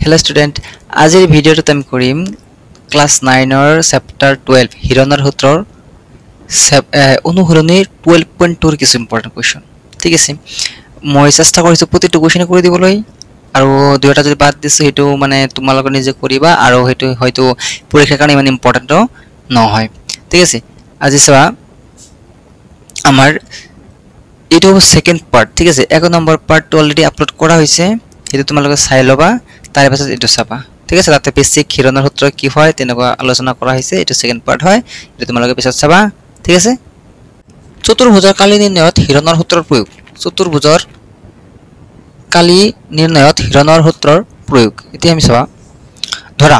Hello student, আজিৰ ভিডিঅ'টোত আমি কৰিম ক্লাস 9 ৰ চেপ্টাৰ 12 হিৰণৰ সূত্ৰৰ অনুসৰণি 12.2 ৰ কিছু ইম্পৰ্টেন্ট কোৱেশ্চন ঠিক আছে মই চেষ্টা কৰিছো প্ৰতিটো কোৱেশ্চন কৰি দিবলৈ আৰু দুটা যদি বাদ দিছো হেতু মানে তোমালোকে নিজে কৰিবা আৰু হেতু হয়তো পৰীক্ষাৰ কাৰণে ইমান ইম্পৰ্টেন্ট নহয় ঠিক আছে আজি চোৱা আমাৰ এটো সেকেন্ড পাৰ্ট ঠিক আছে এক নম্বৰ পাৰ্টটো অলৰেডি আপলোড কৰা হৈছে হেতু তোমালোকে চাই লবা তাৰে পাছত এটো চাবা ঠিক আছে তাতে বেসিক হিৰণৰ সূত্ৰ কি হয় তেনেকুৱা আলোচনা কৰা হৈছে এটো সেকেন্ড পাৰ্ট হয় এটো তোমালোকে পিছত চাবা ঠিক আছে চতুৰ্ভুজৰ কালি নিৰ্ণয়ত হিৰণৰ সূত্ৰৰ প্ৰয়োগ চতুৰ্ভুজৰ কালি নিৰ্ণয়ত হিৰণৰ সূত্ৰৰ প্ৰয়োগ এতিয়া আমি চাবা ধৰা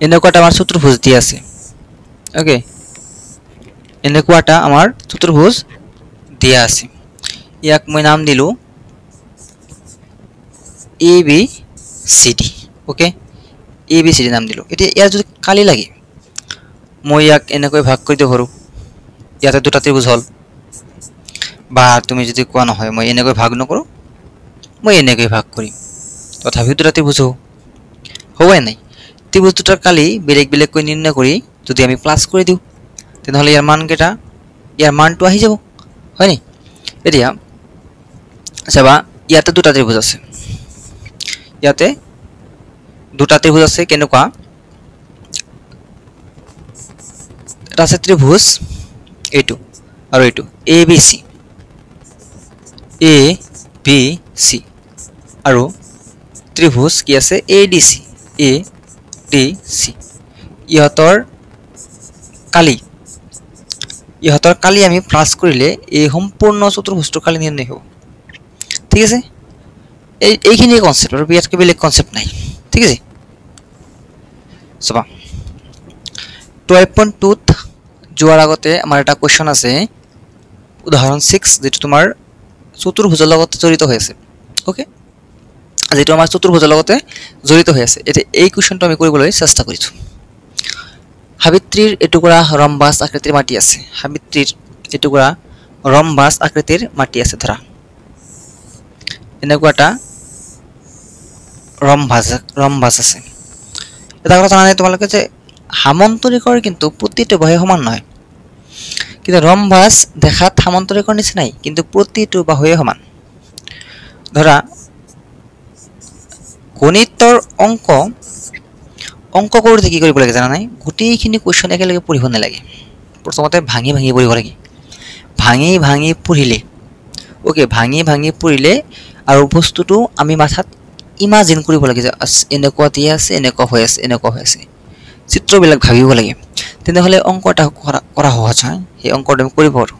এনেকুৱাটা আমাৰ চতুৰ্ভুজ দি আছে ওকে এনেকুৱাটা আমাৰ চতুৰ্ভুজ দিয়া আছে ইয়াক মই নাম দিলো ABCD ওকে ABCD নাম দিলো এতিয়া ইয়াৰ যদি কালি লাগে মই ইয়াক এনেকৈ ভাগ কৰি দিব পাৰো ইয়াতে দুটা ত্ৰিভুজ হল বা তুমি যদি কোৱা নহয় মই এনেকৈ ভাগ নকৰো মই এনেকৈ ভাগ কৰিম তথাপি দুটা ত্ৰিভুজ হয় নাই ত্ৰিভুজ দুটাৰ কালি বেলেগ বেলেগ কৈ নিৰ্ণয় কৰি যদি আমি প্লাস কৰি দিও তেনেহলে ইয়াৰ মান কেটা ইয়াৰ মানটো আহি যাব হয় নি এতিয়া চাবা ইয়াতে দুটা ত্ৰিভুজ আছে ইয়াতে দুটা ত্ৰিভুজ আছে কেনেকুৱা এটা আছে ত্ৰিভুজ এইটো আৰু এইটো ABC আৰু ত্ৰিভুজ কি আছে ADC ইহতৰ কালি আমি প্লাস কৰিলে এই সম্পূৰ্ণ চতুৰ্ভুজটোৰ কালি নিৰ্ণয় হ'ব ঠিক আছে এইখিনি কনসেপ্ট আৰু বিয়াতকে বেলেগ কনসেপ্ট নাই ঠিক আছে সবা 12.2 ত যোৱাৰ আগতে আমাৰ এটা কোৱেশ্চন আছে উদাহৰণ 6 যেটো তোমাৰ চতুৰ্ভুজৰ লগত জড়িত হৈ আছে ওকে যেটো আমাৰ চতুৰ্ভুজৰ লগত জড়িত হৈ আছে এটা এই কোৱেশ্চনটো আমি কৰিবলৈ চেষ্টা কৰিছো হাবিত্ৰীৰ এটুকুৰা ৰম্বাস আকৃতিৰ মাটি আছে হাবিত্ৰীৰ এটুকুৰা ৰম্বাস আকৃতিৰ মাটি আছে ধৰা এনেকুৱাটা ৰম্বাস আছে এটা কথা জানানে তোমালোকে যে সামন্তৰিকৰ কিন্তু প্ৰতিটো বাহু সমান নহয় কিন্তু ৰম্বাস দেখাত সামন্তৰিকৰ নিচিনাই কিন্তু প্ৰতিটো বাহুৱে সমান ধৰা গণিতৰ অঙ্ক কৰোতে কি কৰিব লাগে জানা নাই গোটেইখিনি কোৱেশ্চন একেলগে পঢ়িব নালাগে প্ৰথমতে ভাঙি পঢ়িব লাগে ভাঙি পঢ়িলে ওকে ভাঙি পঢ়িলে আৰু বস্তুটো আমি মাথাত ইমাজিন কৰিব লাগে যে এনেকুৱা দিয়া আছে এনেকুৱা হৈ আছে চিত্ৰবিলাক ভাবিব লাগে তেনেহলে অঙ্কটা কৰা সহজ হয় এই অঙ্কটো আমি কৰিব পাৰো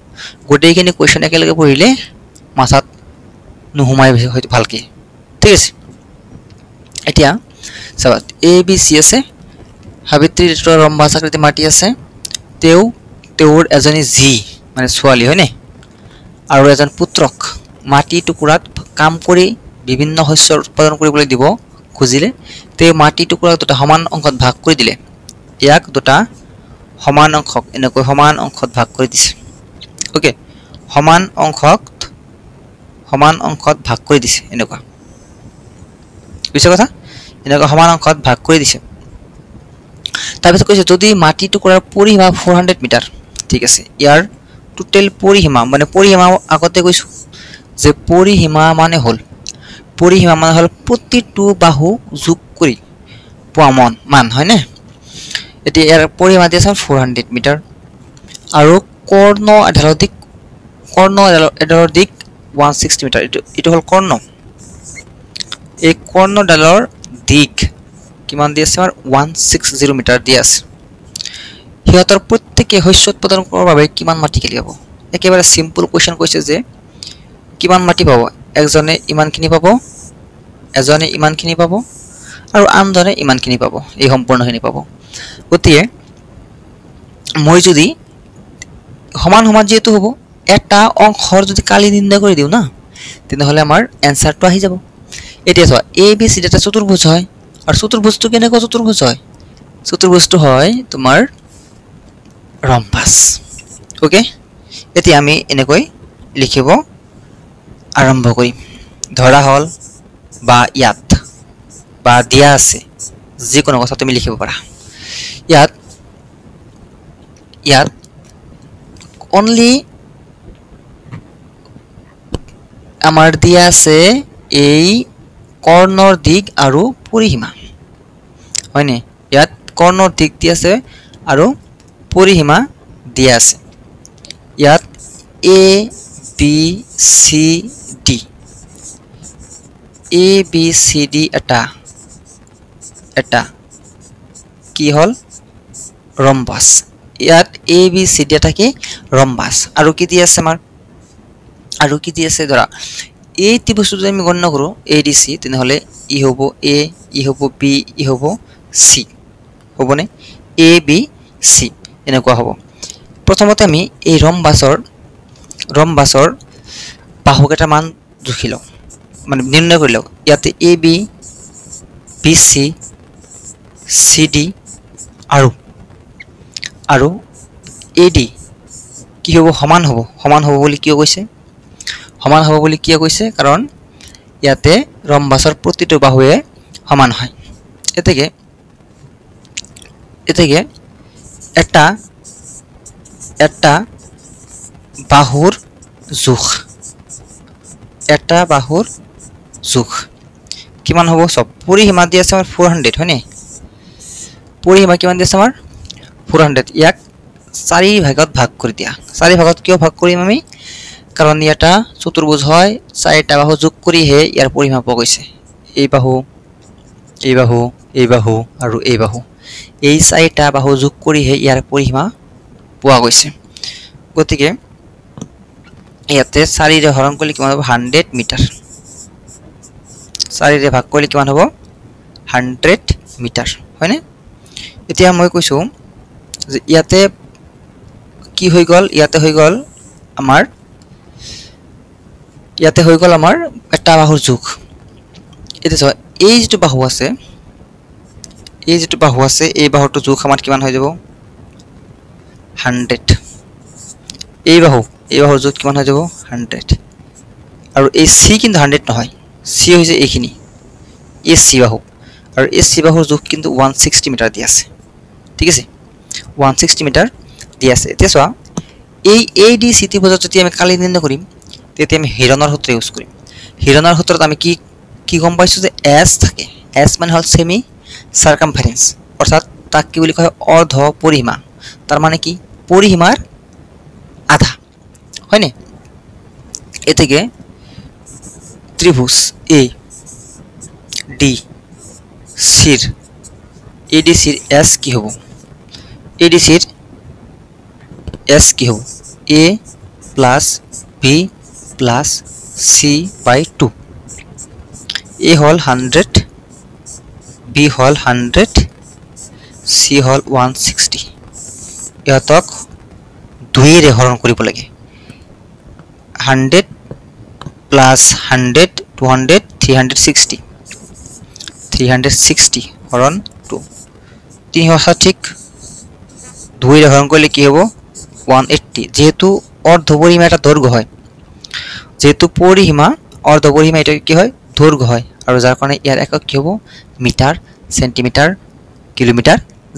গোটেইখিনি কোৱেশ্চন একেলগে পঢ়িলে মাথাত নুহুমাই হয়তো ভালকে ঠিক আছে এতিয়া চাবা ABC আছে হাবিত্ৰীৰ এটুকুৰা ৰম্বাস আকৃতিৰ মাটি আছে তেওঁৰ এজনী জি মানে ছোৱালী হয় নে আৰু এজন পুত্ৰক মাটি টুকুৰাত কাম কৰি বিভিন্ন শস্য উৎপাদন কৰিবলৈ দিব খুজিলে তে মাটি টুকুৰা দুটা সমান অংশত ভাগ কৰি দিলে ইয়াক দুটা সমান অংশক এনেকৈ সমান অংশত ভাগ কৰি দিছে ওকে সমান অংশত ভাগ কৰি দিছে এনেকুৱা বুজিছা কথা এনেকুৱা সমান অংশত ভাগ কৰি দিছে তাৰপিছত কৈছে যদি মাটি টুকুৰাৰ পৰিসীমা 400 মিটাৰ ঠিক আছে ইয়াৰ টোটাল পৰিসীমা মানে পৰিসীমা আগতে কৈছো যে পৰিসীমা মানে হল প্ৰতিটো বাহু যোগ কৰি পোৱা মান হয় না এতিয়া ইয়াৰ পৰিসীমা দিয়া আছে 400 মিটাৰ আৰু কৰ্ণ আধাৰৰ দিক 160 মিটাৰ এটো হল কৰ্ণ এই কৰ্ণডালৰ দিক কিমান দি আছে আমাৰ 160 মিটাৰ দি আছে হিয়তৰ প্ৰত্যেককে শস্য উৎপাদন কৰাৰ বাবে কিমান মাটি খেলি হ'ব একেবাৰে সিম্পল কোৱেশ্চন কৈছে যে কিমান মাটি পাব একজনে ইমানখিনি পাব এজনে ইমানখিনি পাব আৰু আনজনে ইমানখিনি পাব এই সম্পূৰ্ণখিনি পাব গতিকে মই যদি সমান যেটো হ'ব এটা অংশৰ যদি কালি নিৰ্ণয় কৰি দিও না তেনেহলে আমাৰ এনসাৰটো আহি যাব এতিয়া চোৱা ABC এটা চতুৰ্ভুজ হয় আৰু চতুৰ্ভুজটো কেনেকুৱা চতুৰ্ভুজটো হয় তোমাৰ ৰম্বাস ওকে এতিয়া আমি এনেকৈ লিখিব আৰম্ভ কৰিম ধৰা হল বা ইয়াত বা দিয়া আছে যিকোনো কথা তুমি লিখিব পাৰা ইয়াত অনলি আমাৰ দিয়া আছে এই কৰ্ণৰ দিক আৰু পৰিসীমা হয়নে ইয়াত কৰ্ণৰ দিক দিয়া আছে আৰু পৰিসীমা দিয়া আছে ইয়াত a b c d a b c d এটা কি হল ৰম্বাস ইয়াত a b c d এটা কি ৰম্বাস আৰু কি দি আছে আমাৰ আৰু কি দি আছে ধৰা এই ত্ৰিভুজটো যদি আমি গণনা কৰো ADC তেনেহলে ই হ'ব a ই হ'ব b ই হ'ব c হ'বনে a b c এনেকুৱা হ'ব প্ৰথমতে আমি এই ৰম্বাসৰ বাহুকেইটা মান জুখি লওঁ মানে নিৰ্ণয় কৰি লওঁ ইয়াতে a b b c c d আৰু a d কি হ'ব সমান হ'ব বুলি কিয় কৈছে সমান হ'ব বুলি কিয় কৈছে কাৰণ ইয়াতে ৰম্বাসৰ প্ৰতিটো বাহুৱে সমান হয় এতেকে এটা বাহুৰ জোখ কিমান হ'ব সব পৰিসীমা দি আছে আমাৰ 400 হয়নে পৰিসীমা কিমান দি আছে আমাৰ 400 ইয়াক 4 ভাগত ভাগ কৰি দিয়া 4 ভাগত কিয় ভাগ কৰিম আমি কাৰণ এটা চতুৰ্ভুজ হয় চাৰিটা বাহু যোগ কৰিহে ইয়াৰ পৰিসীমা পোৱা গৈছে এই বাহু আৰু এই বাহু এই চাৰিটা বাহু যোগ কৰিহে ইয়াৰ পৰিসীমা পোৱা গৈছে গতিকে ইয়াতে 4 ৰে হৰণ কৰিলে কিমান হ'ব 100 মিটাৰ 4 ৰে ভাগ কৰিলে কিমান হ'ব 100 মিটাৰ হয়নে এতিয়া মই কৈছো যে ইয়াতে কি হৈ গল ইয়াতে হৈ গল আমাৰ এটা বাহুৰ জোখ এতিয়া এই যেটো বাহু আছে এই বাহুটো জোখ আমাৰ কিমান হৈ যাব 100 এই বাহুৰ জোখ কিমান হৈ যাব 100 আৰু এই c কিন্তু 100 নহয় c হৈছে এইখিনি এই c বাহু আৰু এই c বাহুৰ জোখ কিন্তু 160 মিটাৰ দি আছে ঠিক আছে 160 মিটাৰ দি আছে এতিয়া চোৱা এই ADC ত্ৰিভুজত যদি আমি কালি নিৰ্ণয় কৰিম তেতিয়া আমি হিৰণৰ সূত্ৰ ইউজ কৰিম হিৰণৰ সূত্ৰত আমি কি গম পাইছো যে s থাকে s মানে হল সেমি সাৰকামফাৰেন্স অৰ্থাৎ তাক কি বুলি কয় অৰ্ধ পৰিসীমা তাৰ মানে কি পৰিসীমাৰ আধা হয়নে এতেকে ত্ৰিভুজ A D C ADC s কি হ'ব ADC s কি হ'ব a plus b plus c by 2 a hall 100 b hall 100 c হল 160 ইহতক 2 ৰে হৰণ কৰিব লাগে 100 plus 100 200 360 হৰণ 2 3 ঠিক 2 ৰে হৰণ কৰিলে কি হ'ব 180 যেহেতু অর্ধপরিসীমা এটা দৈর্ঘ্য হয় যেহেতু পরিসীমা অর্ধপরিসীমা এটা কি হয় দৈর্ঘ্য হয় আর যার কারণে এর একক কি হবে মিটার সেন্টিমিটার কিলোমিটার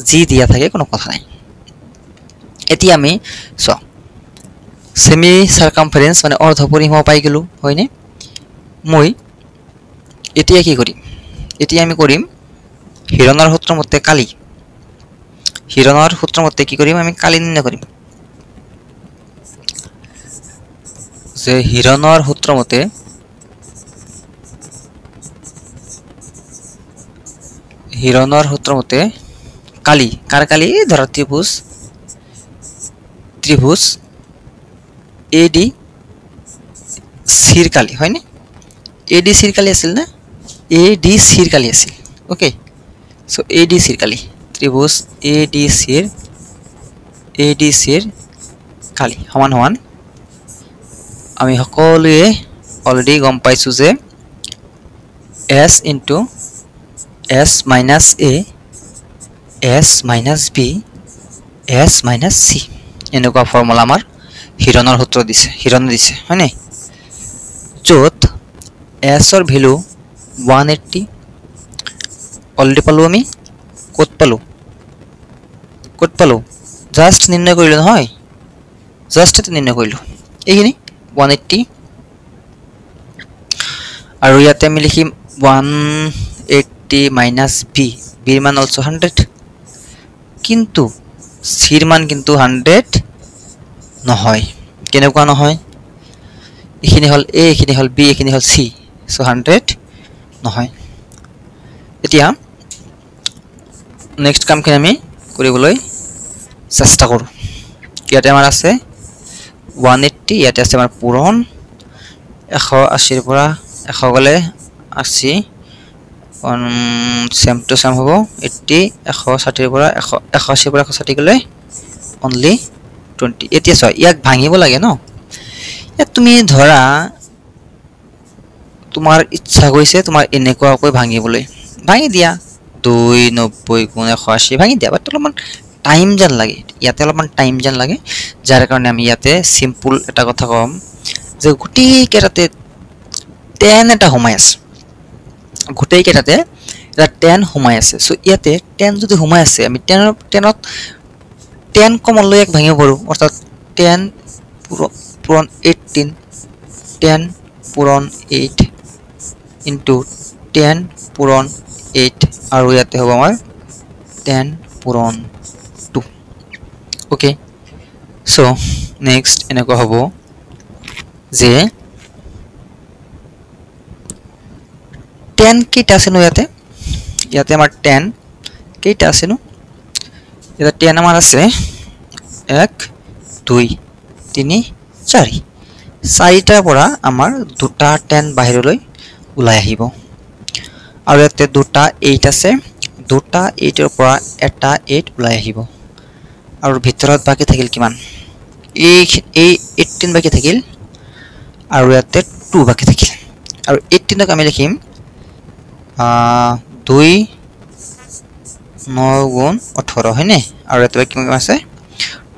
জি দিয়া থাকে কোনো কথা নাই এটি আমি সেমি সারকামফারেন্স মানে অর্ধপরিসীমা পাই গেল হয়নে মই এতিয়া কি কৰিম এতিয়া আমি কৰিম হিৰণৰ সূত্ৰ মতে কালি হিৰণৰ সূত্ৰ মতে কি কৰিম আমি কালি নিৰ্ণয় কৰিম যে হিৰণৰ সূত্ৰ মতে কালি কাৰ কালি ধৰা ত্ৰিভুজ AD সিৰ কালি হয়নে AD সিৰ কালি আছিল না AD সিৰ কালি আছিল ওকে সো AD সিৰ কালি ত্ৰিভুজ AD সিৰ কালি সমান সমান আমি সকলোৱে অলৰেডি গম পাইছো যে s into s minus a s minus b s minus c এনেকুৱা ফৰ্মুলা আমাৰ হিৰণৰ সূত্ৰ দিছে হয়নে য'ত s ৰ ভ্যালু 180 অলৰেডি পালো আমি ক'ত পালো জাস্ট নিৰ্ণয় কৰিলো নহয় জাস্ট এটা নিৰ্ণয় কৰিলো এইখিনি 180 আৰু ইয়াতে আমি লিখিম 180 minus b b ৰ মান also 100 কিন্তু c ৰ মান কিন্তু 100 নহয় কেনেকুৱা নহয় এইখিনি হল a এইখিনি হল b এইখিনি হল c so 100 নহয় এতিয়া নেক্সট কামখিনি আমি কৰিবলৈ চেষ্টা কৰো ইয়াতে আমাৰ আছে 180 ইয়াতে আছে আমাৰ পূৰণ 180 ৰ পৰা 100 গলে 80 সেম টু সেম হ'ব 80 160 ৰ পৰা 180 ৰ পৰা 160 গলে only 20 এতিয়া চোৱা ইয়াক ভাঙিব লাগে ন ইয়াত তুমি ধৰা তোমাৰ ইচ্ছা গৈছে তোমাৰ এনেকুৱাকৈ ভাঙিবলৈ ভাঙি দিয়া 290 গুণ 180 ভাঙি দিয়া বাট অলপমান টাইম যেন লাগে ইয়াতে অলপমান টাইম যেন লাগে যাৰ কাৰণে আমি ইয়াতে সিম্পল এটা কথা কম যে গোটেই কেটাতে 10 এটা সোমাই আছে গোটেই কেটাতে এটা 10 সোমাই আছে সো ইয়াতে 10 যদি সোমাই আছে আমি 10ত 10 কমন লৈ এক ভাঙিব পাৰো অৰ্থাৎ 10 পূৰণ 18 10 পূৰণ 8 into 10 পূৰণ 8 আৰু ইয়াতে হ'ব আমাৰ 10 পূৰণ 2 ওকে সো নেক্সট এনেকুৱা হ'ব যে 10 কেইটা আছে নো ইয়াতে আমাৰ 10 কেইটা আছে নো এটা 10 আমাৰ আছে 1 2 3 4 চাৰিটাৰ পৰা আমাৰ দুটা 10 বাহিৰলৈ ওলাই আহিব আৰু ইয়াতে দুটা 8 আছে দুটা 8 ৰ পৰা এটা 8 ওলাই আহিব আৰু ভিতৰত বাকি থাকিল কিমান এই 18 বাকি থাকিল আৰু ইয়াতে 2 বাকি থাকিল আৰু 18 ক আমি লিখিম 2 9 গুণ 18 হয়নে আৰু ইয়াতে কিমান আছে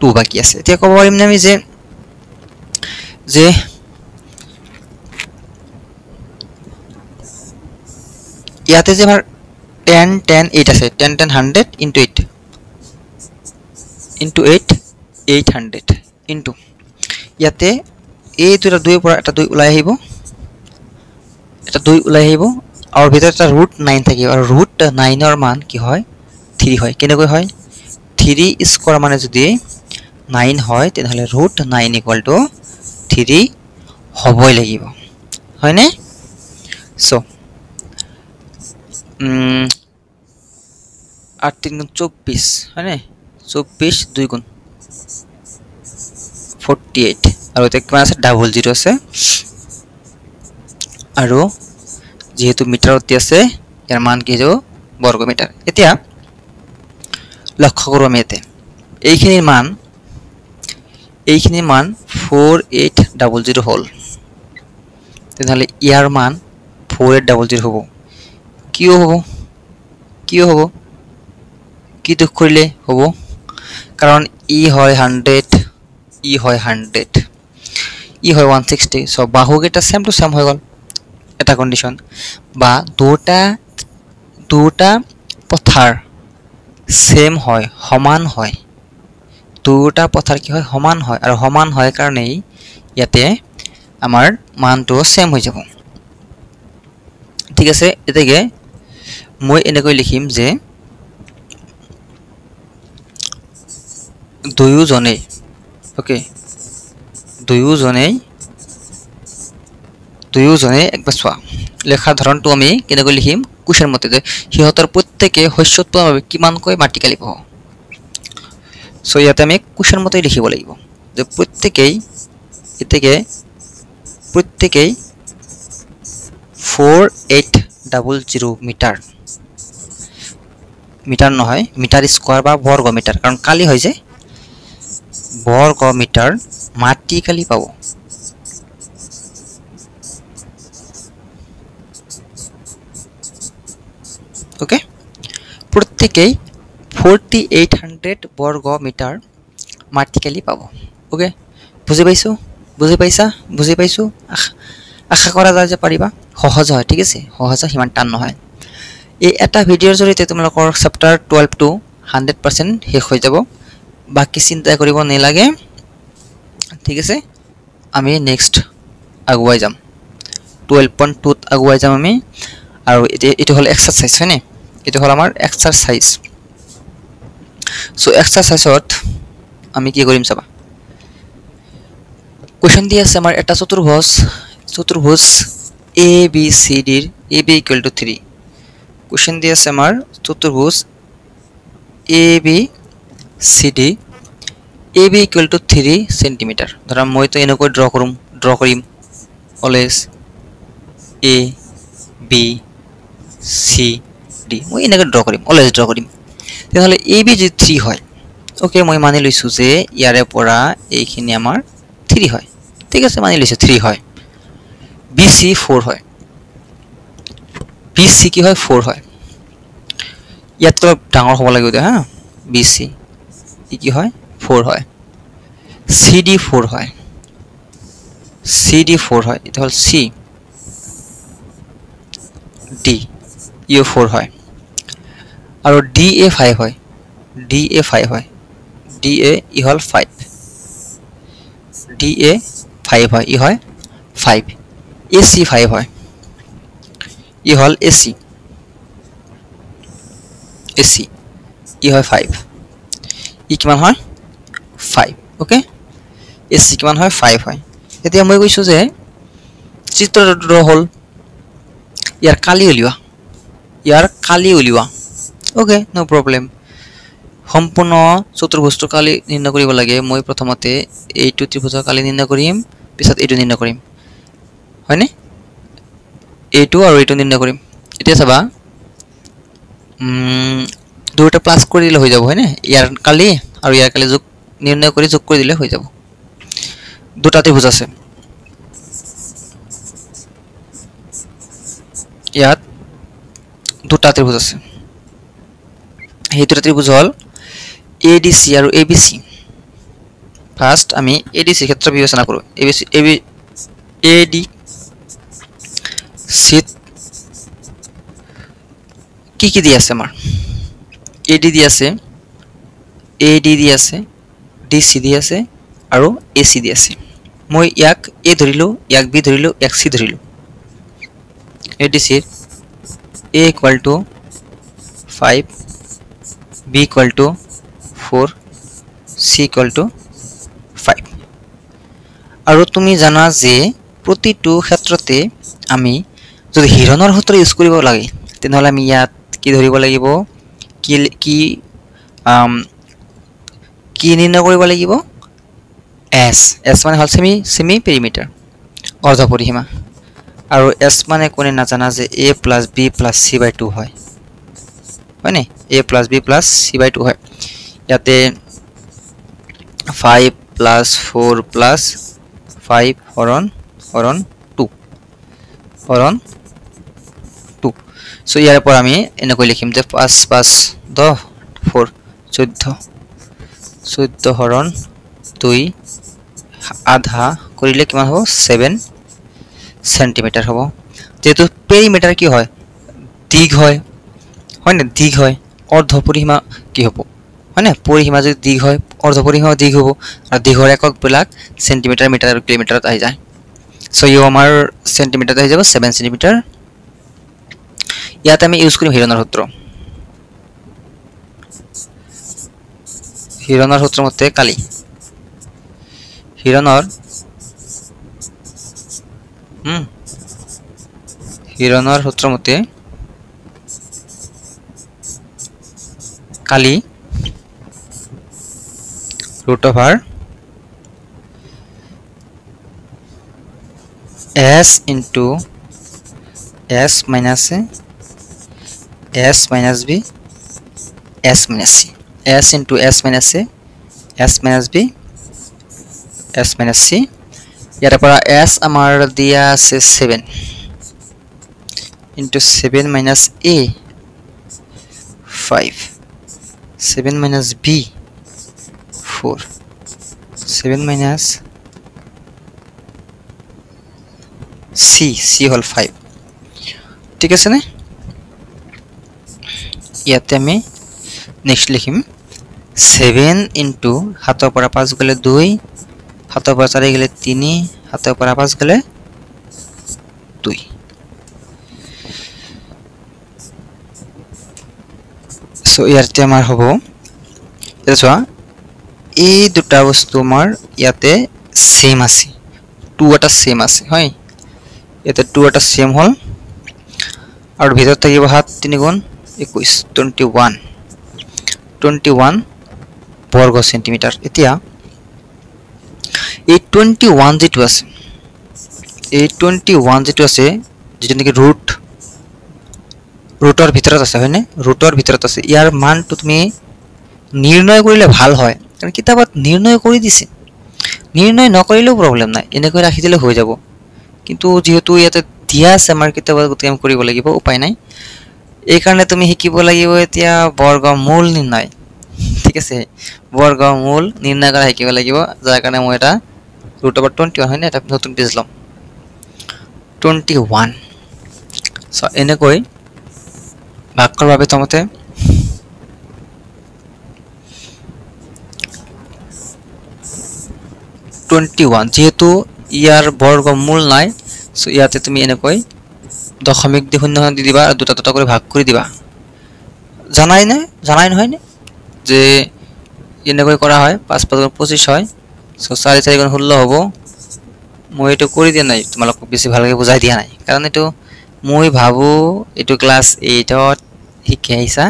2 বাকি আছে এতিয়া ক'ব পাৰিম আমি যে ইয়াতে যে আমাৰ 10 10 8 আছে 10 10 100 into 8 into 8 800 into ইয়াতে এই দুটা 2 পৰা এটা 2 ওলাই আহিব এটা 2 ওলাই আহিব আৰু ভিতৰত এটা √9 থাকিব আৰু √9 ৰ মান কি হয় 3 হয় কেনেকৈ হয় 3 স্কয়াৰ মানে যদি 9 হয় তেনেহলে √9 = 3 হ'বই লাগিব হয়নে সো 8 3 গুণ 24 হয়নে 24 2 গুণ 48 আৰু এটা কিমান আছে ডাবল 0 আছে আৰু যেহেতু মিটাৰত দি আছে ইয়াৰ মান কি হ'ব বৰ্গ মিটাৰ এতিয়া লক্ষ্য কৰো আমি এতে এইখিনিৰ মান 4800 হ'ল তেনেহলে ইয়াৰ মান 4800 হ'ব কিয় হ'ব কি দুখ কৰিলে হ'ব কাৰণ ই হয় 100 ই হয় 100 ই হয় 160 সো বাহুকেইটা সেম টু সেম হৈ গল এটা কন্ডিশন বা দুটা পথাৰ সেম হয় সমান হয় দুটা পথাৰ কি হয় সমান হয় আৰু সমান হয় কাৰণে ইয়াতে আমাৰ মানটো সেম হৈ যাব ঠিক আছে এতেকে মই এনেকৈ লিখিম যে দুয়োজনে ওকে দুয়োজনে একবাৰ চোৱা লেখাৰ ধৰণটো আমি কেনেকৈ লিখিম কুৱেশ্যন মতে যে সিহঁতৰ প্ৰত্যেকে শস্যোৎপাদনভাৱে কিমানকৈ মাটি কালি পাব সো ইয়াতে আমি কুৱেশ্যন মতে লিখিব লাগিব যে প্ৰত্যেকেই 4800 মিটাৰ নহয় মিটাৰ স্কয়াৰ বা বৰ্গ মিটাৰ কাৰণ কালি হয় যে বৰ্গ মিটাৰ মাটি কালি পাব ওকে প্ৰত্যেকেই 4800 বৰ্গ মিটাৰ মাটি কালি পাব ওকে বুজি পাইছো আশা কৰা যায় যে পাৰিবা সহজ হয় ঠিক আছে সহজ সিমান টান নহয় এই এটা ভিডিঅ'ৰ জৰিয়তে তোমালোকৰ চেপ্টাৰ 12 টো 100% শেষ হৈ যাব বাকি চিন্তা কৰিব নালাগে ঠিক আছে আমি নেক্সট আগুৱাই যাম 12.2 ত আগুৱাই যাম আমি আৰু এটো হল এক্সাৰসাইজ হয়নে এটো হল আমাৰ এক্সাৰসাইজ সো এক্সাৰসাইজত আমি কি কৰিম চাবা কোশ্চেন দি আছে আমাৰ এটা চতুৰ্ভুজ ABCD ৰ AB = 3 কোশ্চেন দি আছে আমাৰ চতুৰ্ভুজ ABCD AB = 3 cm ধৰা মই তো এনেকৈ ড্ৰ কৰিম always A B C D মই এনেকৈ ড্ৰ কৰিম অলৱেজ ড্ৰ কৰিম তেতিয়াহলে AB যদি 3 হয় ওকে মই মানি লৈছো যে ইয়াৰে পৰা এইখিনি আমাৰ 3 হয় ঠিক আছে মানি লৈছো 3 হয় BC 4 হয় BC কি হয় 4 হয় ইয়াত তো ডাঙৰ হ'ব লাগিব হা BC কি হয় 4 হয় CD 4 হয় CD 4 হয় এটা হল C D ইও 4 হয় আৰু DA 5 হয় DA 5 হয় DA ই হল 5 DA 5 হয় ই হয় 5 AC 5 হয় ই হল AC AC ই হয় 5 ই কিমান হয় 5 ওকে AC কিমান হয় 5 হয় এতিয়া মই কৈছো যে চিত্ৰটো হল ইয়াৰ কালি উলিওৱা ওকে নো প্ৰবলেম সম্পূৰ্ণ চতুৰ্ভুজটো কালি নিৰ্ণয় কৰিব লাগে মই প্ৰথমতে এইটো ত্ৰিভুজৰ কালি নিৰ্ণয় কৰিম পিছত এইটো নিৰ্ণয় কৰিম হয়নে এইটো আৰু এইটো নিৰ্ণয় কৰিম এতিয়া চাবা দুটা প্লাস কৰি দিলে হৈ যাব হয়নে ইয়াৰ কালি আৰু ইয়াৰ কালি যোগ নিৰ্ণয় কৰি যোগ কৰি দিলে হৈ যাব দুটা ত্ৰিভুজ আছে ইয়াত দুটা ত্ৰিভুজ আছে এই দুটা ত্ৰিভুজ হল ADC আৰু ABC ফাৰ্স্ট আমি ADC ক্ষেত্ৰ বিবেচনা কৰো AD সিট কি দি আছে আমাৰ AD দি আছে AD দি আছে DC দি আছে আৰু AC দি আছে মই ইয়াক A ধৰিলো ইয়াক B ধৰিলো ইয়াক C ধৰিলো ADC A = 5 B = 4 C = 5 আৰু তুমি জানা যে প্ৰতিটো ক্ষেত্ৰতে আমি যদি হিৰণৰ সূত্ৰ ইউজ কৰিব লাগে তেনেহলে আমি ইয়াত কি ধৰিব লাগিব কি নিৰ্ণয় কৰিব লাগিব S মানে হল সেমি পেৰিমিটাৰ অৰ্ধ পৰিসীমা আৰু S মানে কোনে নাজানা যে A + B + C/2 হয় হয়নে A + B + C/2 হয় ইয়াতে 5 + 4 + 5 হৰণ 2 সো ইয়াৰ পৰা আমি এনেকৈ লিখিম যে 5 5 10 4 14 হৰণ 2 আধা কৰিলে কিমান হ'ব 7 সেন্টিমিটাৰ হ'ব যেটো পেৰিমিটাৰ কি হয় দিঘ হয় হয়নে দিঘ হয় অৰ্ধ পৰিসীমা কি হ'ব হয়নে পৰিসীমা যদি দিঘ হয় অৰ্ধ পৰিসীমা দিঘ হ'ব আৰু দিঘৰ একক বিলাক সেন্টিমিটাৰ মিটাৰ আৰু কিলোমিটাৰত আহি যায় সো ইও আমাৰ সেন্টিমিটাৰত আহি যাব 7 সেন্টিমিটাৰ ইয়াত আমি ইউজ কৰিম হিৰণৰ সূত্ৰ মতে কালি হিৰণৰ সূত্ৰ মতে কালি √(s into s minus a s minus b s minus c s into s minus a s minus b s minus c ইয়াৰ পৰা s আমাৰ দিয়া আছে 7 into 7 minus a 5 7 minus b 4 7 minus c হল 5 ঠিক আছে নে ইয়াতে আমি নেক্সট লিখিম 7 ইনটু 7 পৰা 5 গলে 2 7 পৰা 4 গলে 3 7 পৰা 5 গলে 2 সো ইয়াতে আমাৰ হ'ব এটা চোৱা এই দুটা বস্তু আমাৰ ইয়াতে সেম আছে 2 এটা সেম আছে হয় ইয়াতে 2 এটা সেম হল আৰু ভিতৰত থাকিব 7 3 গুণ 21 21 বর্গ সেন্টিমিটার এতিয়া এই 21 যেটো আছে এই 21 যেটো আছে যেটো নেকি ৰুটৰ ভিতৰত আছে হয়নে ৰুটৰ ভিতৰত আছে ইয়াৰ মানটো তুমি নিৰ্ণয় কৰিলে ভাল হয় কাৰণ কিতাপত নিৰ্ণয় কৰি দিছে নিৰ্ণয় নকৰিলেও প্ৰবলেম নাই এনেকৈ ৰাখি দিলে হৈ যাব কিন্তু যেহেতু ইয়াতে দিয়া আছে আমাৰ কিতাপত গতিকে কৰিব লাগিব উপায় নাই এই কাৰণে তুমি শিকিব লাগিব এতিয়া বৰ্গমূল নিৰ্ণয় ঠিক আছে বৰ্গমূল নিৰ্ণয় কৰা শিকিব লাগিব যাৰ কাৰণে মই এটা √21 হয় না এটা নতুন পেজ লম 21 সো এনেকৈ ভাগকৰ বাবে তোমাতে 21 যেহেতু ইয়াৰ বৰ্গমূল নাই সো ইয়াতে তুমি এনেকৈ দশমিক দি শূন্য দি দিবা আৰু দুটা দুটা কৰি ভাগ কৰি দিবা জানাই নহয় নে যে এনেকৈ কৰা হয় 5 5 25 হয় সো 4 4 গুণ 16 হ'ব মই এটো কৰি দিয়া নাই তোমালোক বেছি ভালকৈ বুজাই দিয়া নাই কাৰণ এটো মই ভাবো এটো ক্লাস 8 ত শিকাইছা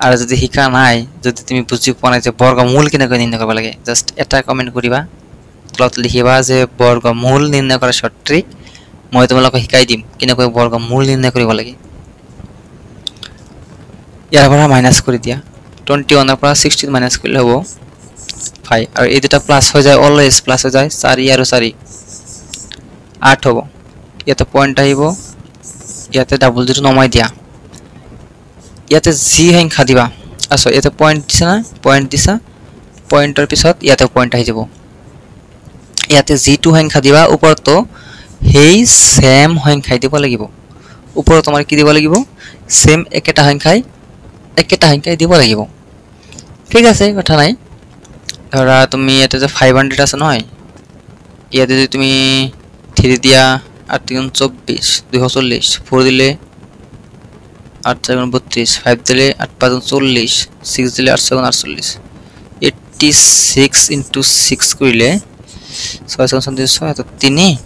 আৰু যদি শিকা নাই যদি তুমি বুজি পোৱা নাই যে বৰ্গমূল কেনেকৈ নিৰ্ণয় কৰিব লাগে জাস্ট এটা কমেন্ট কৰিবা তলত লিখিবা যে বৰ্গমূল নিৰ্ণয় কৰা শৰ্ট ট্ৰিক মই তোমালোকক শিকাই দিম কেনেকৈ বৰ্গমূল নিৰ্ণয় কৰিব লাগে ইয়াৰ পৰা মাইনাস কৰি দিয়া 21 ৰ পৰা 16 মাইনাস কৰিলে হ'ব 5 আৰু এই দুটা প্লাস হৈ যায় অলৱেজ প্লাস হৈ যায় 4 আৰু 4 8 হ'ব ইয়াতে পইণ্ট আহিব ইয়াতে ডাবল জিৰো নমাই দিয়া ইয়াতে জি সংখ্যা দিবা আচ্ছা ইয়াতে পইণ্ট দিছা না পইণ্ট দিছা পইণ্টৰ পিছত ইয়াতে পইণ্ট আহি যাব ইয়াতে জি2 সংখ্যা দিবা ওপৰতো হেই সেম সংখ্যাই দিব লাগিব ওপৰত তোমাৰ কি দিব লাগিব সেম একেটা সংখ্যাই দিব লাগিব ঠিক আছে কথা নাই ধৰা তুমি ইয়াতে যে 500 আছে নহয় ইয়াতে যদি তুমি 3 দিয়া 8 3 24 240 4 দিলে 8 7 32 5 দিলে 8 5 40 6 দিলে 8 7 48 86 into 6 কৰিলে 6 7 6 তো 3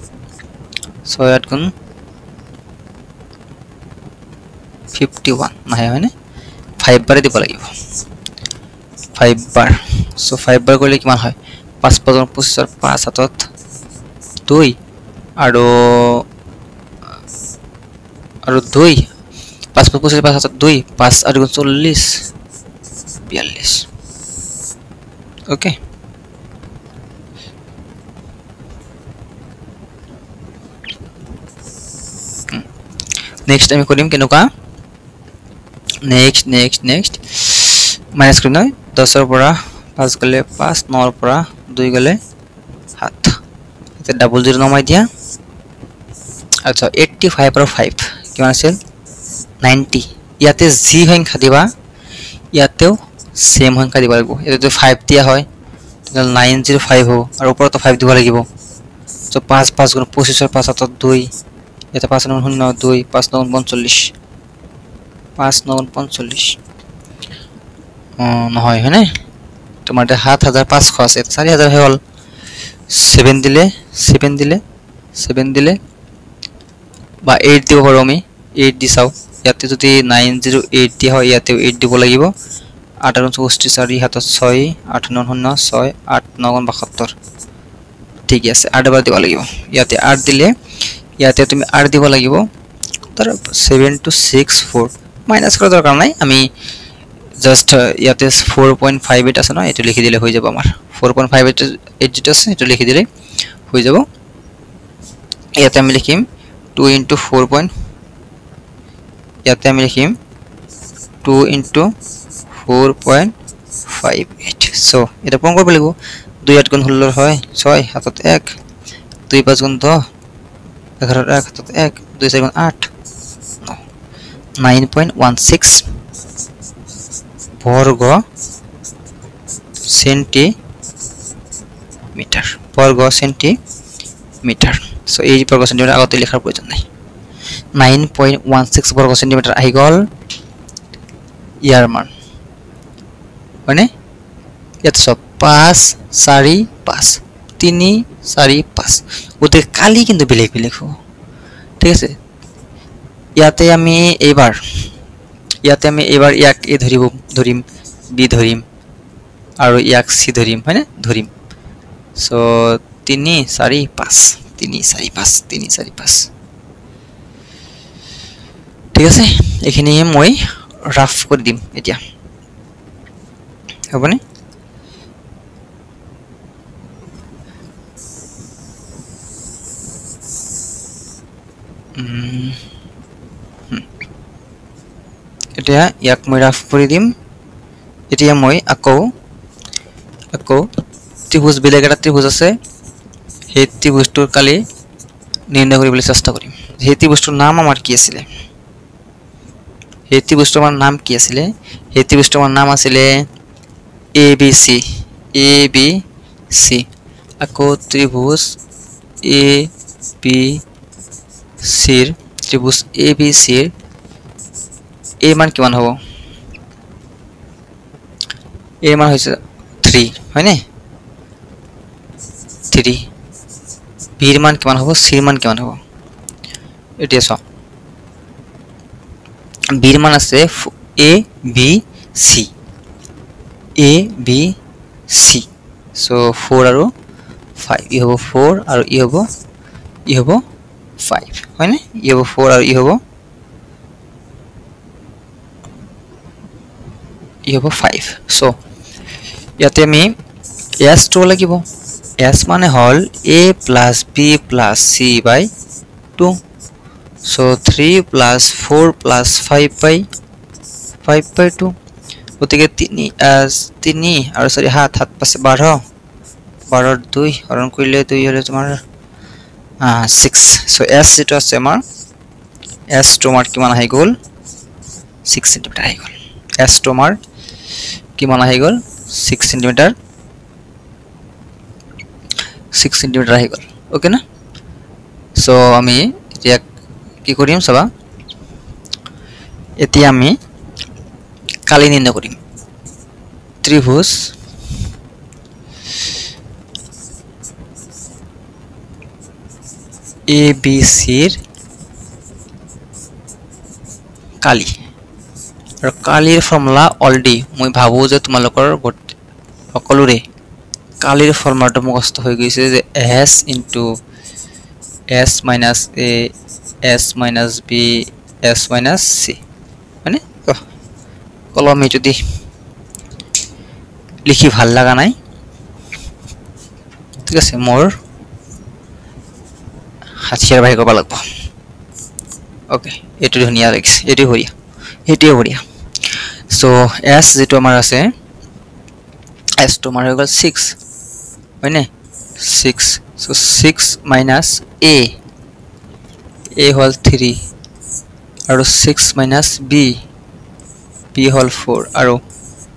6 8 গুণ 51 নহয় হয়নে 5 বাৰে দিব লাগিব 5 বাৰ সো 5 বাৰ কৰিলে কিমান হয় 5 5 25 5 7 2 আৰু 2 5 25 5 7 2 5 আৰু 40 42 ওকে নেক্সট আমি কৰিম কেনেকুৱা নেক্সট মাইনাস কৰি নয় 10 ৰ পৰা 5 গলে 5 9 ৰ পৰা 2 গলে 7 এটা ডাবল জিৰো নমাই দিয়া আচ্ছা 85 আৰু 5 কিমান আছিল 90 ইয়াতে জি সংখ্যা দিবা ইয়াতেও সেম সংখ্যা দিব লাগিব এটো 5 দিয়া হয় তেনে 905 হ'ব আৰু ওপৰত 5 দিব লাগিব তো 5 5 গুণ 25 ৰ 5 7 2 এটা 5 9 0 2 5 9 45 5 9 45 নহয় হয়নে তোমাৰ 7500 আছে 4000 হৈ গল 7 দিলে বা 8 দিব পাৰো আমি 8 দি চাও ইয়াতে যদি 908 দিয়া হয় ইয়াতে 8 দিব লাগিব 8 আৰু 64 7 6 8 9 0 6 8 9 72 ঠিক আছে 8 বাৰ দিব লাগিব ইয়াতে 8 দিলে ইয়াতে তুমি 8 দিব লাগিব তাৰ 7264 মাইনাস কৰা দৰকাৰ নাই আমি জাস্ট ইয়াতে 4.58 আছে না এটো লিখি দিলে হৈ যাব আমাৰ 4.58 যেটো আছে এটো লিখি দিলে হৈ যাব ইয়াতে আমি লিখিম 2 into 4. ইয়াতে আমি লিখিম 2 into 4.58 সো এটা পূৰণ কৰিব লাগিব 2 8 গুণ 16 হয় 6 7 1 2 5 গুণ 10 11 1 2 4 8 9.16 বর্গ সেন্টিমিটার সো এই বর্গ সেন্টিমিটার আগতে লেখার প্রয়োজন নাই 9.16 বর্গ সেন্টিমিটার আহি গল ইয়ার মান মানে ইয়াত সব 5 4 5 3 4 5 ওতে কালি কিন্তু বেলেগ বেলেগ হ'ব ঠিক আছে ইয়াতে আমি এবাৰ ইয়াক এ ধৰিম বি ধৰিম আৰু ইয়াক সি ধৰিম হয়নে ধৰিম সো 3 4 5 3 4 5 3 4 5 ঠিক আছে এখিনি মই রাফ কৰি দিম এতিয়া হবনে এতিয়া ইয়াক মই ৰাফ কৰি দিম এতিয়া মই আকৌ ত্ৰিভুজ বেলেগ এটা ত্ৰিভুজ আছে সেই ত্ৰিভুজটোৰ কালি নিৰ্ণয় কৰিবলৈ চেষ্টা কৰিম সেই ত্ৰিভুজটোৰ নাম আমাৰ কি আছিল সেই ত্ৰিভুজটোৰ নাম কি আছিল সেই ত্ৰিভুজটোৰ নাম আছিল ABC আকৌ ত্ৰিভুজ ABC ৰ এ মান কিমান হ'ব এ মান হৈছে 3 হয়নে 3 বি ৰ মান কিমান হ'ব সি ৰ মান কিমান হ'ব এতিয়া চাও বি ৰ মান আছে A B C so 4 আৰু 5 ই হ'ব 4 আৰু ই হ'ব 5 হয়নে ই হ'ব 4 আৰু ই হ'ব 5 so ইয়াতে আমি s টো লাগিব s মানে হল a plus b plus c by 2 so 3 plus 4 plus 5 by 2 ওদিকে 3 আৰু 4 7 পাছে 12 12 2 হৰণ কৰিলে 2 হলে তোমাৰ 6 so s যেটো আছে আমাৰ s তোমাৰ কিমান আহি গল 6 cm আহি গল s তোমাৰ কিমান আহি গল 6 cm আহি গল ওকে না সো আমি এতিয়া কি কৰিম সবা এতিয়া আমি কালি নিৰ্ণয় কৰিম ত্ৰিভুজ ABC ৰ কালি আৰু কালিৰ ফৰ্মুলা অলৰেডি মই ভাবো যে তোমালোকৰ সকলোৰে কালিৰ ফৰ্মুলাটো মুখস্থ হৈ গৈছে যে s into s minus a s minus b s minus c মানে কলমে যদি লিখি ভাল লাগা নাই ঠিক আছে মোৰ হাতিয়াৰ বাহিৰ কৰিব লাগিব ওকে এটো ধুনিয়া লাগিছে এটো হৰিয়া সো s যেটো আমাৰ আছে s to আমাৰ হৈ গল 6 হয়নে 6 so 6 minus a হল 3 আৰু 6 minus b হল 4 আৰু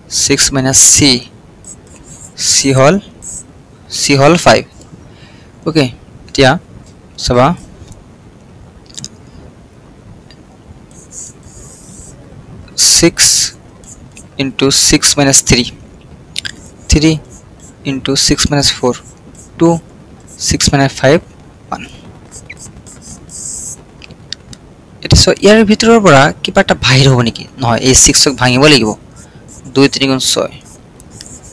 6 minus c হল 5 ওকে এতিয়া সবা 6 into 6 minus 3 into 6 minus 4 2 6 minus 5 1 এটা সো ইয়াৰ ভিতৰৰ পৰা কিবা এটা বাহিৰ হ'ব নেকি নহয় এই 6 ক ভাঙিব লাগিব 2 3 গুণ 6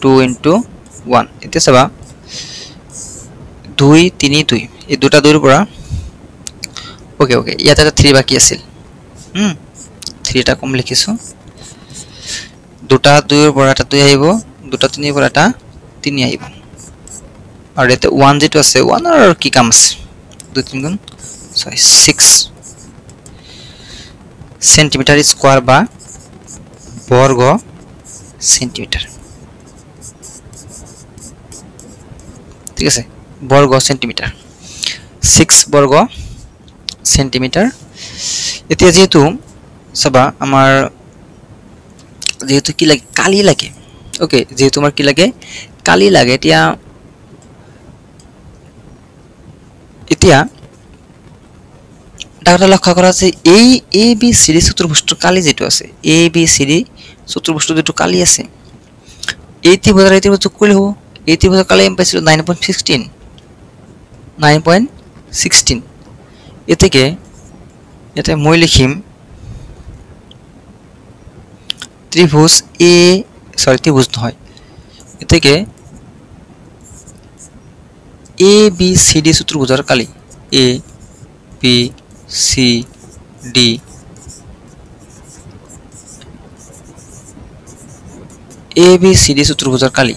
2 into 1 এটা সবা 2 3 2 এই দুটা দুইৰ পৰা ওকে ইয়াতে এটা 3 বাকি আছিল 3 টা কম লিখিছো দুটা দুইৰ পৰা এটা 2 আহিব দুটা 3 ৰ পৰা এটা 3 আহিব আৰু এতে 1 যেটো আছে 1 আৰু কি কাম আছে 2 3 গুণ 6 সেন্টিমিটার স্কয়ার বা বর্গ সেন্টিমিটার ঠিক আছে বর্গ সেন্টিমিটার 6 বর্গ সেন্টিমিটার এতিয়া যেহেতু চাবা আমাৰ যেহেতু কি লাগে কালি লাগে ওকে যেহেতু আমাৰ কি লাগে কালি লাগে এতিয়া ডাটা লক্ষ্য কৰা আছে এই এ বি সি ডি চতুৰ্ভুজৰ কালি যেটো আছে এ বি সি ডি চতুৰ্ভুজৰ যেটো কালি আছে এই ত্ৰিভুজৰ এই ত্ৰিভুজ যোগ কৰিলে হ'ব এই ত্ৰিভুজৰ কালি আমি পাইছিলো 9.16 এতেকে এটা মই লিখিম ত্ৰিভুজ এ সৰি ত্ৰিভুজ নহয় এতেকে এ বি সি ডি চতুৰ্ভুজৰ কালি A B C D A B C D চতুৰ্ভুজৰ কালি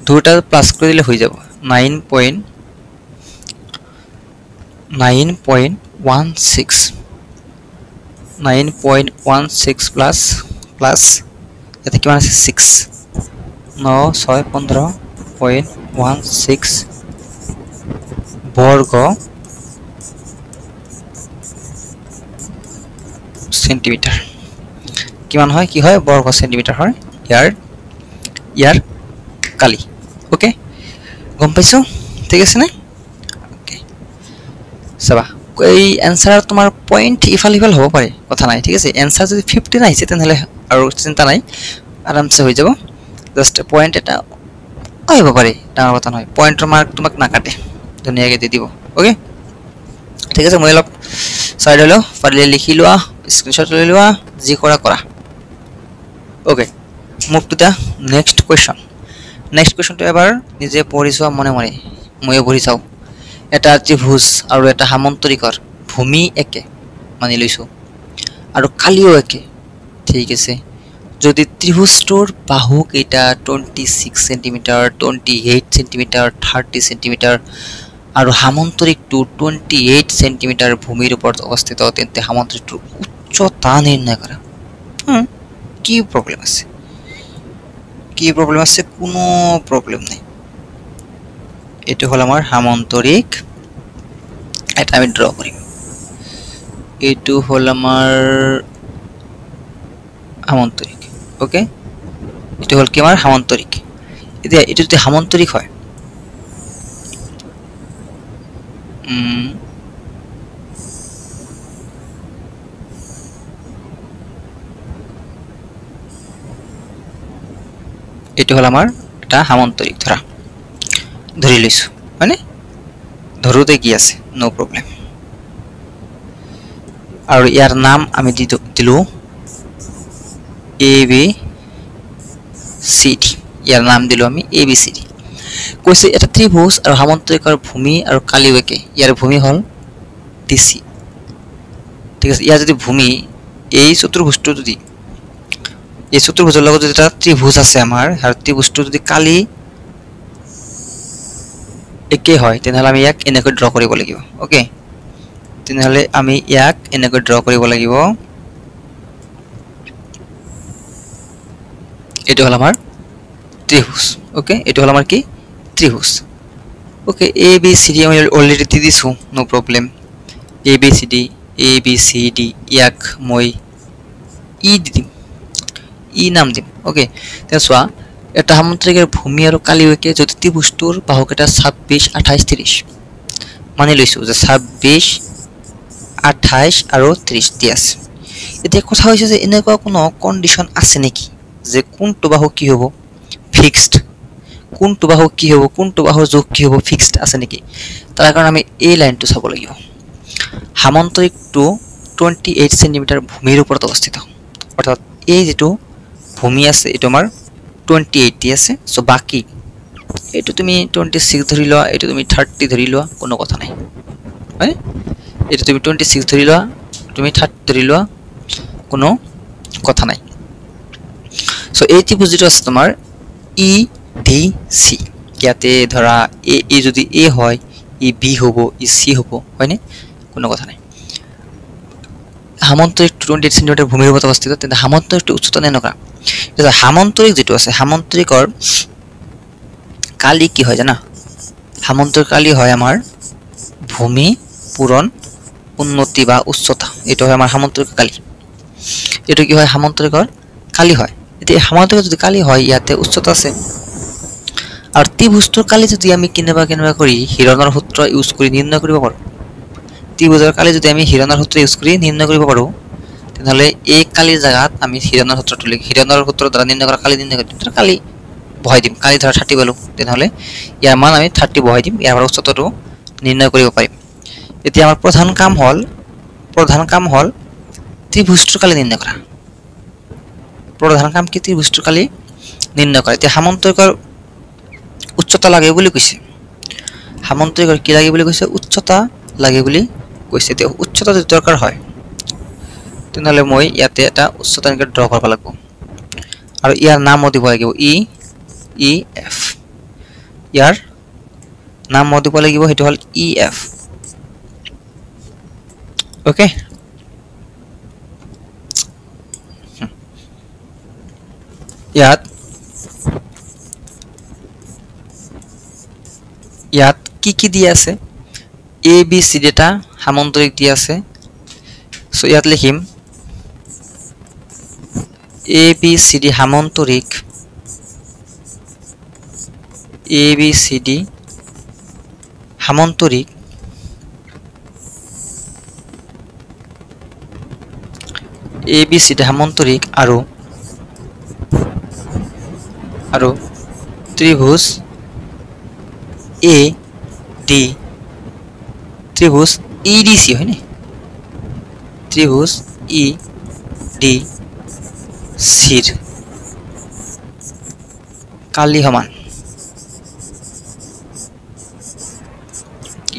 দুটা প্লাস করে দিলে হয়ে যাব 9.16 প্লাস এতে কিমান আছে 6 9 6 15.16 বর্গ সেন্টিমিটার কিমান হয় কি হয় বর্গ সেন্টিমিটার হয় ইয়ার কালি ওকে গম পাইছো ঠিক আছে না ওকে সবা এই आंसर তোমার পয়েন্ট ইফাল ইফাল হ'ব পাৰে কথা নাই ঠিক আছে आंसर যদি 15 আহিছে তেনহলে আৰু চিন্তা নাই আৰামছে হৈ যাব জাস্ট পয়েন্ট এটা আহিব পাৰে ডাঙৰ কথা নহয় পয়েন্টৰ মাৰ্ক তোমাক না কাটে ধুনীয়াকৈ দি দিব ওকে ঠিক আছে মই অলপ সাইড হলো পাৰিলে লিখি লোৱা স্ক্ৰিনশ্বট লৈ লোৱা যি কৰা কৰা okay move to the next question next কোৱেশ্চনটো এবাৰ নিজে পঢ়ি চোৱা মনে মনে মই পঢ়ি চাও এটা ত্ৰিভুজ আৰু এটা সামন্তৰিকৰ ভূমি একে মানি লৈছো আৰু কালিও একে ঠিক আছে যদি ত্ৰিভুজটোৰ বাহু কেইটা 26 সেন্টিমিটাৰ 28 সেন্টিমিটাৰ 30 সেন্টিমিটাৰ আৰু সামন্তৰিকটো 28 সেন্টিমিটাৰ ভূমিৰ ওপৰত অৱস্থিত তেন্তে সামন্তৰিকটোৰ উচ্চতা নিৰ্ণয় কৰা কি প্রবলেম আছে কোনো প্রবলেম নাই এটো হল আমার সামন্তরিক এটা আমি ড্র করি এটো হল আমার সামন্তরিক ওকে এটো হল কি আমার সামন্তরিক এতিয়া এটো যদি সামন্তরিক হয় এটো হল আমার এটা সামন্তরিক ধৰি লৈছো মানে ধৰোতে কি আছে নো প্ৰবলেম আৰু ইয়াৰ নাম আমি দিলো এ বি সি ডি ইয়াৰ নাম দিলো আমি এ বি সি ডি কৈছে এটা ত্ৰিভুজ আৰু সামন্তৰিকৰ ভূমি আৰু কালিও একে ইয়াৰ ভূমি হল ডিসি ঠিক আছে ইয়াৰ যদি ভূমি এই চতুৰ্ভুজটো যদি এই চতুৰ্ভুজৰ লগত যদি এটা ত্ৰিভুজ আছে আমাৰ আৰু ত্ৰিভুজটো যদি কালি একে হয় তেনহলে আমি ইয়াক এনেকৈ ড্ৰ কৰিব লাগিব ওকে তেনহলে আমি ইয়াক এনেকৈ ড্ৰ কৰিব লাগিব এটো হল আমাৰ ত্ৰিভুজ ওকে এটো হল আমাৰ কি ত্রিভুজ ওকে এ বি সি ডি আমি অলরেডি দি দিছো নো প্রবলেম এ বি সি ডি ইয়াক মই ই দিম ই নাম দিম ওকে তেন সোয়া এটা সামন্তৰিকৰ ভূমি আৰু কালিও একে যদি ত্ৰিভুজটোৰ বাহুকেইটা 26 28 30 মানি লৈছো যে 26 28 আৰু 30 দি আছে এতিয়া কথা হৈছে যে এনেকুৱা কোনো কন্ডিশন আছে নেকি যে কোনটো বাহু কি হ'ব ফিক্সড কোনটো বাহু কি হ'ব কোনটো বাহুৰ যোগ কি হ'ব ফিক্সড আছে নেকি তাৰ কাৰণে আমি এই লাইনটো চাব লাগিব সামন্তৰিকটো 28 সেন্টিমিটাৰ ভূমিৰ ওপৰত অৱস্থিত অৰ্থাৎ এই যেটো ভূমি আছে এটো আমাৰ 28 আছে সো বাকি এটো তুমি 26 ধৰি লোৱা এটো তুমি 30 ধৰি লোৱা কোনো কথা নাই হয় এটো তুমি 26 ধৰি লোৱা তুমি 30 ধৰি লোৱা কোনো কথা নাই সো এই ত্ৰিভুজ যেটো আছে তোমাৰ ই ডি সি ইয়াতে ধৰা এ যদি এ হয় ই বি হ'ব ই সি হ'ব হয়নে কোনো কথা নাই সামন্তৰিক 28 সেন্টিমিটাৰ ভূমিৰ ওপৰত অৱস্থিত তেন্তে সামন্তৰিকটো উচ্চতা নিৰ্ণয় এটা সামন্তৰিক যেটো আছে সামন্তৰিকৰ কালি কি হয় জানা সামন্তৰিক কালি হয় আমাৰ ভূমি পূৰণ উন্নতি বা উচ্চতা, এটা হয় আমাৰ সামান্তৰিক কালি। এটা কি হয়? সামান্তৰিকৰ কালি হয়। এতিয়া সামান্তৰিক যদি কালি হয়, ইয়াতে উচ্চতা আছে। আৰু ত্ৰিভুজটোৰ কালি যদি আমি কেনেবা কৰি হিৰণৰ সূত্ৰ ইউজ কৰি নিৰ্ণয় কৰিব পাৰোঁ, ত্ৰিভুজৰ কালি যদি আমি হিৰণৰ সূত্ৰ ইউজ কৰি নিৰ্ণয় কৰিব পাৰোঁ, তেনেহ'লে এই কালিৰ জেগাত আমি হিৰণৰ সূত্ৰটো লিখি হিৰণৰ সূত্ৰৰ দ্বাৰা নিৰ্ণয় কৰা কালি নিৰ্ণয় কৰিম। কালি বহাই দিম, কালি ধৰা 30 পালোঁ, তেনেহ'লে ইয়াৰ মান আমি 30 বহাই দিম, ইয়াৰ পৰা উচ্চতাটো নিৰ্ণয় কৰিব পাৰিম। এতিয়া আমাৰ প্ৰধান কাম হ'ল ত্ৰিভুজটোৰ কালি নিৰ্ণয় কৰা। প্ৰধান কাম কি? ত্ৰিভুজটোৰ কালি নিৰ্ণয় কৰা। এতিয়া সামান্তৰিকৰ উচ্চতা লাগে বুলি কৈছে, সামান্তৰিকৰ কি লাগে বুলি কৈছে? উচ্চতা লাগে বুলি কৈছে। এতিয়া উচ্চতা যদি দৰকাৰ হয়, তেনেহ'লে মই ইয়াতে এটা উচ্চতা এনেকৈ ড্ৰ কৰিব লাগিব, আৰু ইয়াৰ নামো দিব লাগিব ই এফ। ইয়াৰ নাম দিব লাগিব, সেইটো হ'ল ই এফ। ওকে, ইয়াত কি দিয়া আছে? এ বি চি ডি এটা সামান্তৰিক দিয়া আছে। চ' ইয়াত লিখিম এ বি চি ডি সামান্তৰিক, এ বি চি ডি সামান্তৰিক আৰু ত্ৰিভুজ এ ডি, ত্ৰিভুজ ই ডি চি হয়নে? ত্ৰিভুজ ই ডি চিৰ কালি সমান,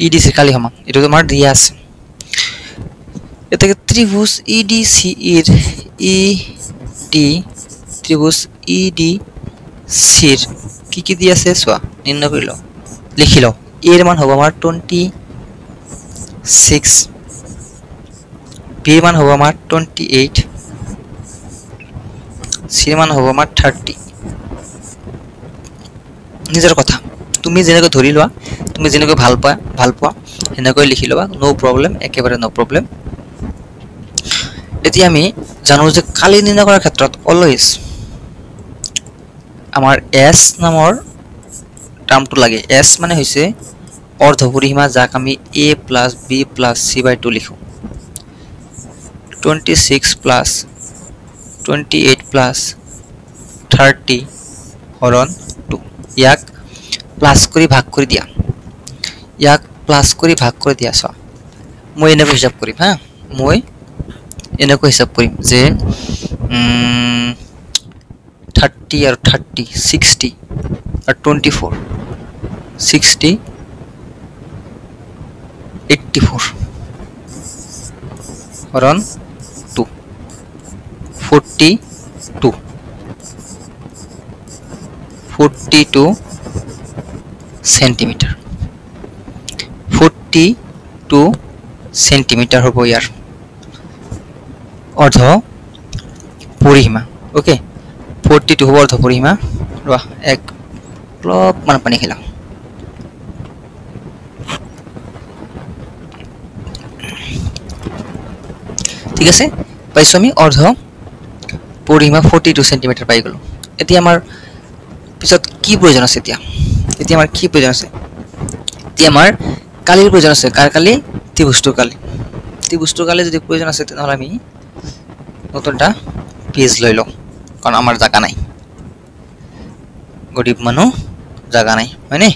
ই ডি চিৰ কালি সমান, এইটো তোমাৰ দিয়া আছে। এতিয়া ত্ৰিভুজ ই ডি চি ইৰ ত্ৰিভুজ ই ডি চিৰ কি দি আছে চোৱা, নিৰ্ণয় কৰি লওঁ, লিখি লওঁ। এৰ মান হ'ব আমাৰ 26, বিৰ মান হ'ব আমাৰ 28, চিৰ মান হ'ব আমাৰ 30। নিজৰ কথা, তুমি যেনেকৈ ধৰি লোৱা, তুমি যেনেকৈ ভাল পোৱা সেনেকৈ লিখি ল'বা, ন' প্ৰব্লেম, একেবাৰে ন' প্ৰব্লেম। এতিয়া আমি জানো যে কালি নিৰ্ণয় কৰাৰ ক্ষেত্ৰত অলৱেজ আমাৰ এছ নামৰ টাৰ্মটো লাগে। এছ মানে হৈছে অৰ্ধ পৰিসীমা, যাক আমি A plus B plus C by 2 লিখোঁ। 26 প্লাছ 28 প্লাছ 30 হৰণ 2। ইয়াক প্লাছ কৰি ভাগ কৰি দিয়া, চোৱা। মই এনেকৈ হিচাপ কৰিম হা, যে 30 আৰু 30 60 আৰু 24 60 84 হৰণ 2 42 সেন্টিমিটাৰ, 42 সেন্টিমিটাৰ হ'ব ইয়াৰ অৰ্ধ পৰিসীমা। ওকে, 42 হ'ব অৰ্ধ পৰিসীমা। ৰোৱা, অলপমান পানী খেলাম। ঠিক আছে, পাইছোঁ আমি অৰ্ধ পৰিসীমা 42 সেন্টিমিটাৰ পাই গ'লোঁ। এতিয়া আমাৰ পিছত কি প্ৰয়োজন আছে? এতিয়া আমাৰ কি প্ৰয়োজন আছে? এতিয়া আমাৰ কালিৰ প্ৰয়োজন আছে। কাৰ কালি? ত্ৰিভুজটোৰ কালি। ত্ৰিভুজটোৰ কালি যদি প্ৰয়োজন আছে, তেনেহ'লে আমি নতুন এটা পেজ লৈ লওঁ, কাৰণ আমাৰ জাগা নাই, গৰীব মানুহ জাগা নাই, হয়নে?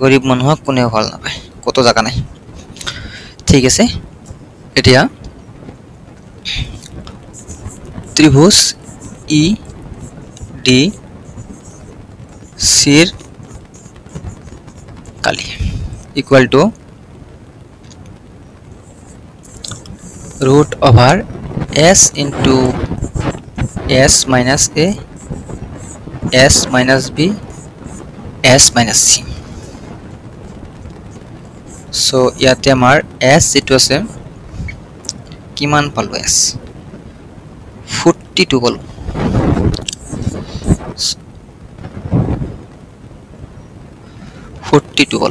গৰীব মানুহক কোনেও ভাল নাপায়, ক'তো জাগা নাই। ঠিক আছে, এতিয়া ত্ৰিভুজ ই ডি চিৰ কালি equal to root over s into s minus a, s minus b, s minus c. So ইয়াতে আমাৰ s যেটো আছে কিমান পালো? s 42 পালো।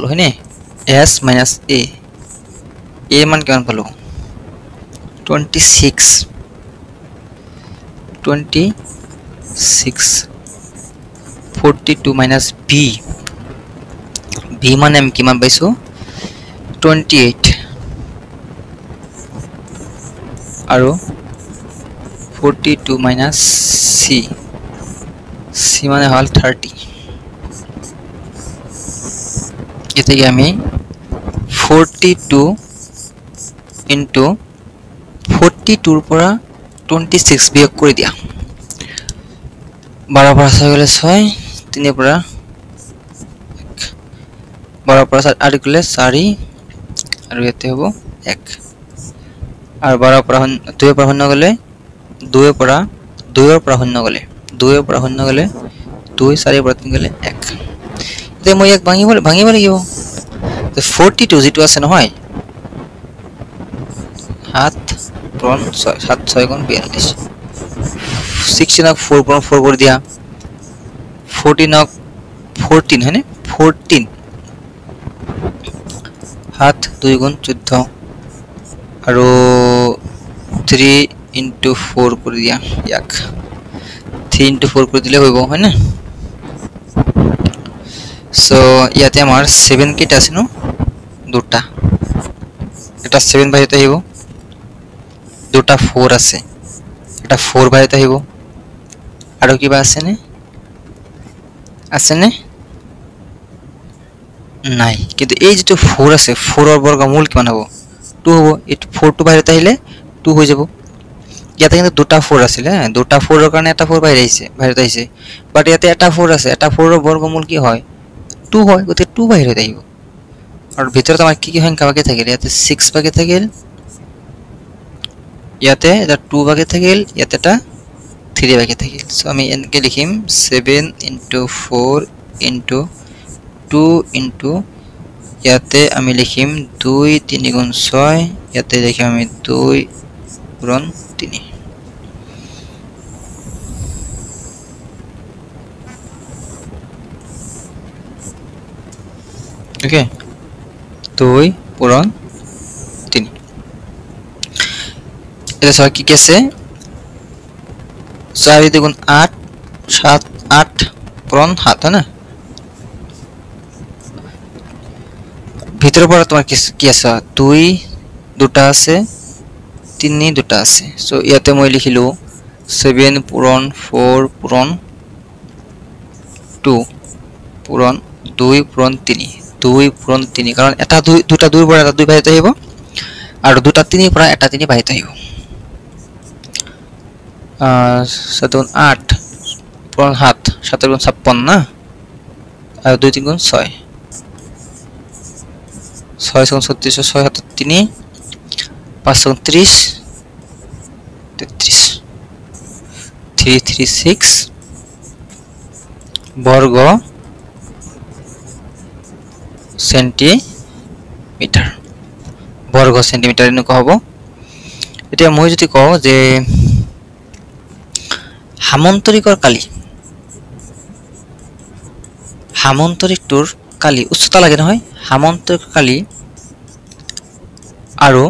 হয়নে? s minus a মান কিমান পালো 26 42 minus b মানে আমি কিমান পাইছো 28 আৰু 42 minus c মানে হল 30 এটাকে আমি 42 into 42 ৰ পৰা 26 বিয়োগ কৰি দিয়া 12 পৰা 6 গলে 6 3 পৰা 12 পৰা 8 গলে 4 আৰু এতে হ'ব 1 আৰু 12 পৰা 2 পৰা 0 গলে 2 পৰা 0 গলে 2 পৰা 0 গলে 2 4 পৰা 3 গলে 1 তে মই এক ভাঙিব লাগিব তে 42 যেটো আছে নহয় 7 পূৰণ 6 7 6 গুণ 42 16 4 পূৰণ 4 কৰি দিয়া 14 14 হয়নে 14 7 2 গুণ 14 আৰু 3 into 4 কৰি দিয়া ইয়াক 3 into 4 কৰি দিলে হইব হয় না সো ইয়াতে আমাৰ 7 কেটা আছে ন দুটা এটা 7 বাইতে আহিব দুটা 4 আছে এটা 4 বাইতে আহিব আৰু কিবা আছে নে নাই কিন্তু এই যেটো 4 আছে 4 ৰ বৰ্গমূল কিমান হ'ব 2 হ'ব এটো 4 টু বাইতে আহিলে 2 হৈ যাব ইয়াতে কিন্তু দুটা 4 আছিল দুটা 4 ৰ কাৰণে এটা 4 বাইতে আহিছে বাট ইয়াতে এটা 4 আছে এটা 4 ৰ বৰ্গমূল কি হয় 2 হয় গতে 2 বাইৰে আহিব আৰ ভিতৰত আমাৰ কি সংখ্যা বাকি থাকিল ইয়াতে 6 বাকি থাকিল ইয়াতে এটা 2 বাকি থাকিল ইয়াতে এটা 3 বাকি থাকিল সো আমি এনকে লিখিম 7 into 4 into 2 into ইয়াতে আমি লিখিম 2 3 গুণ 6 ইয়াতে লিখিম আমি 2 গুণ 3 ओके 2 পূরণ 3 এটা সব কি আছে 4 দ্বিগুণ 8 7 8 পূরণ 7 না ভিতর পড়া তোমার কি আছে 2 দুটা আছে 3 দুটা আছে সো ইয়াতে মই লিখিলো 7 পূরণ 4 পূরণ 2 পূরণ 2 পূরণ 3 2 পূরণ 3 কারণ এটা দুটা 2 পড়া এটা 2 বাইতে হইব আর দুটা 3 পড়া এটা 3 বাইতে হইব 7 8 পূরণ 7 7 গুণ 56 না আর 2 3 গুণ 6 6 গুণ 36 6 7 3 5 গুণ 30 33 336 বর্গ সেন্টিমিটার বর্গ সেন্টিমিটার এনেকুৱা হ'ব এতিয়া মই যদি কওঁ যে হামন্তৰিকটোৰ কালি উচ্চতা লাগে নহয় হামন্তৰিক কালি আৰু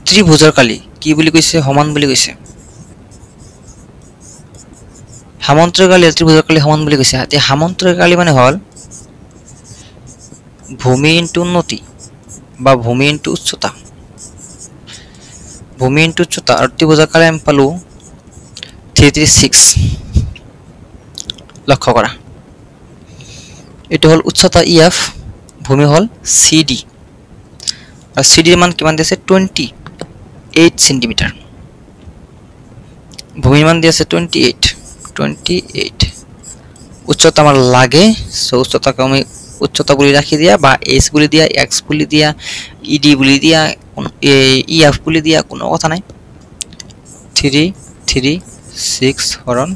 ত্ৰিভুজৰ কালি কি বুলি কৈছে সমান বুলি কৈছে হামন্তৰিক কালি ত্ৰিভুজৰ কালি সমান বুলি কৈছে এতিয়া হামন্তৰিক কালি মানে হল ভূমি ইনটু উন্নতি বা ভূমি ইনটু উচ্চতা ভূমি ইনটু উচ্চতা আর ত্রিভুজাকার কালে আমি পালো 336 লক্ষ্য করা এটা হল উচ্চতা ইএফ ভূমি হল সিডি আর সিডি এর মান কিমান দিয়েছে 28 সেন্টিমিটার ভূমি মান দিয়েছে 28 উচ্চতা আমার লাগে সো উচ্চতাকে আমি উচ্চতা বলি রাখি দিয়া বা এস বলি দিয়া এক্স বলি দিয়া ইডি বলি দিয়া ইএফ বলি দিয়া কোনো কথা নাই 336 হরণ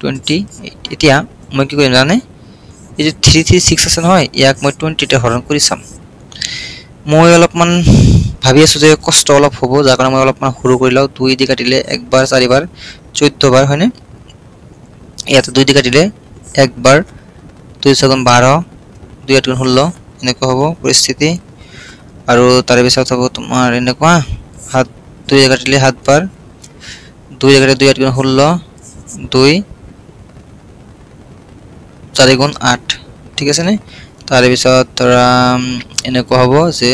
28 এতিয়া মই কি কৰিম জানে এই যে 336 আছে নহয় ইয়াক মই 20 তে হৰণ কৰি চাম মই অলপমান ভাবি আছো যে কষ্ট অলপ হ'ব যাৰ কাৰণে মই অলপমান সৰু কৰি লও 2 দি কাটিলে একবাৰ 4 বাৰ 14 বাৰ হয়নে ইয়াতে 2 দি কাটিলে একবাৰ 2 7 12 2 8 16 এনেকুৱা হ'ব পৰিস্থিতি আৰু তাৰে পিছত হ'ব তোমাৰ এনেকুৱা হাত 2 কাটিলে 7 বাৰ 2 জায়গাতে 2 8 16 2 4 গুণ 8 ঠিক আছে নে তাৰে পিছত ধৰা এনেকুৱা হ'ব যে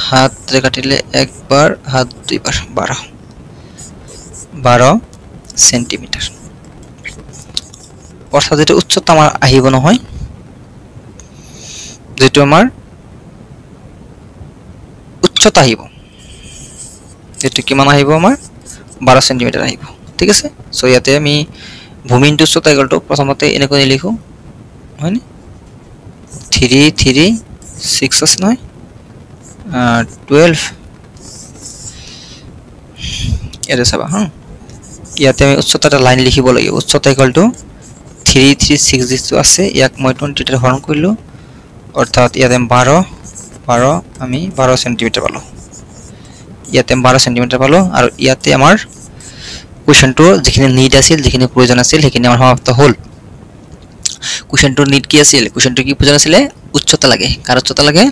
হাত কাটিলে 1 বাৰ হাত 2 বাৰ 12 সেন্টিমিটার অর্থাৎ যেটা উচ্চতা আমার আহিব নহয় যেটো আমার উচ্চতা আহিব যেটো কিমান আহিব আমার 12 সেন্টিমিটার আহিব ঠিক আছে সো ইয়াতে আমি ভূমিৰ উচ্চতা ইকুয়াল টু প্ৰথমতে এনেকৈ লিখো হয়নি 3 3 6 আছে নহয় 12 এটা চাবা হ্যাঁ ইয়াতে আমি উচ্চতাটা লাইন লিখিব লাগিব উচ্চতা ইকুয়াল টু 3 3 6 যেটো আছে ইয়াক মই 20 তে হৰণ কৰিলো অৰ্থাৎ ইয়াতে 12 আমি 12 সেন্টিমিটাৰ পালো ইয়াতে 12 সেন্টিমিটাৰ পালো আৰু ইয়াতে আমাৰ কোৱেশ্চনটো যিখিনি নিড আছিল যিখিনি প্ৰয়োজন আছিল সেইখিনি আমাৰ সমাপ্ত হ'ল কোৱেশ্চনটোৰ নিড কি আছিল কোৱেশ্চনটো কি প্ৰয়োজন আছিল উচ্চতা লাগে কাৰ উচ্চতা লাগে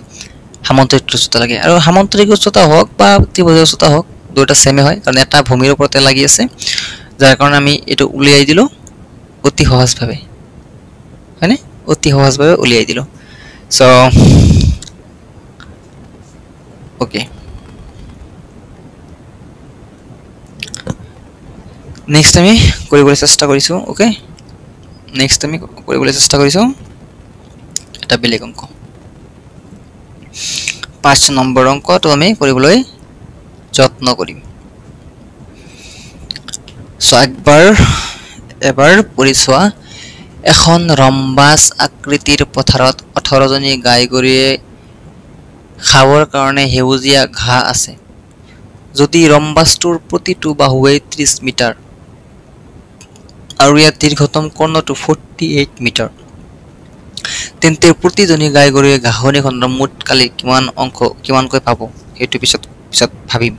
সামান্তৰিক উচ্চতা লাগে আৰু সামান্তৰিক উচ্চতা হোক বা ত্ৰিভুজৰ উচ্চতা হোক দুটা সেমে হয় কাৰণ এটা ভূমিৰ ওপৰতে লাগি আছে যাৰ কাৰণে আমি এটো উলিয়াই দিলো অতি সহজভাৱে হয়নে অতি সহজভাৱে উলিয়াই দিলো সো ওকে নেক্সট আমি কৰিবলৈ চেষ্টা কৰিছো ওকে নেক্সট আমি কৰিবলৈ চেষ্টা কৰিছো এটা বেলেগ অংক 5 নম্বৰ অংকটো আমি কৰিবলৈ যত্ন কৰিম সো এবাৰ পৰিছোৱা এখন ৰম্বাস আকৃতিৰ পথাৰত 18 জনী গাই গৰিয়ে খাবৰ কাৰণে হেউজিয়া ঘাঁহ আছে যদি ৰম্বাসটোৰ প্ৰতিটো বাহুৱে 30 মিটাৰ আৰু ইয়াৰ দীৰ্ঘতম কৰ্ণটো 48 মিটাৰ তেন্তে প্ৰতিজনী গাই গৰিয়ে ঘাঁহনিখনৰ মুঠ কালি কিমানকৈ পাব সেইটো পিছত ভাবিম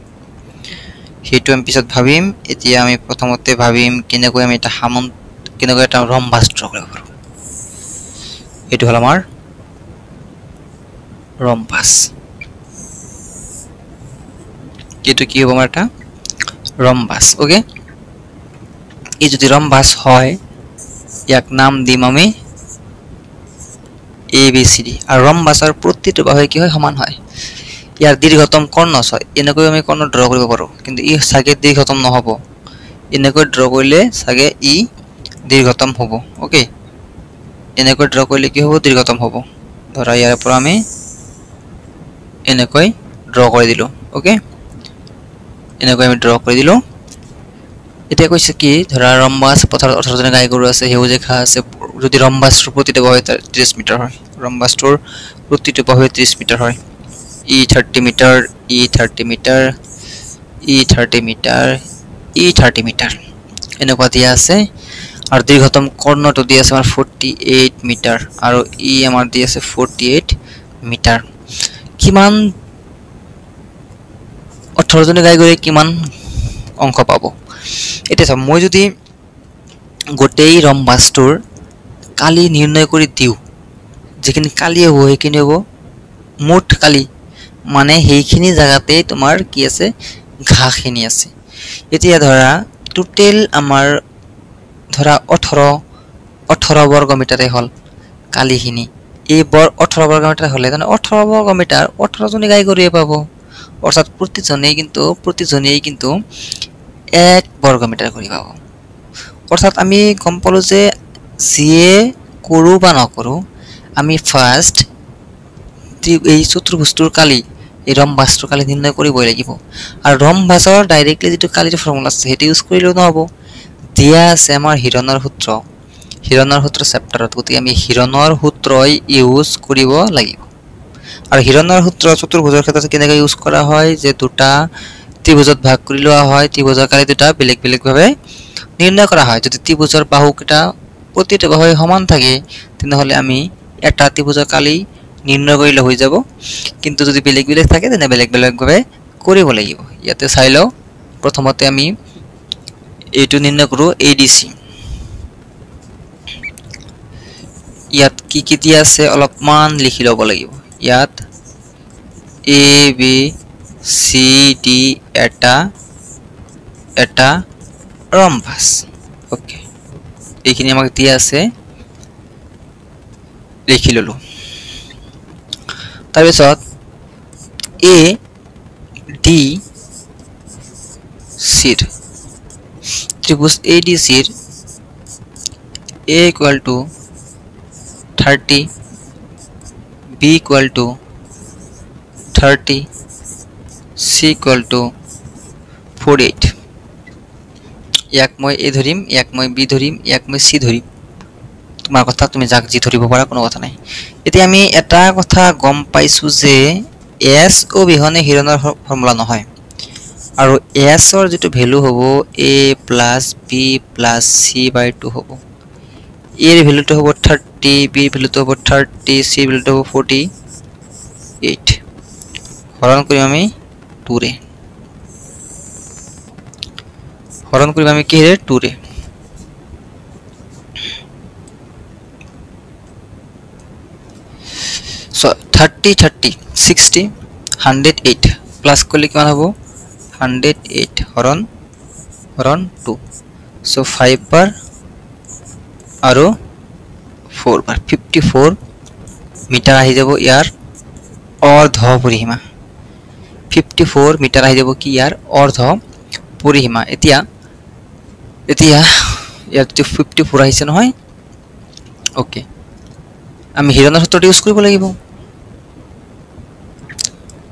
আমি পিছত ভাবিম এতিয়া আমি প্ৰথমতে ভাবিম কেনেকৈ আমি এটা ৰম্বাস ড্ৰ কৰিব পাৰো এটো হল আমাৰ ৰম্বাস এটো কি হ'ব আমাৰ এটা ৰম্বাস ওকে এই যদি ৰম্বাস হয় ইয়াক নাম দিম আমি ABCD আৰু ৰম্বাসৰ প্ৰতিটো বাহু কি হয় সমান হয় ইয়াৰ দীৰ্ঘতম কৰ্ণ হয় এনেকৈ আমি কৰ্ণ ড্ৰ কৰিব পাৰো কিন্তু ই সাগে দীৰ্ঘতম নহব এনেকৈ ড্ৰ কৰিলে সাগে ই দীৰ্ঘতম হ'ব ওকে এনেকৈ ড্ৰ কৰিলে কি হ'ব দীৰ্ঘতম হ'ব ধৰা ইয়াৰ পৰা আমি এনেকৈ ড্ৰ কৰি দিলো ওকে এনেকৈ আমি ড্ৰ কৰি দিলো এতিয়া কৈছে কি ধৰা ৰম্বাস পথাৰত 18 জনী গাই গৰু আছে হেউজে ঘাঁহ আছে যদি ৰম্বাসৰ প্ৰতিটো বাহু 30 মিটাৰ হয় ৰম্বাসৰ প্ৰতিটো বাহু 30 মিটাৰ হয় E 30 metre E 30 metre E 30 metre E 30 metre এনেকুৱা দিয়া আছে আৰু দীৰ্ঘতম কৰ্ণটো দিয়া আছে আমাৰ 48 মিটাৰ আৰু ই আমাৰ দিয়া আছে 48 মিটাৰ কিমান 18 জনী গাই গৰিয়ে কিমান অংক পাব এটা চাও মই যদি গোটেই ৰম্বাসটোৰ কালি নিৰ্ণয় কৰি দিও যেখিনি কালি হ'ব সেইখিনি হ'ব মুঠ কালি মানে সেইখিনি জায়গাতে তোমাৰ কি আছে ঘাঁহখিনি আছে এতিয়া ধৰা টোটাল আমাৰ ধৰা 18 বৰ্গ মিটাৰে হল কালিখিনি এই 18 বৰ্গ মিটাৰ হলে মানে 18 বৰ্গ মিটাৰ 18 জনী গাই গৰিয়ে পাব অৰ্থাৎ প্ৰতিজনেই কিন্তু 1 বৰ্গ মিটাৰ কৰি পাব অৰ্থাৎ আমি গম পালো যে যিয়ে কৰো বা নকৰো আমি ফাৰ্স্ট এই চতুৰ্ভুজটোৰ কালি এই ৰম্বাসটোৰ কালি নিৰ্ণয় কৰিবই লাগিব আৰু ৰম্বাসৰ ডাইৰেক্টলি যেটো কালিৰ ফৰ্মুলা আছে হেতু ইউজ কৰিলেও নহব দিয়া আছে আমাৰ হিৰণৰ সূত্ৰ চেপ্টাৰত গতি আমি হিৰণৰ সূত্ৰই ইউজ কৰিব লাগিব আৰু হিৰণৰ সূত্ৰ চতুৰ্ভুজৰ ক্ষেত্ৰত কেনেকৈ ইউজ কৰা হয় যে দুটা ত্ৰিভুজত ভাগ কৰি লোৱা হয় ত্ৰিভুজৰ কালি দুটা বেলেগ ভাৱে নিৰ্ণয় কৰা হয় যদি ত্ৰিভুজৰ বাহুকেইটা প্ৰতিটো বাহু সমান থাকে তেনেহলে আমি এটা ত্ৰিভুজৰ কালি নিৰ্ণয় কৰিলে হৈ যাব কিন্তু যদি বেলেগ থাকে তেনে বেলেগ ভাৱে কৰিব লাগিব ইয়াতে চাই লও প্ৰথমতে আমি এইটো নিৰ্ণয় কৰো ADC ইয়াত কি দিয়া আছে অলপমান লিখি ল'ব লাগিব ইয়াত এ বি সি ডি এটা ৰম্বাস ওকে এইখিনি আমাক দিয়া আছে লিখি ললো তাৰ পিছত এ ডি সি ত্রিভুজ ADC A equal to 30 B equal to 30 C equal to 48 এক মই A ধরিম এক মই B ধরিম এক মই C ধরিম তোমার কথা তুমি যাক জি ধরিব পারা কোনো কথা নাই এতে আমি এটা কথা গম পাইছো যে S অবিহনে হিৰণৰ ফৰ্মুলা নহয় আৰু S ৰ যেটো ভ্যালু হ'ব A plus B plus C by 2 হ'ব A ৰ ভ্যালুটো হ'ব 30 B ৰ ভ্যালুটো হ'ব 30 C ৰ ভ্যালুটো হ'ব 48 হৰণ কৰিম আমি 2 ৰে হৰণ কৰিম আমি কি ৰে 2 ৰে so 30 30 60 108 প্লাস কৰলে কি হবে 108 হৰণ 2 so 5 বাৰ আৰু 4 বাৰ 54 মিটাৰ আহি যাব ইয়াৰ অৰ্ধ পৰিসীমা 54 মিটাৰ আহি যাব কি ইয়াৰ অৰ্ধ পৰিসীমা এতিয়া ইয়াত 54 আহিছে নহয় ওকে আমি হিৰণৰ সূত্ৰটো ইউজ কৰিব লাগিব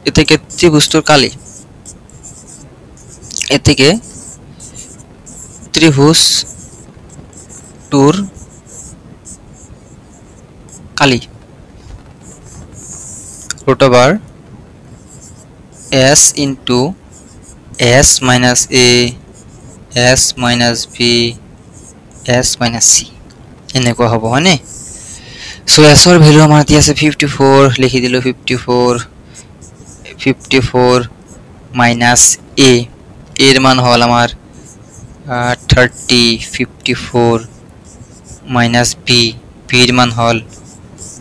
এতেকে ত্ৰিভুজটোৰ কালি এতেকে ত্রিভুজ টুর কালি root over s into s minus a s minus b s minus c এনেকুৱা হ'ব হয়নে সো s ৰ ভ্যালু আমাৰ দিয়া আছে 54 লিখি দিলো 54 minus a এর মান হল আমার 30 54 minus b b এর মান হল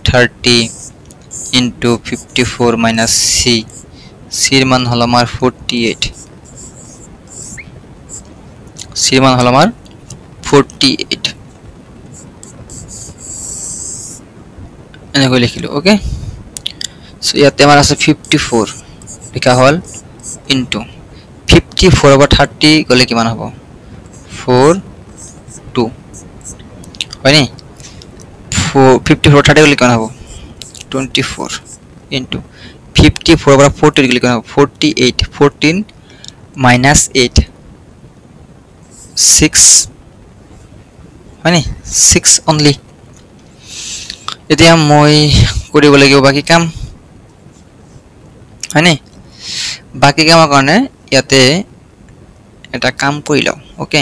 30 into 54 minus c c এর মান হল আমার 48 c এর মান হল আমার 48 এনেকৈ লিখিলো ওকে সো ইয়াতে আমার আছে 54 লিখা হল into 54 over 30 গলে কিমান হ'ব 4 2 হয়নি 54 30 গলে কিমান হ'ব 24 into 54 over 40 গলে কিমান হ'ব 48 14 minus 8 6 হয়নি 6 only এতিয়া মই কৰিব লাগিব বাকি কাম হয়নি বাকি কামৰ কাৰণে ইয়াতে এটা কাম কৰি লও ওকে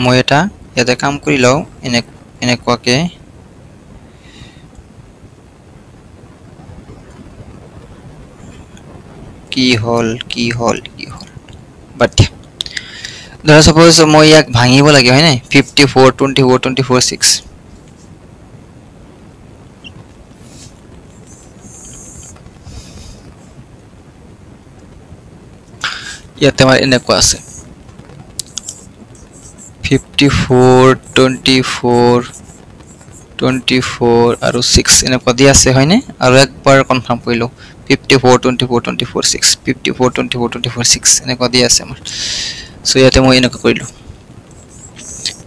মই এটা ইয়াতে কাম কৰি লও এনেকুৱাকে কি হল বাট ধৰা সাপোজ মই ইয়াক ভাঙিব লাগে হয় নাই 54 24 24 6 ইয়াতে আমাৰ এনেকুৱা আছে 54 24 24 আৰু 6 এনেকুৱা দি আছে হয় নে আৰু একবাৰ কনফাৰ্ম কৰিলো 54 24 24 6 54 24 24 6 এনেকুৱা দি আছে আমাৰ সো ইয়াতে মই এনেকুৱা কৰিলো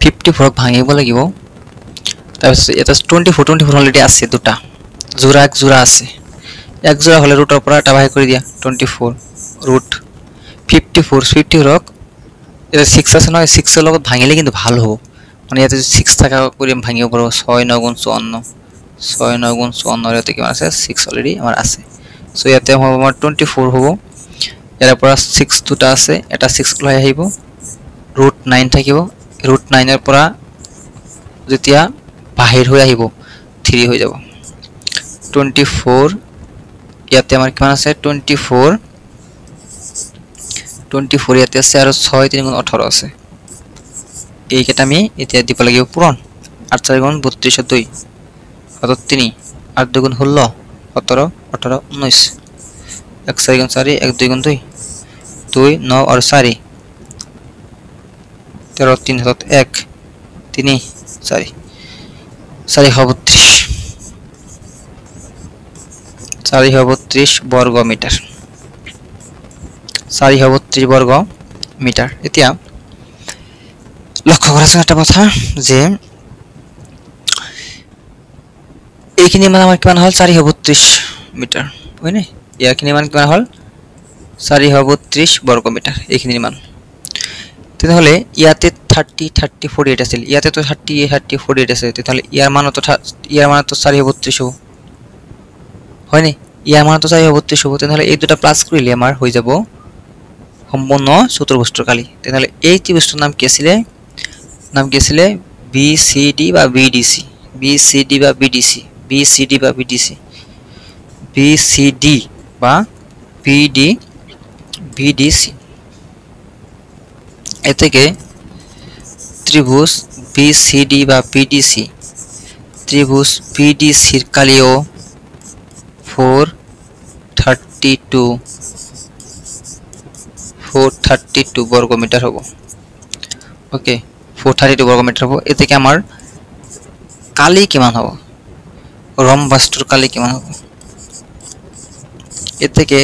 54 ভাঙিব লাগিব তাৰপিছত এটা 24 24 অলৰেডি আছে দুটা জোৰা আছে এক জোৰা হলে ৰুটৰ পৰা এটা বাহিৰ কৰি দিয়া 24 ৰুট 54 রক এটা 6 আছে নহয় 6 এর লগত ভাঙিলে কিন্তু ভাল হ'ব মানে ইয়াতে 6 টাকা কৰি ভাঙিব পাৰো 6 9 গুণ 54 6 9 গুণ 54 ইয়াতে কিমান আছে 6 অলৰেডি আমাৰ আছে সো ইয়াতে হ'ব আমাৰ 24 হ'ব ইয়াৰ পৰা 6 দুটা আছে এটা 6 লৈ আহিব ৰুট 9 থাকিব ৰুট 9 এৰ পৰা যেতিয়া বাহিৰ হৈ আহিব 3 হৈ যাব 24 ইয়াতে আমাৰ কিমান আছে 24 24 ইয়াতে আছে আৰু 6 3 গুণ 18 আছে এইকেইটা আমি এতিয়া দিব লাগিব পূৰণ 8 4 গুণ 32 2 অৰ্থাৎ 3 8 2 গুণ 16 17 18 19 1 4 গুণ 4 1 2 গুণ 2 2 9 और 4 13 3 7 1 3 4 432 বর্গ মিটার 432 বর্গ মিটার এতিয়া লক্ষ্য কৰাৰ এটা কথা যে এইখিনি মান আমাৰ কিমান হল 432 মিটাৰ হয়নে ইয়াখিনি মান কিমান হল 432 বৰ্গ মিটাৰ এইখিনিৰ মান তেতিয়াহলে ইয়াতে 30 30 48 আছিল ইয়াতে তো 30 30 48 আছে তেতিয়াহলে ইয়াৰ মান তো 432 হ'ব হয়নে ইয়াৰ মান তো 432 হ'ব তেতিয়াহলে এই দুটা প্লাস কৰিলে আমাৰ হৈ যাব সম্পূৰ্ণ চতুৰ্ভুজৰ কালি তেতিয়াহলে এই ত্ৰিভুজৰ নাম কি আছিল BCD বা BDC BCD বা BDC BCD বা BDC BCD বা BDC এতেকে ত্রিভুজ BCD বা BDC ত্রিভুজ BDC এর কালিও 432 বর্গ মিটার হবে ওকে 432 বর্গ মিটার হবে এতেকে আমার কালি কিমান হবে রম্বাস্তুর কালি কিমান হবে এতেকে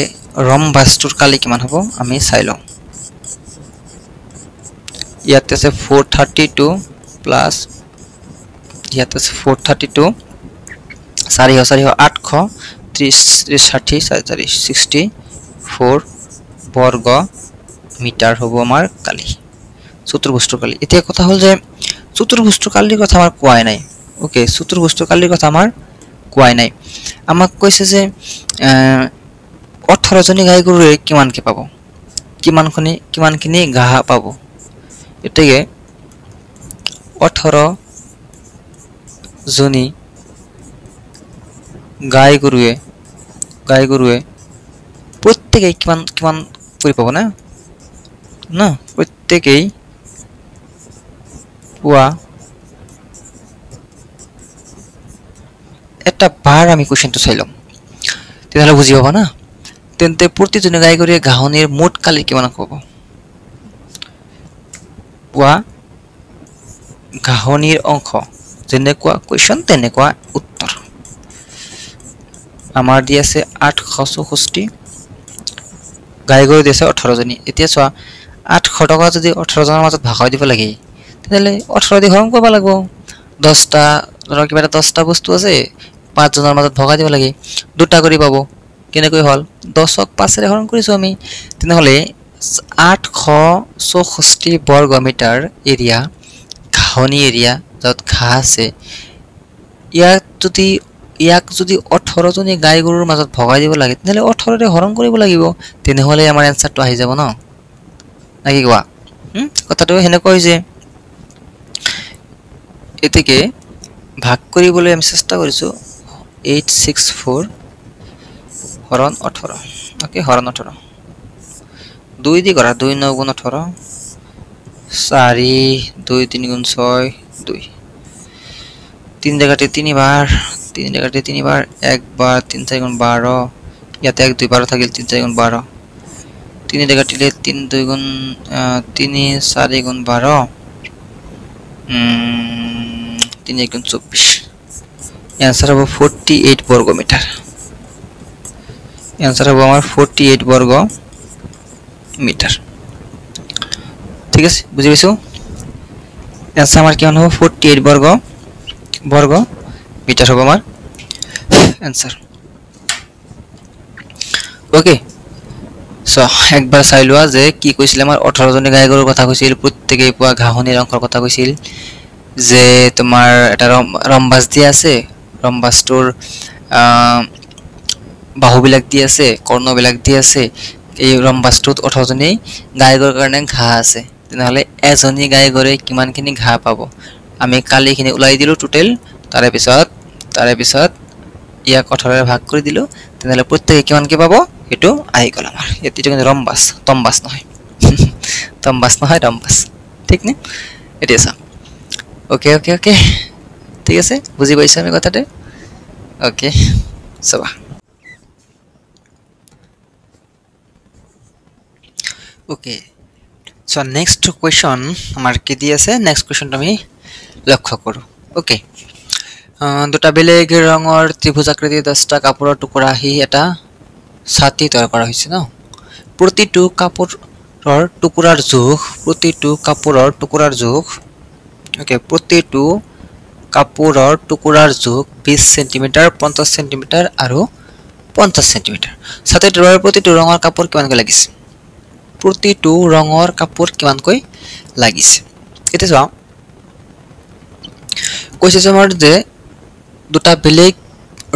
রম্বাস্তুর কালি কিমান হবে আমি চাইলো ইয়াতে আছে 432 প্লাস ইয়াতে আছে 432 4 8 30 60 64 বর্গ মিটার হবে আমার কালি চতুৰ্ভুজৰ কালি এতিয়া কথা হল যে চতুৰ্ভুজৰ কালিৰ কথা আমাৰ কোৱাই নাই ওকে চতুৰ্ভুজৰ কালিৰ কথা আমাৰ কোৱাই নাই আমাক কৈছে যে 18 জনী গাই গৰুৰে কিমানকে পাব কিমানখিনি ঘাঁহ পাব এতেকে 18 জনী গাই গৰুৱে প্ৰত্যেকই কিমান কৰি পাব না প্ৰত্যেকই পুয়া একটা বাৰ আমি কোশ্চেনটো চাইলাম তেতিয়াহলে বুজি পাবা না তেন্তে প্ৰতিজনী গাই গৰুৱে ঘাঁহনিৰ মোট কালি কিমান হ'ব পুয়া ঘাঁহনিৰ অংশ যেনেকুৱা কোশ্চেন তেনেকুৱা উত্তৰ আমাৰ দি আছে 864 গাই গৰু দিছে 18 জনী এতিয়া চোৱা 800 টকা যদি 18 জনৰ মাজত ভাগ দিব লাগে তেতিয়ালে 18 দি হৰণ কৰিব লাগিব 10টা ধৰক কিবা 10টা বস্তু আছে 5 জনৰ মাজত ভাগ দিব লাগে দুটা কৰি পাব কেনেকৈ হল 10ক 5 ৰে হৰণ কৰিছো আমি তেনেহলে 864 বৰ্গ মিটাৰ এৰিয়া ঘাঁহনি এৰিয়া যত ঘাঁহ আছে ইয়াক যদি 18 জনী গাই গৰুৰ মাজত ভগাই দিব লাগে তেনে 18 ৰে হৰণ কৰিব লাগিব তেনেহলে আমাৰ এনসাৰটো আহি যাব ন নাকি কোৱা কথাটো হেনেকৈ হৈছে এতেকে ভাগ কৰিবলৈ আমি চেষ্টা কৰিছো 864 হৰণ 18 ওকে হৰণ 18 2 দি কৰা 2 9 গুণ 18 4 2 3 গুণ 6 2 3 জায়গাতে 3 বার 3 জায়গাতে 3 বার এক বার 3 4 গুণ 12 ইয়াতে 1 2 12 থাকিল 3 4 গুণ 12 3 জায়গাতে 3 2 গুণ 3 4 গুণ 12 3 1 গুণ 24 आंसर হবে 48 বর্গ মিটার आंसर হবে আমার 48 বর্গ মিটার ঠিক আছে বুঝি পাইছো आंसर আমার কিমান হবে 48 বর্গ মিটার হবে আমার आंसर ওকে সো একবার চাই লোৱা যে কি কৈছিল আমাৰ 18 জনী গাই গৰুৰ কথা কৈছিল প্ৰত্যেকই পোৱা ঘাঁহনিৰ অংশৰ কথা কৈছিল যে তোমাৰ এটা ৰম্বাস দি আছে ৰম্বাসটোৰ বাহুবিলাক দি আছে কৰ্ণবিলাক দি আছে এই ৰম্বাসটোত 18 জনী গাই গৰুৰ কাৰণে ঘাঁহ আছে তেনেহলে এজনী গাই গৰুৱে কিমানখিনি ঘাঁহ পাব আমি কালিখিনি উলাই দিলো টোটাল তাৰে পিছত ইয়াক 18 ৰে ভাগ কৰি দিলো তেনেহলে প্ৰত্যেকই কিমানকে পাব এটো আহি গল আমাৰ এটো কিন্তু তম্বাস নহয় টম্বাস নহয় টম্বাস ঠিক নে এতিয়া চা ওকে ওকে ওকে ঠিক আছে বুজি পাইছা আমি কথাতে ওকে চাবা ওকে সো নেক্সট কোয়েশ্চন আমার কি দি আছে নেক্সট কোয়েশ্চনটা আমি লক্ষ্য করো ওকে দুটা বেলেগ ৰঙৰ ত্ৰিভুজাকৃতিৰ 10টা কাপোৰৰ টুকুৰা আহি এটা ছাতি তৈয়াৰ কৰা হৈছে ন প্ৰতিটো কাপোৰৰ টুকুৰাৰ জোখ ওকে প্ৰতিটো কাপোৰৰ টুকুৰাৰ জোখ 20 সেন্টিমিটাৰ 50 সেন্টিমিটাৰ আৰু 50 সেন্টিমিটাৰ ছাতিটোৰ প্ৰতিটো ৰঙৰ কাপোৰ কিমানকৈ লাগিছে প্ৰতিটো ৰঙৰ কাপোৰ কিমানকৈ লাগিছে এতিয়া চোৱা কৈছে আমাৰ যে দুটা বেলেগ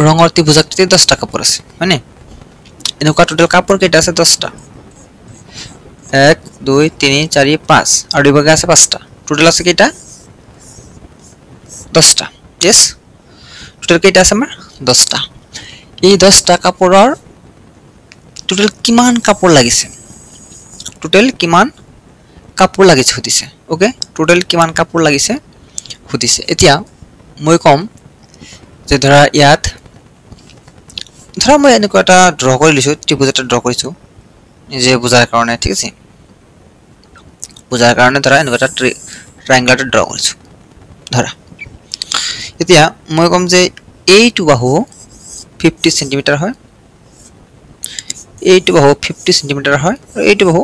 ৰঙৰ ত্ৰিভুজাকৃতিৰ 10টা কাপোৰ আছে মানে এনেকুৱা টোটাল কাপোৰ কেইটা আছে 10টা 1 2 3 4 5 আৰু দুভাগে আছে 5টা টোটাল আছে কেইটা 10টা yes টোটাল কেইটা আছে আমাৰ 10টা এই 10টা কাপোৰৰ টোটাল কিমান কাপোৰ লাগিছে টোটাল কিমান কাপোৰ লাগিছে হতিছে ওকে টোটাল কিমান কাপোৰ লাগিছে হতিছে এতিয়া মই কম যে ধৰা ইয়াত ধৰা মই এনেকুৱা এটা ড্ৰ কৰি লৈছো ত্ৰিভুজ এটা ড্ৰ কৰিছো নিজে বুজাৰ কাৰণে ঠিক আছে বুজাৰ কাৰণে ধৰা এনেকুৱা এটা ট্ৰায়াঙ্গল এটা ড্ৰ কৰিছো ধৰা এতিয়া মই কম যে এইটো বাহু 50 সেন্টিমিটাৰ হয় এইটো বাহু 50 সেন্টিমিটাৰ হয় আৰু এইটো বাহু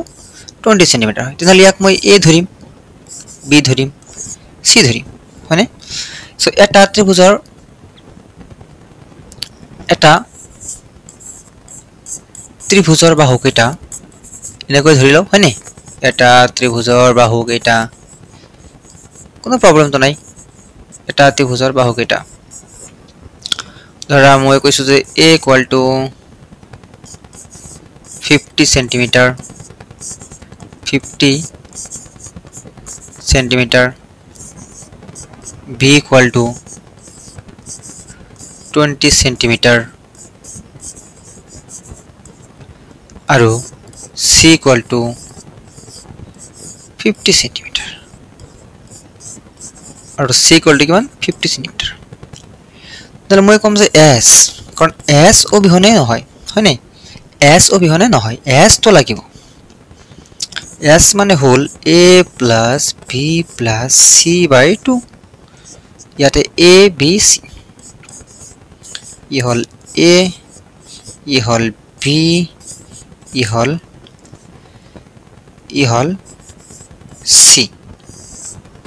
20 সেন্টিমিটাৰ হয় তেতিয়াহ'লে ইয়াক মই এ ধৰিম বি ধৰিম সি ধৰিম হয়নে সো এটা ত্ৰিভুজৰ বাহু কেইটা এনেকৈ ধৰি লও হয়নে এটা ত্ৰিভুজৰ বাহু কেইটা কোনো প্ৰবলেম তো নাই এটা ত্ৰিভুজৰ বাহু কেইটা ধৰা মই কৈছো যে a = 50 centimetre 50 centimetre b = 20 centimetre আৰু c = 50 সেন্টিমিটাৰ আৰু c = কিমান 50 সেন্টিমিটাৰ তাহলে মই কম যে s কাৰণ s অবিহনে নহয় হয়নে s অবিহনে নহয় s তো লাগিব s মানে হল a + b + c/2 ইয়াতে a b c E hall a E hall b E hall c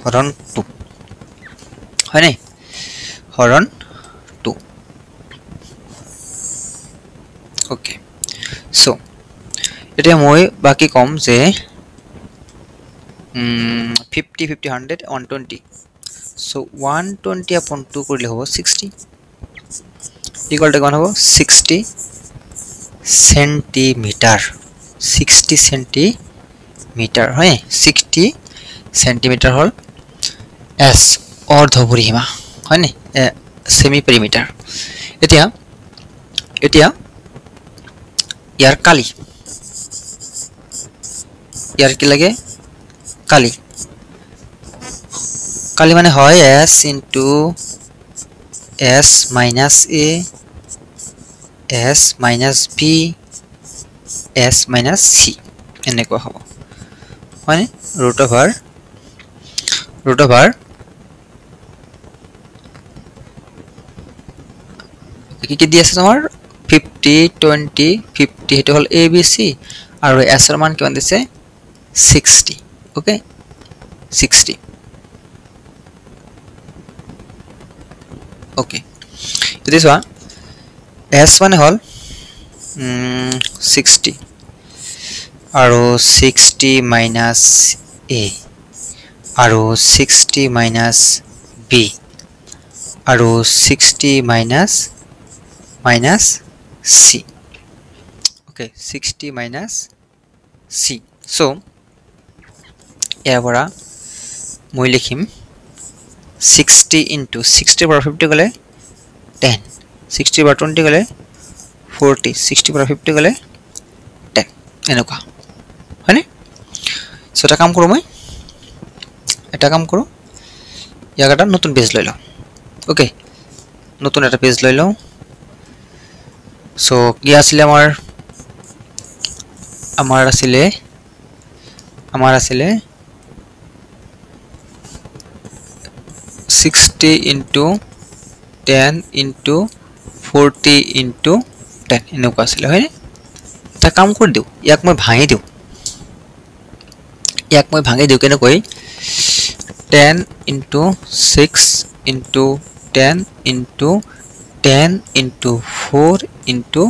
হৰণ 2 হয়নে হৰণ 2 ওকে সো এতিয়া মই বাকি কম যে 50 50 100 120 সো 120/2 কৰিলে হ'ব 60 ইকুয়াল টু কিমান হ'ব 60 সেন্টিমিটাৰ 60 সেন্টিমিটাৰ হয় 60 সেন্টিমিটাৰ হল s অৰ্ধ পৰিসীমা হয়নে সেমি পেৰিমিটাৰ এতিয়া ইয়াৰ কি লাগে কালি মানে হয় s into s minus a s minus b s minus c এনেকুৱা হ'ব হয় root over কি দি আছে তোমাৰ 50 20 50 হেতু হল a b c আৰু s ৰ মান কিমান দিছে 60 okay 60 okay this one s মানে হল 60 আৰু 60 minus a আৰু 60 minus b আৰু 60 minus c okay 60 minus c so এবাৰা মই লিখিম 60 into 60 / 50 গলে 10 60 / 20 গলে 40 60 / 50 গলে 10 এনেকুৱা হয়নে সো এটা কাম কৰোঁ মই এটা কাম কৰোঁ ইয়াক এটা নতুন পেজ লৈ লওঁ ওকে নতুন এটা পেজ লৈ লওঁ সো কি আছিলে আমাৰ আছিলে 60 into 10 into 40 into 10 এনেকুৱা আছিলে হয়নে এটা কাম কৰি দিওঁ ইয়াক মই ভাঙি দিওঁ কেনেকৈ 10 into 6 into 10 into 10 into 4 into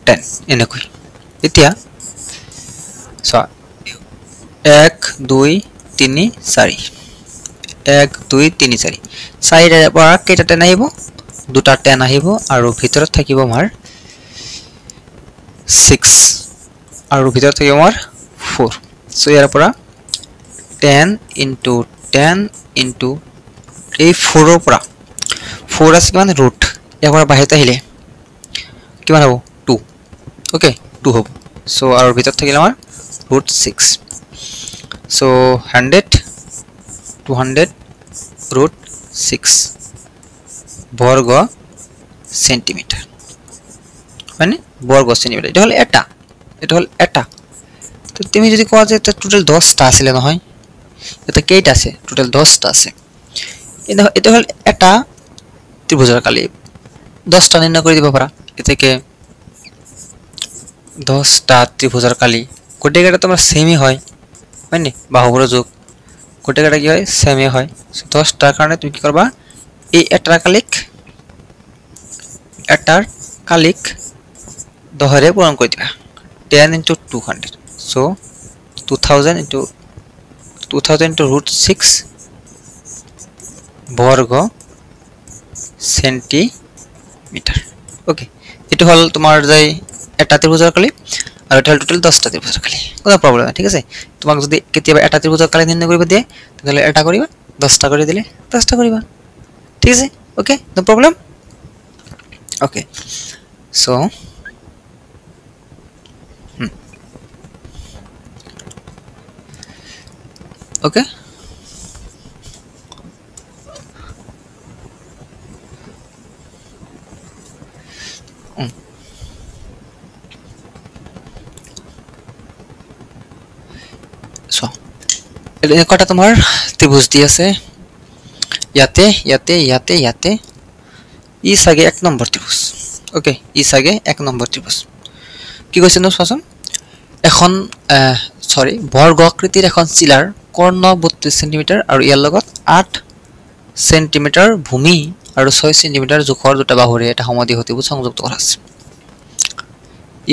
10 এনেকৈ এতিয়া সো 1 2 3 4 1 2 3 4 4 পৰা কেইটা 10 আহিব দুটা 10 আহিব আৰু ভিতৰত থাকিব আমাৰ 6 আৰু ভিতৰত থাকিব আমাৰ 4 সো ইয়াৰ পৰা 10 into 10 into এই 4 ৰ পৰা 4 আছে কিমান ৰুট ইয়াৰ পৰা বাহিৰত আহিলে কিমান হ'ব 2 ওকে 2 হ'ব সো আৰু ভিতৰত থাকিলে আমাৰ ৰুট 6 সো 100 200 ৰুট 6 বৰ্গ সেন্টিমিটাৰ মানে বৰ্গ সেন্টিমিটাৰ এটা হল এটা তো তুমি যদি কোৱা যে এটা টোটাল 10 টা আছিল নহয় এটা কেইটা আছে টোটাল 10 টা আছে এটা হল এটা ত্ৰিভুজৰ কালি 10 টা নিৰ্ণয় কৰি দিব পাৰা এতেকে 10 টা ত্ৰিভুজৰ কালি গোটেইটা তোমাৰ সেমই হয় মানে বাহুৰ যোগ গোটেইটা কি হয় সেমই হয় 10 টাৰ কাৰণে তুমি কি কৰবা এই এটাৰ কালিক 10 ৰে পূৰণ কৰি দিবা 10 into 200 so 2000 into root 6 বৰ্গ সেন্টিমিটাৰ ওকে এটা হল তোমাৰ যাই এটা ত্ৰিভুজৰ কালি আৰু এটা টোটাল 10 টা ত্ৰিভুজৰ কালি কোনো প্ৰবলেম নাই ঠিক আছে তোমাক যদি কেতিয়াবা এটা ত্ৰিভুজৰ কালি নিৰ্ণয় কৰিব দিয়ে তেতিয়াহলে এটা কৰিবা 10 টা কৰি দিলে 10 টা কৰিবা ঠিক আছে okay no problem okay so okay so এই কটা তোমাৰ ত্ৰিভুজ দি আছে ইয়াতে ই সাগে এক নম্বৰ ত্ৰিভুজ ওকে ই সাগে এক নম্বৰ ত্ৰিভুজ কি কৈছে ন চাচোন এখন সৰি বৰ্গ আকৃতিৰ এখন চিলাৰ কৰ্ণ 32 সেন্টিমিটাৰ আৰু ইয়াৰ লগত 8 সেন্টিমিটাৰ ভূমি আৰু 6 সেন্টিমিটাৰ জোখৰ দুটা বাহুৰে এটা সমদ্বিবাহু ত্ৰিভুজ সংযুক্ত কৰা আছে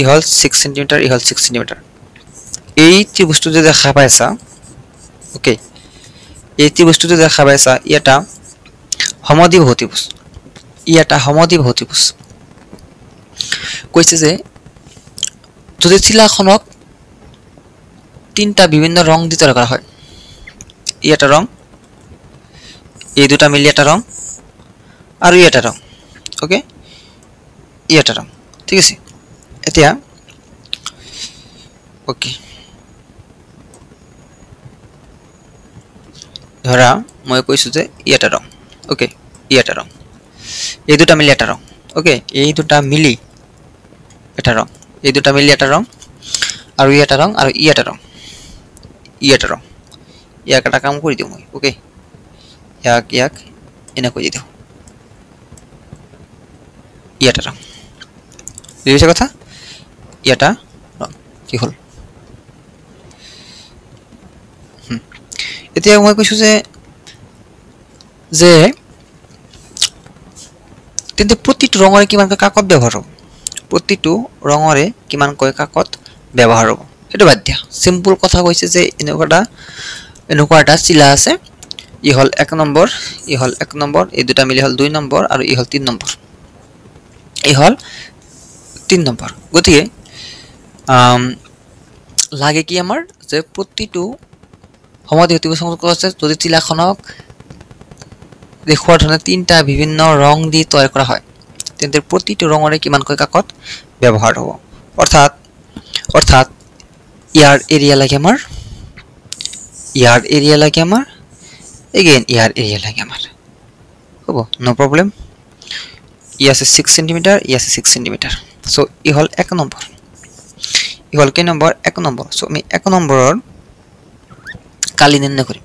ই হল 6 সেন্টিমিটাৰ ই হল 6 সেন্টিমিটাৰ এই ত্রিভুজটো যে দেখা পাইছা ওকে এই ত্রিভুজটো যে দেখা পাইছা এটা সমদ্বিবাহু ত্রিভুজ কৈছে যে যদি চিলাখনক তিনটা বিভিন্ন রং দি তৈরি করা হয় এই এটা রং এই দুটা মিলি এটা রং আর এই এটা রং ওকে এই এটা রং ঠিক আছে এতিয়া ওকে ধৰা মই কৈছো যে এই এটা রং ওকে এই এটা রং এই দুটা মিলি এটা রং ওকে এই দুটা মিলি এটা রং এই দুটা মিলি এটা রং আর এই এটা রং আর এই এটা রং ইয়াটা রং ইয়াক এটা কাম কৰি দিও মই ওকে ইয়াক এনে কৰি দিও ইয়াটা ৰং বুজিছে কথা ইয়াটা ৰং কি হল এতিয়া মই কৈছো যে তেন্তে প্ৰতিটো ৰঙৰে কিমানকৈ কাকত ব্যৱহাৰ হ'ব প্ৰতিটো ৰঙৰে কিমানকৈ কাকত ব্যৱহাৰ হ'ব এটা বাদ দিয়া সিম্পল কথা কৈছে যে এনেকুৱা এটা চিলা আছে ই হল 1 নম্বৰ এই দুটা মিলি হল 2 নম্বৰ আৰু ই হল 3 নম্বৰ গতিকে লাগে কি আমাৰ যে প্ৰতিটো সমদ্বিবাহু ত্ৰিভুজ সংযুক্ত আছে যদি চিলাখনক দেখুৱাৰ ধৰণে তিনটা বিভিন্ন ৰং দি তৈয়াৰ কৰা হয় তেন্তে প্ৰতিটো ৰঙৰে কিমানকৈ কাকত ব্যৱহাৰ হ'ব অৰ্থাৎ ইয়াৰ এৰিয়া লাগে আমাৰ ইয়াৰ এৰিয়া লাগে আমাৰ এগেইন ইয়াৰ এৰিয়া লাগে আমাৰ হ'ব নো প্ৰব্লেম ই আছে 6 সেন্টিমিটাৰ ই আছে 6 সেন্টিমিটাৰ সো ই হল 1 নম্বৰ ই হল কি নম্বৰ 1 নম্বৰ সো আমি 1 নম্বৰৰ কালি নিৰ্ণয় কৰিম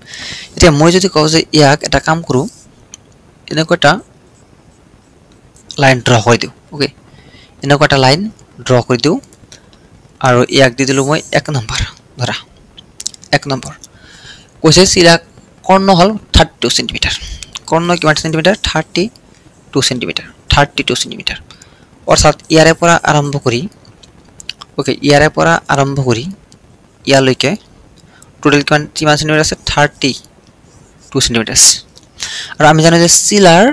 এতিয়া মই যদি কওঁ যে ইয়াক এটা কাম কৰো এনেকুৱা এটা লাইন ড্ৰ কৰি দিও ওকে এনেকুৱা এটা লাইন ড্ৰ কৰি দিও আৰু ইয়াক দি দিলো মই 1 নম্বৰ ধৰা 1 নম্বৰ কৈছে সিৰা কৰ্ণ হল 32 সেন্টিমিটাৰ কৰ্ণ কিমান সেন্টিমিটাৰ 32 সেন্টিমিটাৰ 32 সেন্টিমিটাৰ অৰ্থাৎ ইয়াৰে পৰা আৰম্ভ কৰি ওকে ইয়াৰে পৰা আৰম্ভ কৰি ইয়ালৈকে টোটাল কিমান সেন্টিমিটাৰ আছে 32 সেন্টিমিটাৰ আৰু আমি জানো যে সিলাৰ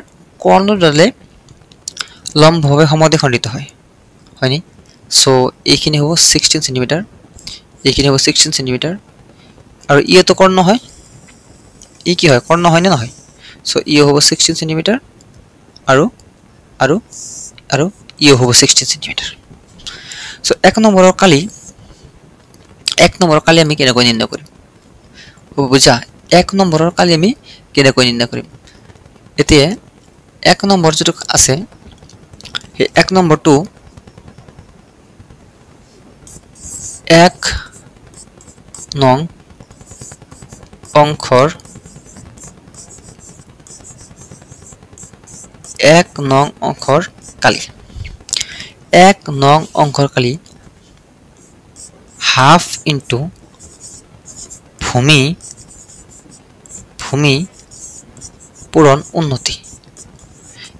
কৰ্ণডালে লম্বভাৱে সমদ্বিখণ্ডিত হয় হয়নি সো এইখিনি হ'ব 16 সেন্টিমিটাৰ এইখিনি হ'ব 16 সেন্টিমিটাৰ আৰু ইটো কৰ্ণ হয় ই কি হয় কৰ্ণ হয় না নহয় সো ই হ'ব 16 সেন্টিমিটাৰ আৰু আৰু আৰু ই হ'ব 16 সেন্টিমিটাৰ সো 1 নম্বৰৰ কালি আমি কেনেকৈ নিৰ্ণয় কৰিম বুজা 1 নম্বৰৰ কালি আমি কেনেকৈ নিৰ্ণয় কৰিম এতিয়া 1 নম্বৰ যেটো আছে এই 1 নম্বৰটো 1 নং অংকৰ 1 নং অংকৰ কালি 1 নং অংকৰ কালি হাফ ইনটু ভূমি পূৰণ উন্নতি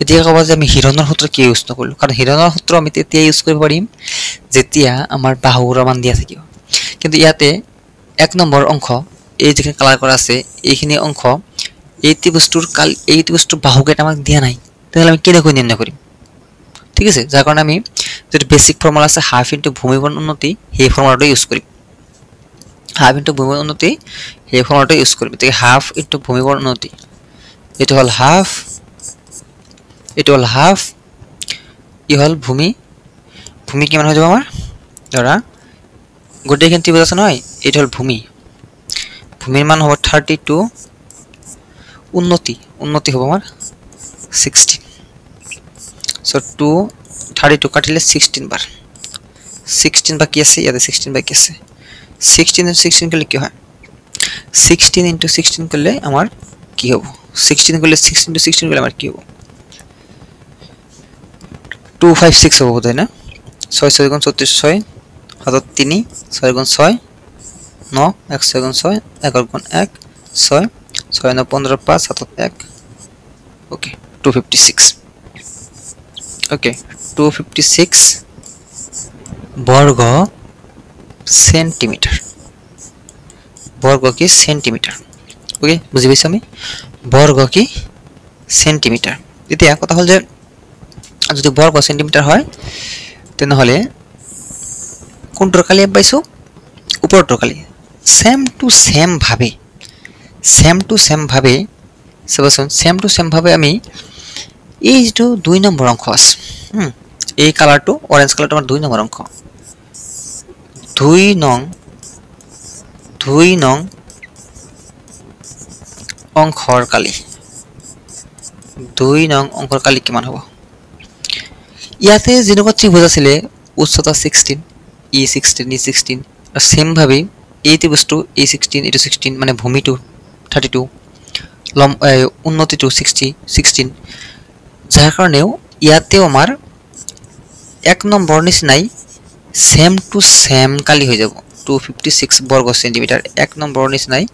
এতিয়া কবা যে আমি হিৰণৰ সূত্ৰ কি ইউজ নকৰিলো কাৰণ হিৰণৰ সূত্ৰ আমি তেতিয়া ইউজ কৰিব পাৰিম যেতিয়া আমাৰ বাহুৰ মান দিয়া থাকিব কিন্তু ইয়াতে 1 নম্বৰ অংশ এই যেখানে কালাৰ কৰা আছে এইখিনি অংশ এইটি বস্তুৰ বাহুকেটা আমাক দিয়া নাই তেতিয়াহলে আমি কেনেকৈ নিৰ্ণয় কৰিম ঠিক আছে যাৰ কাৰণে আমি যেটো বেসিক ফৰ্মুলা আছে হাফ ইনটু ভূমি পূৰণ উন্নতি সেই ফৰ্মুলাটো ইউজ কৰিম হাফ ইনটু ভূমি উন্নতি সেই ফৰ্মুলাটো ইউজ কৰিম তেতিয়া হাফ ইনটু ভূমি পূৰণ উন্নতি এটো হল হাফ ই হল ভূমি কিমান হৈ যাব আমাৰ ধৰা গোটেইখিনি ত্ৰিভুজ আছে নহয় এটো হল ভূমিৰ মান হ'ব 32 উন্নতি হ'ব আমাৰ 16 সো 32 কাটিলে 16 বাৰ 16 বাকি আছে ইয়াতে 16 বাকি আছে 16 and 16 করলে কি হয় 16 into 16 করলে আমার কি হবে 16 করলে 6 into 16 করলে আমার কি হবে 256 হবে তাই না 6 6 গুণ 36 6 হাতত 3 6 গুণ 6 9 1 6 গুণ 6 11 গুণ 1 6 6 9 15 5 হাতত 1 ওকে 256 ওকে 256 বর্গ সেন্টিমিটার বর্গ কি সেন্টিমিটার ওকে বুঝি পাইছো আমি বর্গ কি সেন্টিমিটার এতিয়া কথা হল যে যদি বর্গ সেন্টিমিটার হয় তেনহলে কোনটোৰ কালি পাইছো ওপৰটোৰ কালি সেম টু সেম ভাবে সবসন সেম টু সেম ভাবে আমি এই যেটো 2 নম্বৰ অংশ আছে এই কালাৰটো অৰেঞ্জ কালাৰটো আমাৰ 2 নম্বৰ অংশ 2 নং অংকৰ কালি 2 নং অংকৰ কালি কিমান হ'ব ইয়াতে যেনেকুৱা ত্ৰিভুজ আছিল উচ্চতা 16 e16 আৰু সেম ভাবে এইটো বস্তু e16 এটো 16 মানে ভূমিটো 32 উন্নতিটো 16 যাৰ কাৰণেও ইয়াতেও আমাৰ 1 নম্বৰ নিচিনাই সেম টু সেম কালি হৈ যাব 256 বৰ্গ সেন্টিমিটাৰ 1 নম্বৰ নিচিনাই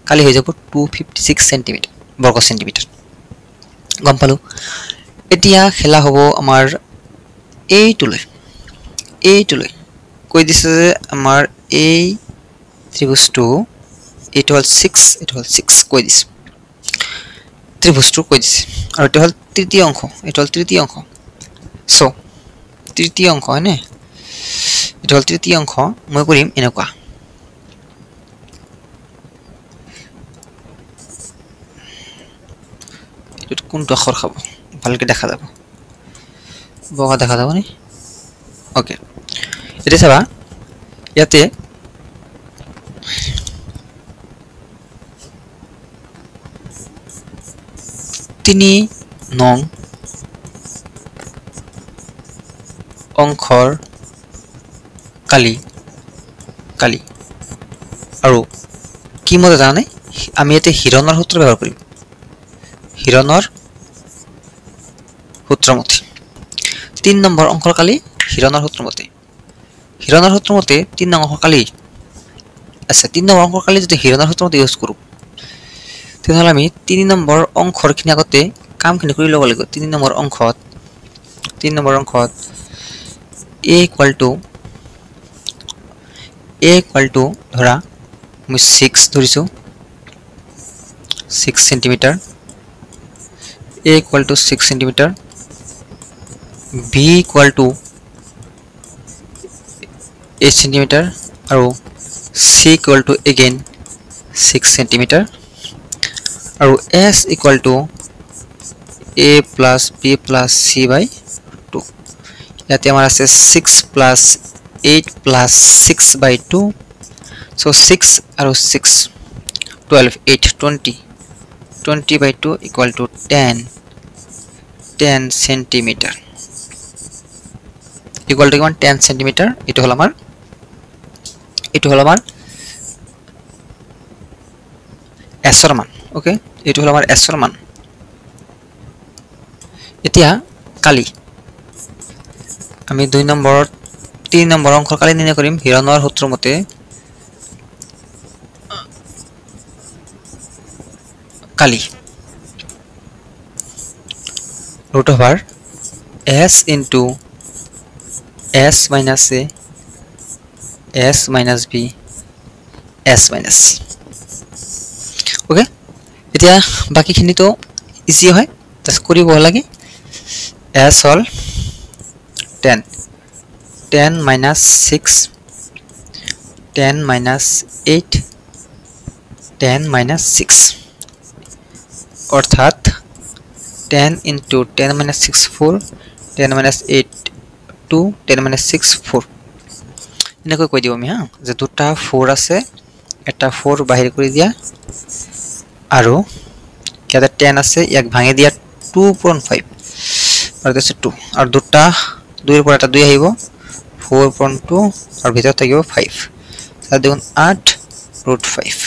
কালি হৈ যাব 256 সেন্টিমিটাৰ বৰ্গ সেন্টিমিটাৰ গম পালো এতিয়া খেলা হ'ব আমাৰ এইটোলৈ কৈ দিছে যে আমাৰ এই ত্ৰিভুজটো এটো হল 6 কৈ দিছে ত্ৰিভুজটো কৈ দিছে আৰু এটো হল তৃতীয় অংশ সো তৃতীয় অংশ হয়নে এটো হল তৃতীয় অংশ মই কৰিম এনেকুৱা এটো কোনটো আখৰ খাব ভালকে দেখা যাব বগা দেখা যাব নি ওকে এটা চাবা ইয়াতে তিনি নং অংশৰ কালি আৰু কি মতে জানে আমি এতে হিৰণৰ সূত্ৰ ব্যৱহাৰ কৰিম হিৰণৰ সূত্ৰমতে 3 নম্বৰ অংকৰ কালি হিৰণৰ সূত্ৰমতে 3 নং অংকৰ কালি আচ্ছা 3 নম্বৰ অংকৰ কালি যদি হিৰণৰ সূত্ৰমতে ইউজ কৰো তেতিয়াহ'লে আমি 3 নম্বৰ অংকৰ খিনি আগতে কামখিনি কৰি ল'ব লাগিব 3 নম্বৰ অংকত a equal to ধৰা মই 6 ধৰিছো 6 centimetre a equal to 6 centimetre b equal to 8 centimetre আৰু c equal to again 6 centimetre আৰু s equal to a plus b plus c by 2 ইয়াতে আমাৰ আছে 6 plus 8 plus 6 by 2 so 6 আৰু 6 12 8 20 by 2 equal to 10 centimeter equal to 10 centimeter এটো হল আমাৰ s ৰ মান ওকে এটো হল আমাৰ s ৰ মান এতিয়া কালি আমি 2 নম্বৰত 3 নম্বৰ অংকৰ কালি নিৰ্ণয় কৰিম হিৰণৰ সূত্ৰ মতে কালি root over s into s minus a s minus b s minus c okay এতিয়া বাকি খিনি তো ইজি হয় জাস্ট কৰিব লাগে s হল 10 minus 6 10 minus 8 10 minus 6 অর্থাৎ 10 into 10 minus 6 4 10 minus 8 2 10 minus 6 4 এনেকৈ কৈ দিও আমি হা যে দুটা 4 আছে এটা 4 বাহিৰ কৰি দিয়া আৰু ইয়াতে 10 আছে ইয়াক ভাঙি দিয়া 2.5 আৰু this 2 আৰু দুটা 2 এর পর এটা 2 আহিব 4.2 আর ভিতর থাকিব 5 তাহলে দেখুন 8 root 5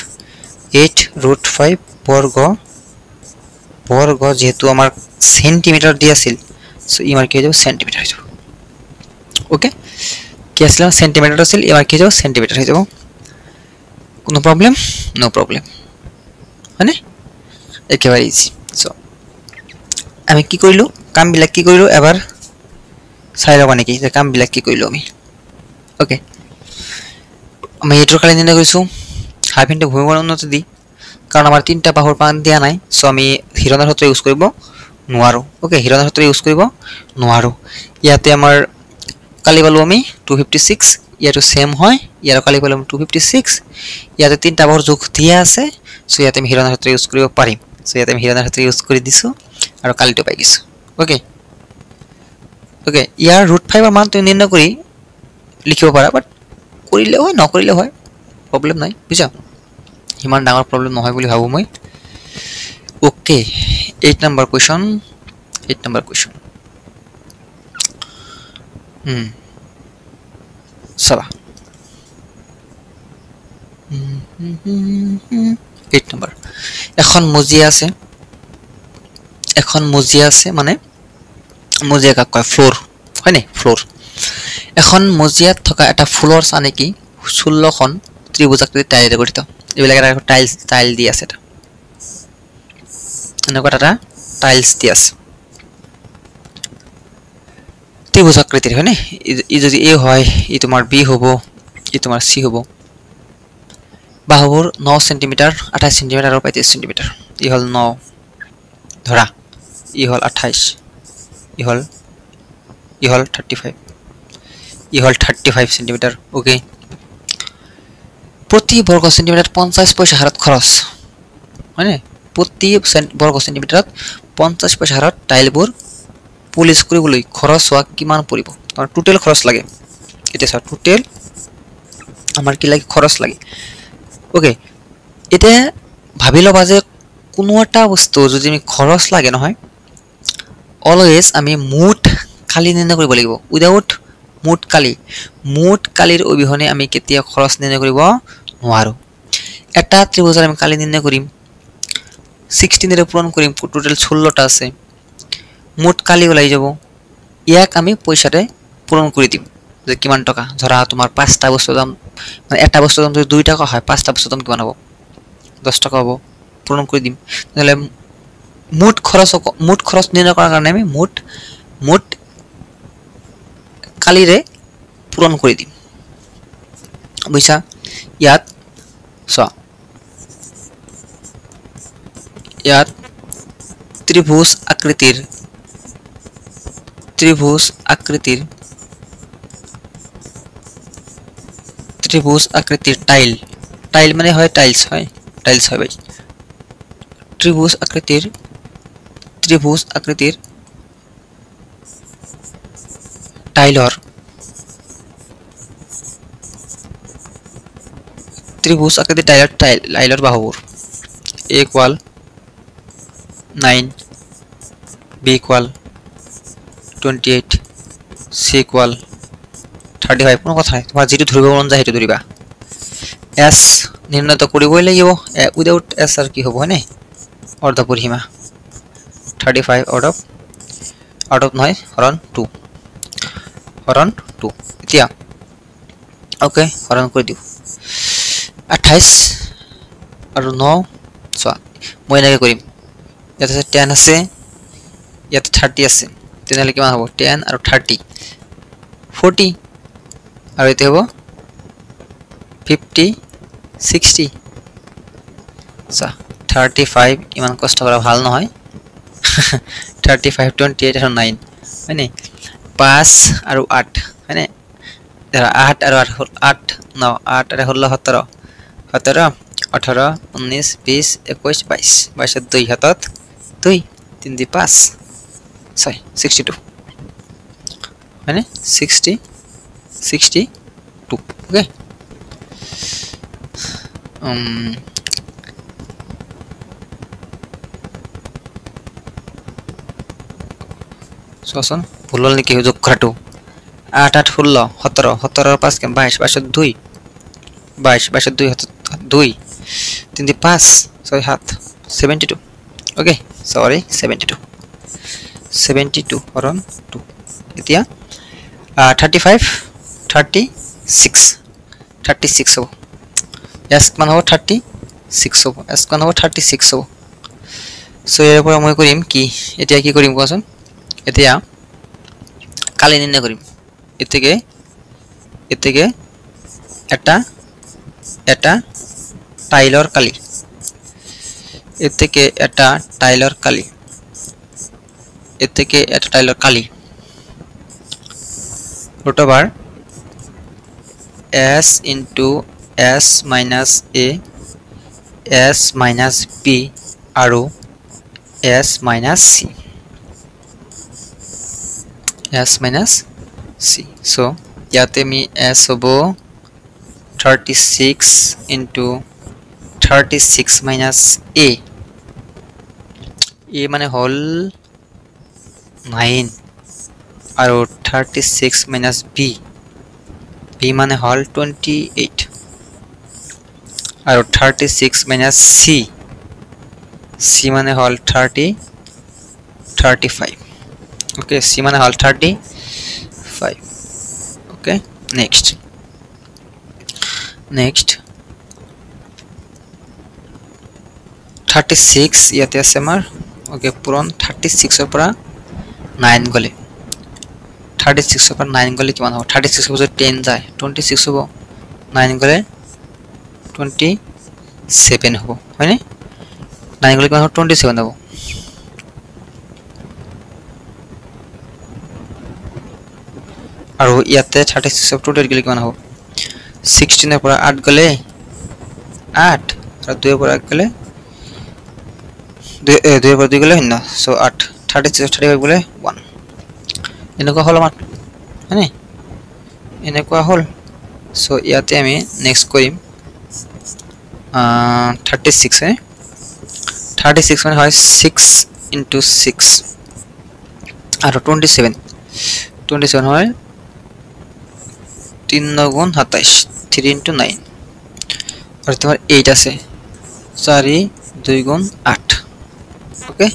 8 root 5 বর্গ যেহেতু আমার সেন্টিমিটার দিয়া ছিল সো ইমার কি হয়ে যাব সেন্টিমিটার হয়ে যাব ওকে কি আসলে সেন্টিমিটার ছিল ইমার কি হয়ে যাব সেন্টিমিটার হয়ে যাব কোনো প্রবলেম নো প্রবলেম মানে একেবারে ইজি সো আমি কি কইলো কাম বিলাক কি কইলো এবার চাই লব নেকি যে কাম বিলাক কি কইলো আমি ওকে আমি এটোৰ কালি নিৰ্ণয় কৰিছো হাফ ইনটু ভূমিৰ উন্নতি দি কাৰণ আমাৰ তিনটা বাহুৰ মান দিয়া নাই সো আমি হিৰণৰ সূত্ৰ ইউজ কৰিব নোৱাৰো ওকে হিৰণৰ সূত্ৰ ইউজ কৰিব নোৱাৰো ইয়াতে আমাৰ কালি পালো আমি 256 ইয়াটো সেম হয় ইয়াৰ কালি পালো 256 ইয়াতে তিনটা বাহুৰ যোগ দিয়া আছে সো ইয়াতে আমি হিৰণৰ সূত্ৰ ইউজ কৰিব পাৰিম সো ইয়াতে আমি হিৰণৰ সূত্ৰ ইউজ কৰি দিছো আৰু কালিটো পাই গিছো ওকে ওকে ইয়াৰ √5 এৰ মান তুমি নিৰ্ণয় কৰি লিখিব পাৰা বাট কৰিলে হয় নকৰিলে হয় প্ৰবলেম নাই বুঝা ইমান ডাঙৰ প্ৰবলেম নহয় বুলি ভাবো মই ওকে 8 নম্বৰ কোৱেশ্চন সবা 8 নম্বৰ এখন মজিয়া আছে মানে মজিয়া কাক কয় ফ্লোর হয় নে ফ্লোর এখন মজিয়াত থকা এটা ফ্লোর আছে নেকি 16 খন ত্ৰিভুজাকৃতি টাইলে গঠিত এইবিলাক এটা টাইল দি আছে এটা এনেকুৱা এটা টাইলস দি আছে ত্রিভুজাকৃতির হয় নে ই যদি এ হয় ই তোমার বি হ'ব ই তোমার সি হ'ব বাহুৰ 9 সেন্টিমিটাৰ 28 সেন্টিমিটাৰ আৰু 35 সেন্টিমিটাৰ ই হল 9 ধৰা ই হল 28 ই হল 35 ই হল 35 সেন্টিমিটাৰ ওকে প্ৰতি বৰ্গ সেন্টিমিটাৰ 50 পয়সা হাৰত খৰচ মানে প্ৰতি বৰ্গ সেন্টিমিটাৰত 50 পয়সা হাৰত টাইলবোৰ পুলিশ কৰিবলৈ খৰচ হোৱা কিমান পৰিব তাৰ টোটাল খৰচ লাগে এটা স্যাৰ টোটাল আমাৰ কি লাগে খরচ লাগে ওকে এটা ভাবি লবা যে কোনো এটা বস্তু যদি আমি খৰচ লাগে নহয় অলৱেজ আমি মুঠ কালি নিৰ্ণয় কৰিব লাগিব উইদাউট মুঠ কালিৰ অবিহনে আমি কেতিয়া খৰচ নিৰ্ণয় কৰিব নোৱাৰো এটা ত্ৰিভুজৰ আমি কালি নিৰ্ণয় কৰিম 16 এৰে পূৰণ কৰিম টোটাল 16টা আছে মুঠ কালি ওলাই যাব ইয়াক আমি পইচাতে পূৰণ কৰি দিম যে কিমান টকা ধৰা তোমাৰ 5টা বস্তুৰ দাম মানে এটা বস্তুৰ দাম যদি 2 টাকা হয় 5টা বস্তুৰ দাম কিমান হ'ব 10 টাকা হ'ব পূৰণ কৰি দিম তাহলে মুঠ খৰচ নিৰ্ণয় কৰাৰ কাৰণে আমি মুঠ কালিৰে পূৰণ কৰি দিম বুইছা ইয়াত ত্ৰিভুজ আকৃতিৰ টাইল মানে হয় টাইলস হয় ভাই ত্ৰিভুজ আকৃতিৰ টাইলৰ বাহুবোৰ a equal 9 b equal 28 c equal 35 কোনো কথা নাই তোমাৰ যেটো ধৰিব মন যায় হেতু ধৰিবা s নিৰ্ণয় কৰিবই লাগিব উইদাউট s আৰ কি হ'ব হয়নে অৰ্ধ পৰিসীমা 35 out of নহয় হৰণ 2 এতিয়া ওকে হৰণ কৰি দিও 28 আৰু 9 চোৱা মই এনেকৈ কৰিম ইয়াতে 10 আছে ইয়াতে 30 আছে তেনেহলে কিমান হ'ব 10 আৰু 30 40 আৰু এতে হ'ব 50 60 চা 35 ইমান কষ্ট কৰা ভাল নহয় 35 28 আৰু 9 হয়নে 5 আৰু 8 হয়নে 8 আৰু 8 9 8 আৰু 16 17 18 19 20 21 22 22 2 হাতত 2 3 দি 5 6 62 হয়নে 62 ওকে সোসন ভুলল নেকি যোগ কৰাটো 8 8 16 17 17 5 কে 22 22 2 22 2 হাতত 2 3 দি 5 6 7 72 ওকে সরি 72 হরণ 2 এতিয়া 35 36 হ'ব s মান হ'ব 36 হ'ব s মান হ'ব 36 হ'ব সো এর পর মই কৰিম কি এতিয়া কি কৰিম কোৱাচোন এতিয়া কালি নিৰ্ণয় কৰিম এতেকে এটা টাইলৰ কালি এতেকে এটা টাইলৰ কালি root over s into s minus a s minus b আৰু s minus c so ইয়াতে আমি s হ'ব 36 into 36 minus a মানে হল 9 আৰু 36 minus b মানে হল 28 আৰু 36 minus c মানে হল 35 okay c মানে হল 35 okay next 36 ইয়াতে আছে আমাৰ ওকে পুৰণ 36 ৰ পৰা 9 গলে 36 ৰ পৰা 9 গলে কিমান হ'ব 36 ৰ পৰা 10 যায় 26 হ'ব 9 গলে 27 হ'ব হয়নে 9 গলে কিমান হ'ব 27 হ'ব আৰু ইয়াতে 36 ৰ টোটাল গলে কিমান হ'ব 16 ৰ পৰা 8 গলে 8 আৰু 2 ৰ পৰা গলে 2 ৰ পৰা 2 গলে ন সো 8 36 35 গলে 1 এনেকুৱা হল আমাৰ হয়নে এনেকুৱা হল সো ইয়াতে আমি নেক্সট কৰিম 36 36 মানে হয় 6 into 6 আৰু 27 হয় 3 9 27 3 into 9 আৰু তোমাৰ 8 আছে 4 2 8 ওকে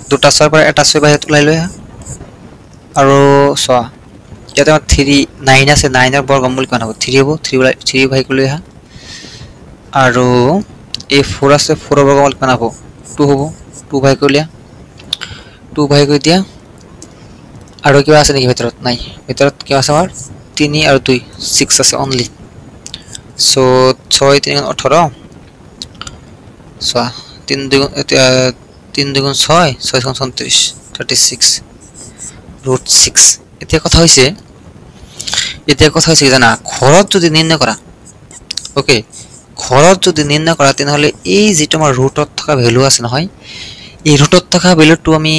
দুটা ছয় পৰা এটা ছয় বাহিৰত ওলাই লৈ আৰু চোৱা ইয়াতে 3 9 আছে 9 ৰ বৰ্গমূল কিমান হ'ব 3 হ'ব 3 বাহিৰ লৈ আৰু এই 4 আছে 4 ৰ বৰ্গমূল কিমান হ'ব 2 হ'ব 2 বাহিৰ কৰিলে 2 বাহিৰ কৰি দিয়া আৰু কিবা আছে নেকি ভিতৰত নাই ভিতৰত কি আছে আমাৰ 3 আৰু 2 6 আছে অনলি সো 6 3 18 সো 3 2 6 6 36 36 root 6 এতিয়া কথা হৈছে জানা ঘৰত যদি নিৰ্ণয় কৰা ওকে ঘৰত যদি নিৰ্ণয় কৰা তেনেহলে এই যে তোমাৰ ৰুটত থকা ভ্যালু আছে নহয় এই ৰুটত থকা ভ্যালুটো আমি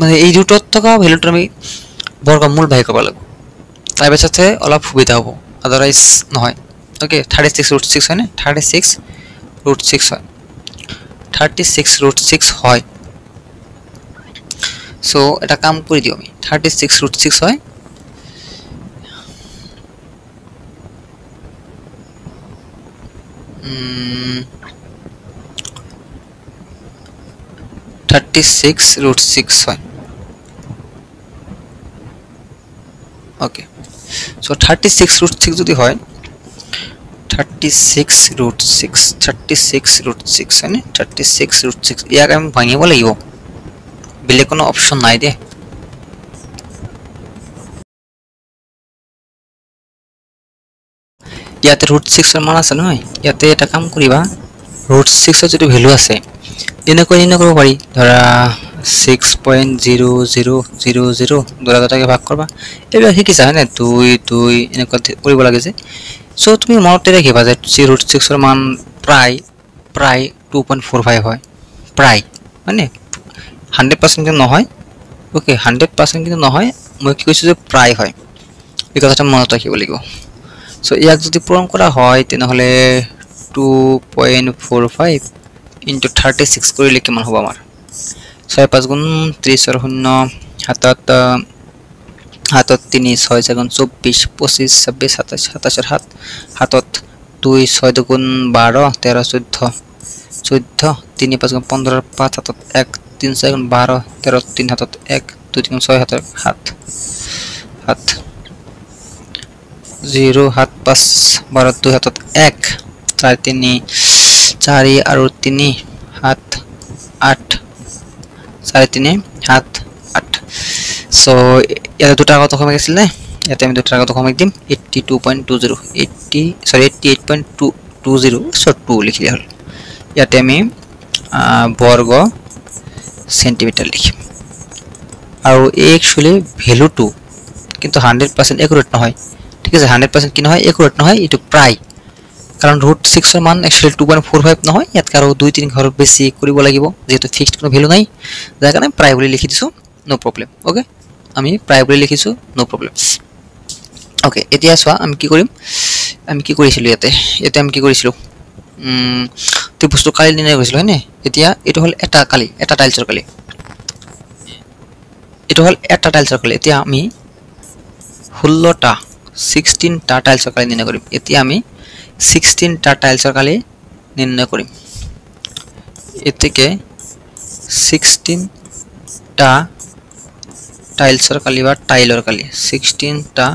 মানে এই ৰুটত থকা ভ্যালুটো আমি বৰ্গমূল বাহিৰ কৰিব লাগিব তাৰ পিছতে অলপ সুবিধা হ'ব আদাৰৱাইজ নহয় ওকে 36 root 6 হয় না 36 root 6 হয় 36 root 6 হয় সো এটা কাম কৰি দিও আমি 36 root 6 হয় 36 root 6 হয় ওকে সো 36 root 6 যদি হয় 36 root 6 36 root 6 হয় না 36 root 6 ইয়াক আমি ভাঙিব লাগিব বেলেগ কোনো অপচন নাই দে ইয়াতে root 6 এর মান আছে নহয় ইয়াতে এটা কাম কৰিবা root 6 এৰ যদি ভ্যালু আছে এনেকৈ কৰিব পাৰি ধৰা 6.0000 দুটাকে ভাগ কৰবা এবাৰ শিকিছা হয় না 2 2 এনেকৈ কৰিব লাগে যে সো তুমি মনত ৰাখিবা যে root 6 এৰ মান প্ৰায় 2.45 হয় প্ৰায় মানে 100% কিন্তু নহয় ওকে 100% কিন্তু নহয় মই কি কৈছো যে প্ৰায় হয় এই কথাটা মনত ৰাখিব লাগিব সো ইয়াক যদি পূৰণ কৰা হয় তেনেহলে 2.45 into 36 কৰিলে কিমান হ'ব আমাৰ 6 5 গুণ 30 और 0 हाथत 3 6 7 24 25 26 27 27 7 हाथत 2 6 2 गुण 12 13 14 3 5 गुण 15 5 हाथत 1 3 6 गुण 12 13 3 हाथत 1 2 3 6 हाथत 7 0 हाथ 5 12 2 हाथत 1 4 3 4 और 3 हाथ 8 3 हाथ 8 সো ইয়াতে দুটা কত কমে গেছিল না ইয়াতে আমি দুটা কত কমে দিম 82.20 88.20 সো 2 লিখি হল ইয়াতে আমি বর্গ সেন্টিমিটার লিখিম আৰু একচুয়ালি ভ্যালু 2 কিন্তু 100% একুরেট নহয় ঠিক আছে 100% কি নহয় একুরেট নহয় এটো প্রায় কারণ root 6 এর মান एक्चुअली 2.45 নহয় ইয়াত কারো 2 3 ঘর বেশি কৰিব লাগিব যেহেতু ফিক্সড কোনো ভ্যালু নাই যার কারণে প্রায় বলি লিখি দিছো নো প্রবলেম ওকে আমি প্রায় বলি লিখিছো নো প্রবলেম ওকে এতিয়া সোয়া আমি কি কৰিছিলো ইয়াতে আমি কি কৰিছিলো তে বস্তু কালি দিনে গৈছিল হয়নে এতিয়া এটো হল এটা কালি এটা টাইলছৰ কালি এটো হল এটা টাইলছৰ কালি এতিয়া আমি 16টা 16টা টাইলছৰ কালি নিৰ্ণয় কৰিম এতিয়া আমি 16টা টাইলছৰ কালি নিৰ্ণয় কৰিম এতেকে 16টা টাইলছৰ কালি বা টাইলৰ কালি 16টা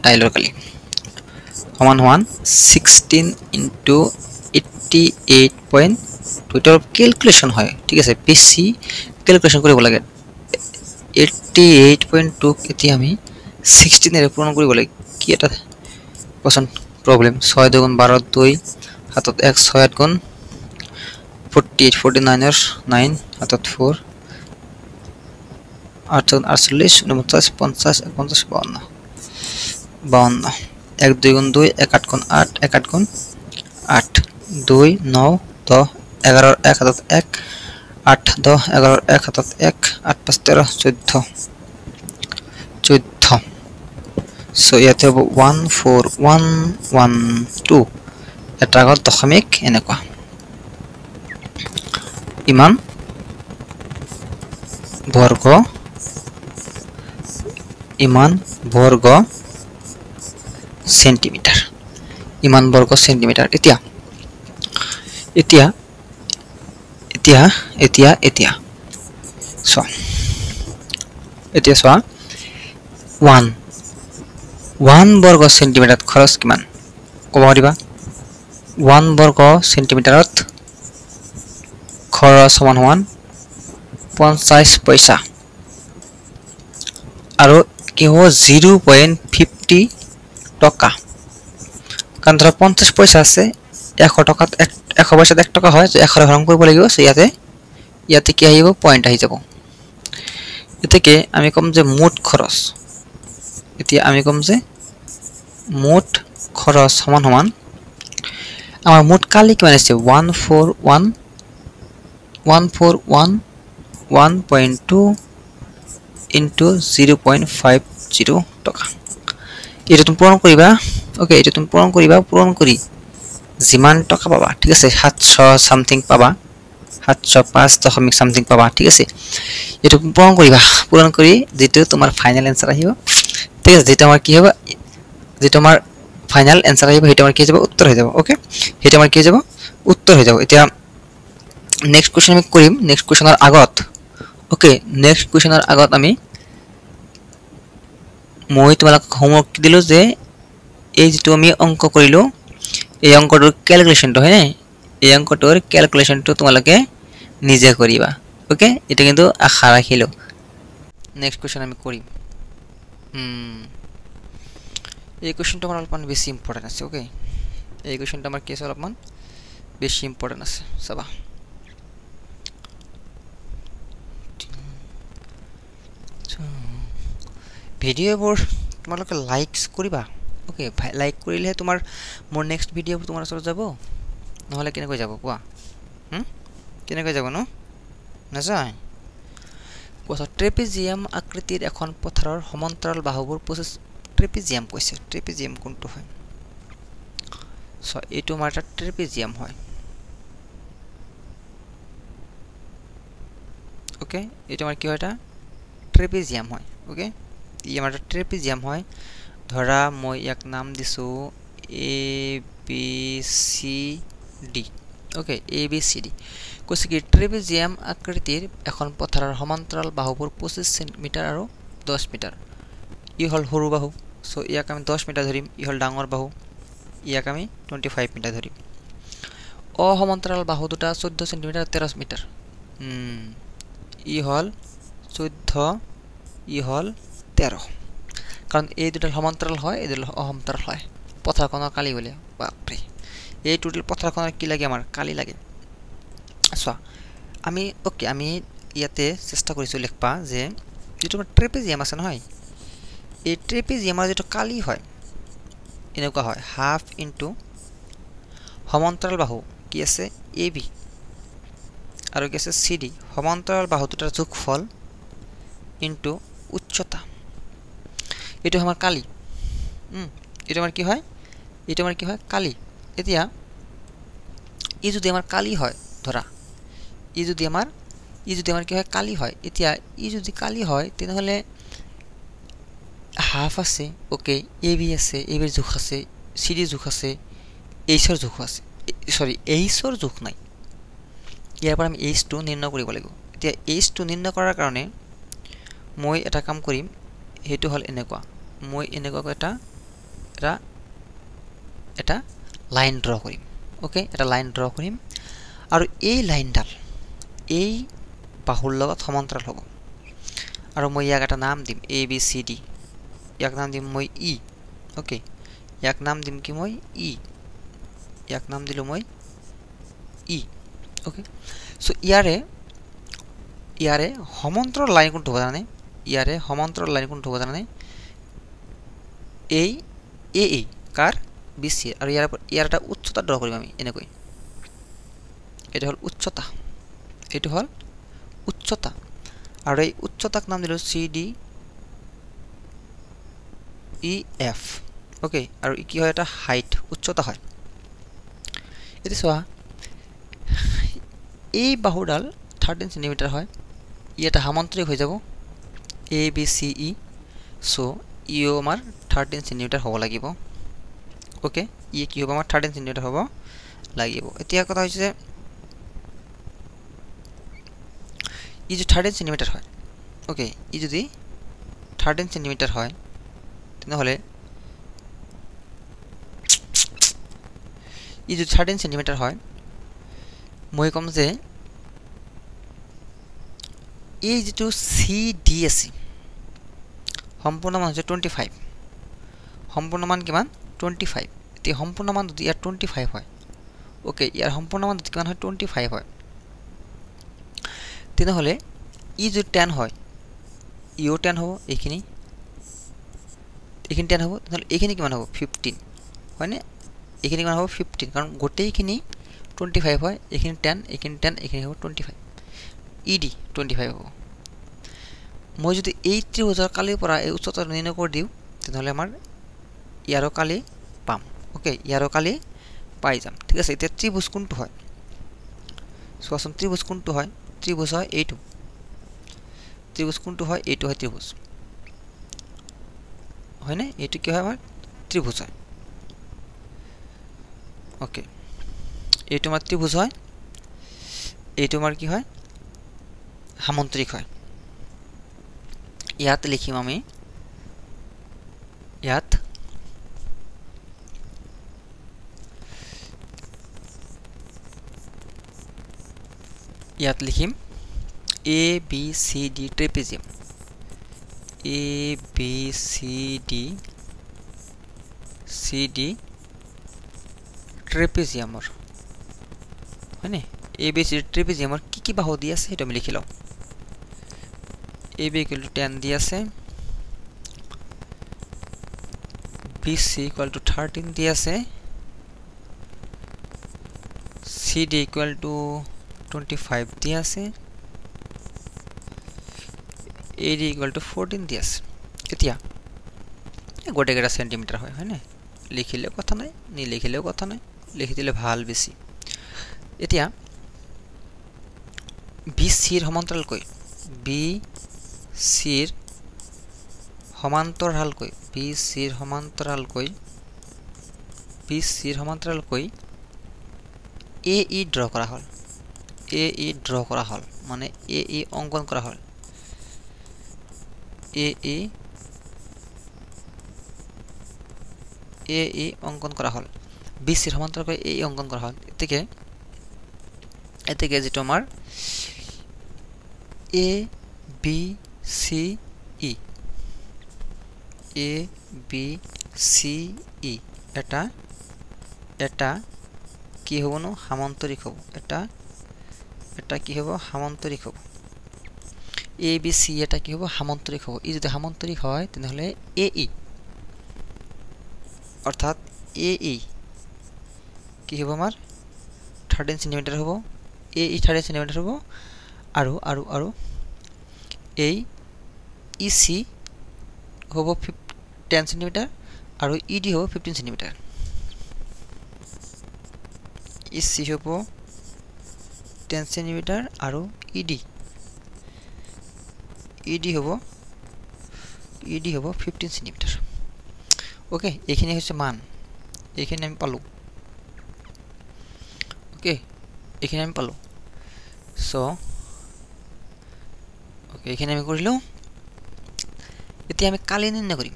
টাইলৰ কালি সমান 16 into 88.2 ক্যালকুলেশন হয় ঠিক আছে বেশি ক্যালকুলেশন কৰিব লাগে 88.2 এতিয়া আমি 16 এৰ পূৰণ কৰিব লাগে কি এটা পছন্দ প্রবলেম 6 2 12 2 হাতত 1 6 8 গুণ 48 49 এর 9 হাতত 4 8 48 49 50 51 52 52 1 2 गुण 2 1 8 गुण 8 1 8 गुण 8 2 9 10 11 1 हाथत 1 8 10 11 1 हाथत 1 8 5 13 14 14 সো ইয়াতে হ'ব 14112 এটাৰ আগত দশমিক এনেকুৱা ইমান বৰ্গ সেন্টিমিটার ইমান বর্গ সেন্টিমিটার এতিয়া এতিয়া এতিয়া এতিয়া এতিয়া সো এতিয়া সো 1 বর্গ সেন্টিমিটার খরচ কিমান কব দিবা 1 বর্গ সেন্টিমিটারত খরচ সমান 50 পয়সা আৰু কি হ'ব 0.50 টকা কাৰণ ধৰা 50 পয়সা আছে 100 টকাত 100 পয়সাত 1 টকা হয় তো 100 হৰণ কৰিব লাগিব সো ইয়াতে কি আহিব পয়েন্ট আহি যাব এতেকে আমি কম যে মোট খৰচ এতিয়া আমি কম যে মোট খৰচ সমান আমাৰ মোট কালি কিমান আছে 141.2 into 0.50 টকা এটা তুমি পূরণ করিবা ওকে এটা তুমি পূরণ করি জিমান টকা পাবা ঠিক আছে 700 সামথিং পাবা 705 দশমিক সামথিং পাবা ঠিক আছে এটা পূরণ করি যেটো তোমার ফাইনাল आंसर আহিব ঠিক আছে যেটা আমার কি হবে যেটা আমার ফাইনাল आंसर আহিব এটা আমার কি যাব উত্তর হয়ে যাব ওকে এটা আমার কি যাব উত্তর হয়ে যাব এটা নেক্সট কোশ্চেন আমি করিম নেক্সট কোশ্চেনের আগত ওকে নেক্সট কোশ্চেনের আগত আমি মই তোমাক হোমৱৰ্ক দিলো যে এই যেটো আমি অঙ্ক কৰিলো এই অঙ্কটোৰ ক্যালকুলেশনটো হয় এই অঙ্কটোৰ ক্যালকুলেশনটো তোমালকে নিজে কৰিবা ওকে এটা কিন্তু আশা ৰাখিলো নেক্সট কোশ্চেন আমি কৰিম এই কোশ্চেনটো আমাৰ অলপমান বেছি ইম্পৰ্টেন্ট আছে ওকে এই কোশ্চেনটো আমাৰ কি আছে অলপমান বেছি ইম্পৰ্টেন্ট আছে চাবা ভিডিওবোৰ তোমালোকে লাইকস কৰিবা ওকে লাইক কৰিলে তোমাৰ মোৰ নেক্সট ভিডিও তোমাৰ ওচৰত যাব নহলে কেনেকৈ যাব কোৱা কেনেকৈ যাব ন নাযায় কোৱা ট্ৰেপিজিয়াম আকৃতিৰ এখন পথাৰৰ সমান্তৰাল বাহুবোৰ 25 ট্ৰেপিজিয়াম কৈছে ট্ৰেপিজিয়াম কোনটো হয় সো এটো মাটা ট্ৰেপিজিয়াম হয় ওকে এটো আমাৰ কি হয় এটা ট্ৰেপিজিয়াম হয় ওকে ই আমাৰ ট্ৰেপিজিয়াম হয় ধৰা মই এক নাম দিছো এ বি সি ডি ওকে এ বি সি ডি কৈছে কি ট্ৰেপিজিয়াম আকৃতিৰ এখন পথাৰৰ সমান্তৰাল বাহুবোৰ 25 সেন্টিমিটাৰ আৰু 10 মিটাৰ ই হল সৰু বাহু সো ইয়াক আমি 10 মিটাৰ ধৰিম ই হল ডাঙৰ বাহু ইয়াক আমি 25 মিটাৰ ধৰিম অসমান্তৰাল বাহু দুটা 14 সেন্টিমিটাৰ 13 মিটাৰ ই হল 14 ই হল 13 কাৰণ এই দুটা সমান্তৰাল হয় এই দুটা অসমান্তৰাল হয় পথাৰখনৰ কালি বলে বাপৰে এই টোটাল পথাৰখনৰ কি লাগে আমাৰ কালি লাগে আচ্ছা আমি ওকে আমি ইয়াতে চেষ্টা কৰিছো লিখবা যে যেটো ট্ৰেপিজিয়াম আছে নহয় এই ট্ৰেপিজিয়ামৰ যেটো কালি হয় এনেকুৱা হয় হাফ ইনটু সমান্তৰাল বাহু কি আছে এবি আৰু কি আছে সিডি সমান্তৰাল বাহু দুটাৰ যোগফল ইনটু উচ্চতা এটো আমাৰ কালি এটো আমাৰ কি হয় এটো আমাৰ কি হয় কালি এতিয়া ই যদি আমাৰ কালি হয় ধৰা ই যদি আমাৰ কি হয় কালি হয় এতিয়া ই যদি কালি হয় তেনেহলে হাফ আছে ওকে এবি আছে এবিৰ যোগ আছে সিডি যোগ আছে এইচৰ যোগ আছে সৰি এইচৰ যোগ নাই ইয়াৰ পৰা আমি এইচ টো নিৰ্ণয় কৰিব লাগিব এতিয়া এইচ টো নিৰ্ণয় কৰাৰ কাৰণে মই এটা কাম কৰিম হেতু হল এনেকুৱা মই এনেকুৱা এটা লাইন ড্ৰ কৰিম ওকে এটা লাইন ড্ৰ কৰিম আৰু এই লাইনডাল এই বাহুৰ লগত সমান্তৰাল হ'ব আৰু মই ইয়াক এটা নাম দিম এ বি সি ডি ইয়াক নাম দিম মই ই ওকে ইয়াক নাম দিম কি মই ই ইয়াক নাম দিলো মই ই ওকে সো ইয়াৰে সমান্তৰাল লাইন কোনটো হ'ব জানে ইয়াৰে সমান্তৰাল লাইন কোনটো হ'ব জানে এই এ কাৰ বিসি আৰু ইয়াৰ এটা উচ্চতা ড্ৰ কৰিম আমি এনেকৈ এটা হল উচ্চতা এটো হল উচ্চতা আৰু এই উচ্চতাক নাম দিলো সিডি ই এফ ওকে আৰু ই কি হয় এটা হাইট উচ্চতা হয় এতিয়া চোৱা এই বাহুডাল 13 সেন্টিমিটাৰ হয় ই এটা সামান্তৰিক হৈ যাব এ বি সি ই সো ইও আমাৰ 13 সেন্টিমিটাৰ হ'ব লাগিব ওকে ই কি হ'ব আমাৰ 13 সেন্টিমিটাৰ হ'ব লাগিব এতিয়া কথা হৈছে যে ই যে 13 সেন্টিমিটাৰ হয় ওকে ই যদি 13 সেন্টিমিটাৰ হয় তেনেহলে ই যদি 13 সেন্টিমিটাৰ হয় মই কম যে এই যেটো সি ডি আছে সম্পূৰ্ণ মান হৈছে 25 সম্পূৰ্ণ মান কিমান 25 এতিয়া সম্পূৰ্ণ মান যদি ইয়াৰ 25 হয় ওকে ইয়াৰ সম্পূৰ্ণ মান যদি কিমান হয় 25 হয় তেনেহলে ই যদি 10 হয় ইও 10 হ'ব এইখিনি 10 হ'ব তেনেহলে এইখিনি কিমান হ'ব 15 হয়নে এইখিনি কিমান হ'ব 15 কাৰণ গোটেইখিনি 25 হয় এইখিনি 10 এইখিনি 10 এইখিনি হ'ব 25 ইডি 25 হ'ব মই যদি এই ত্ৰিভুজৰ কালিৰ পৰা এই উচ্চতা নিৰ্ণয় কৰি দিও তেনেহলে আমাৰ ইয়াৰো কালি পাম ওকে ইয়াৰো কালি পাই যাম ঠিক আছে এতিয়া ত্ৰিভুজ কোনটো হয় সোৱাচোন ত্ৰিভুজ কোনটো হয় ত্ৰিভুজ হয় এইটো ত্ৰিভুজ কোনটো হয় এইটো হয় ত্ৰিভুজ হয়নে এইটো কি হয় আমাৰ ত্ৰিভুজ হয় ওকে এইটো আমাৰ ত্ৰিভুজ হয় এইটো আমাৰ কি হয় সামান্তৰিক হয় ইয়াত লিখিম আমি ইয়াত লিখিম A B C D trapezium A B C D ট্ৰেপিজিয়ামৰ হয়নে এ বি সি ট্ৰেপিজিয়ামৰ কি বাহু দি আছে এটা আমি লিখি লও এ বি ইকুয়াল টু 10 দি আছে বি সি ইকুয়াল টু 13 দি আছে সি ডি ইকুয়াল টু 25 দি আছে এ ডি ইকুয়াল টু 14 দি আছে এতিয়া গোটেইকেইটা সেন্টিমিটাৰ হয় হয়নে লিখিলে কথা নাই নিলিখিলেও কথা নাই লিখি দিলে ভাল বেছি এতিয়া বি সিৰ সমান্তৰালকৈ বি সিৰ সমান্তৰালকৈ এ ই ড্ৰ কৰা হল মানে এ ই অঙ্কন কৰা হল এ ই অঙ্কন কৰা হল বি সিৰ সমান্তৰালকৈ এ ই অঙ্কন কৰা হল এতেকে যেটো আমাৰ এ বি সি ই এটা কি হ'ব ন সামান্তৰিক হ'ব এটা কি হ'ব সামান্তৰিক হ'ব এ বি সি এটা কি হ'ব সামান্তৰিক হ'ব ই যদি সামান্তৰিক হয় তেনেহলে এ ই অৰ্থাৎ এ ই কি হ'ব আমাৰ 13 সেন্টিমিটাৰ হ'ব এ ই 13 সেন্টিমিটাৰ হ'ব আৰু এই ই সি হ'ব 10 সেন্টিমিটাৰ আৰু ই ডি হ'ব 15 সেন্টিমিটাৰ ই সি হ'ব 10 সেন্টিমিটাৰ আৰু ই ডি হ'ব 15 সেন্টিমিটাৰ ওকে এইখিনি হৈছে মান এইখিনি আমি পালো ওকে এইখিনি আমি পালো সো ওকে এইখিনি আমি কৰিলো এতিয়া আমি কালি নিৰ্ণয় কৰিম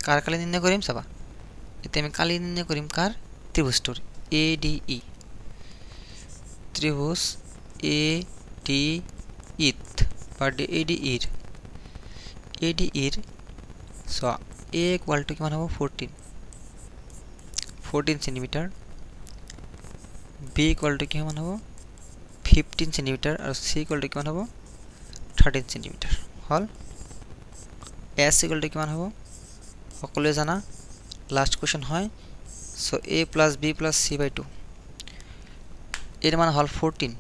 কাৰ কালি নিৰ্ণয় কৰিম চাবা এতিয়া আমি কালি নিৰ্ণয় কৰিম কাৰ ত্ৰিভুজটোৰ এ ডি ই ত্রিভুজ এ ডি ইত বা এ ডি ইর সো এ ইকুয়াল টু কিমান হ'ব 14 সেন্টিমিটার বি ইকুয়াল টু কিমান হ'ব 15 সেন্টিমিটার আৰু সি ইকুয়াল টু কিমান হ'ব 13 সেন্টিমিটাৰ হল এস ইকুয়াল টু কিমান হ'ব সকলোৱে জানা লাষ্ট কোৱেশ্চন হয় so a plus b plus c by 2 এর মান হল 14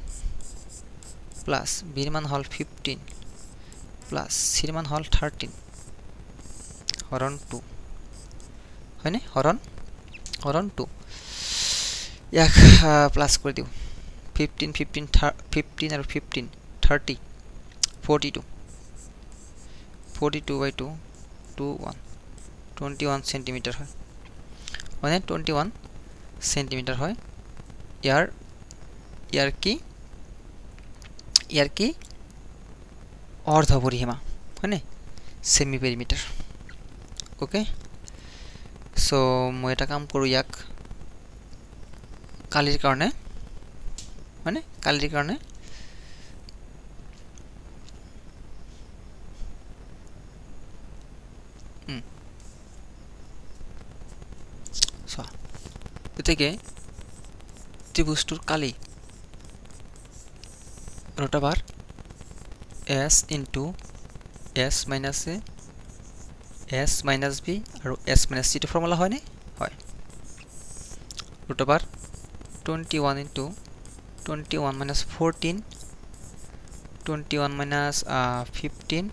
প্লাস b এর মান হল 15 প্লাস c এর মান হল 13 হৰণ 2 হয়নে হৰণ 2 ইয়াক প্লাস কৰি দিও 15 15 15 আৰু 15 30 42 42 by 2 21 21 সেন্টিমিটার হয় মানে 21 সেন্টিমিটার হয় ইয়ার কি অর্ধ পরিসীমা হয়নে সেমি পেরিমিটার ওকে সো মই এটা কাম কৰো ইয়াক কালিৰ কাৰণে মানে কালিৰ কাৰণে সো এতেকে ত্ৰিভুজটোৰ কালি ৰোটাবাৰ s into s minus a s minus b আৰু s minus c টো ফৰ্মুলা হয় নে হয় ৰোটাবাৰ 21 into 21 minus 14 21 minus 15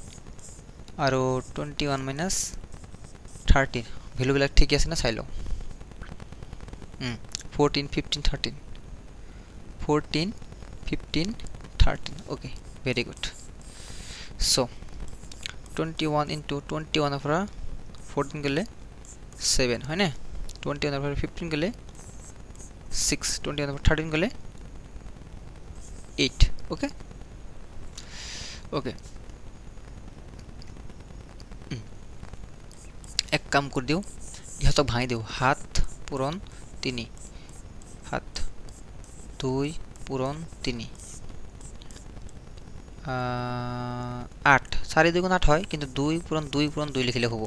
আৰু 21 minus 13 ভ্যালু বিলাক ঠিক আছে না চাইলো 14 15 13 14 15 13 okay very good so 21 into 21 of 14 gele 7 হয় না 21 of 15 gele 6 21 of 13 gele 8 okay okay এক কাম কৰি দিও ইহতক ভাঙি দিও 7 পূৰণ 3 7 2 পূৰণ 3 8 4 দুগুণ 8 হয় কিন্তু 2 পূরণ 2 লিখিলে হ'ব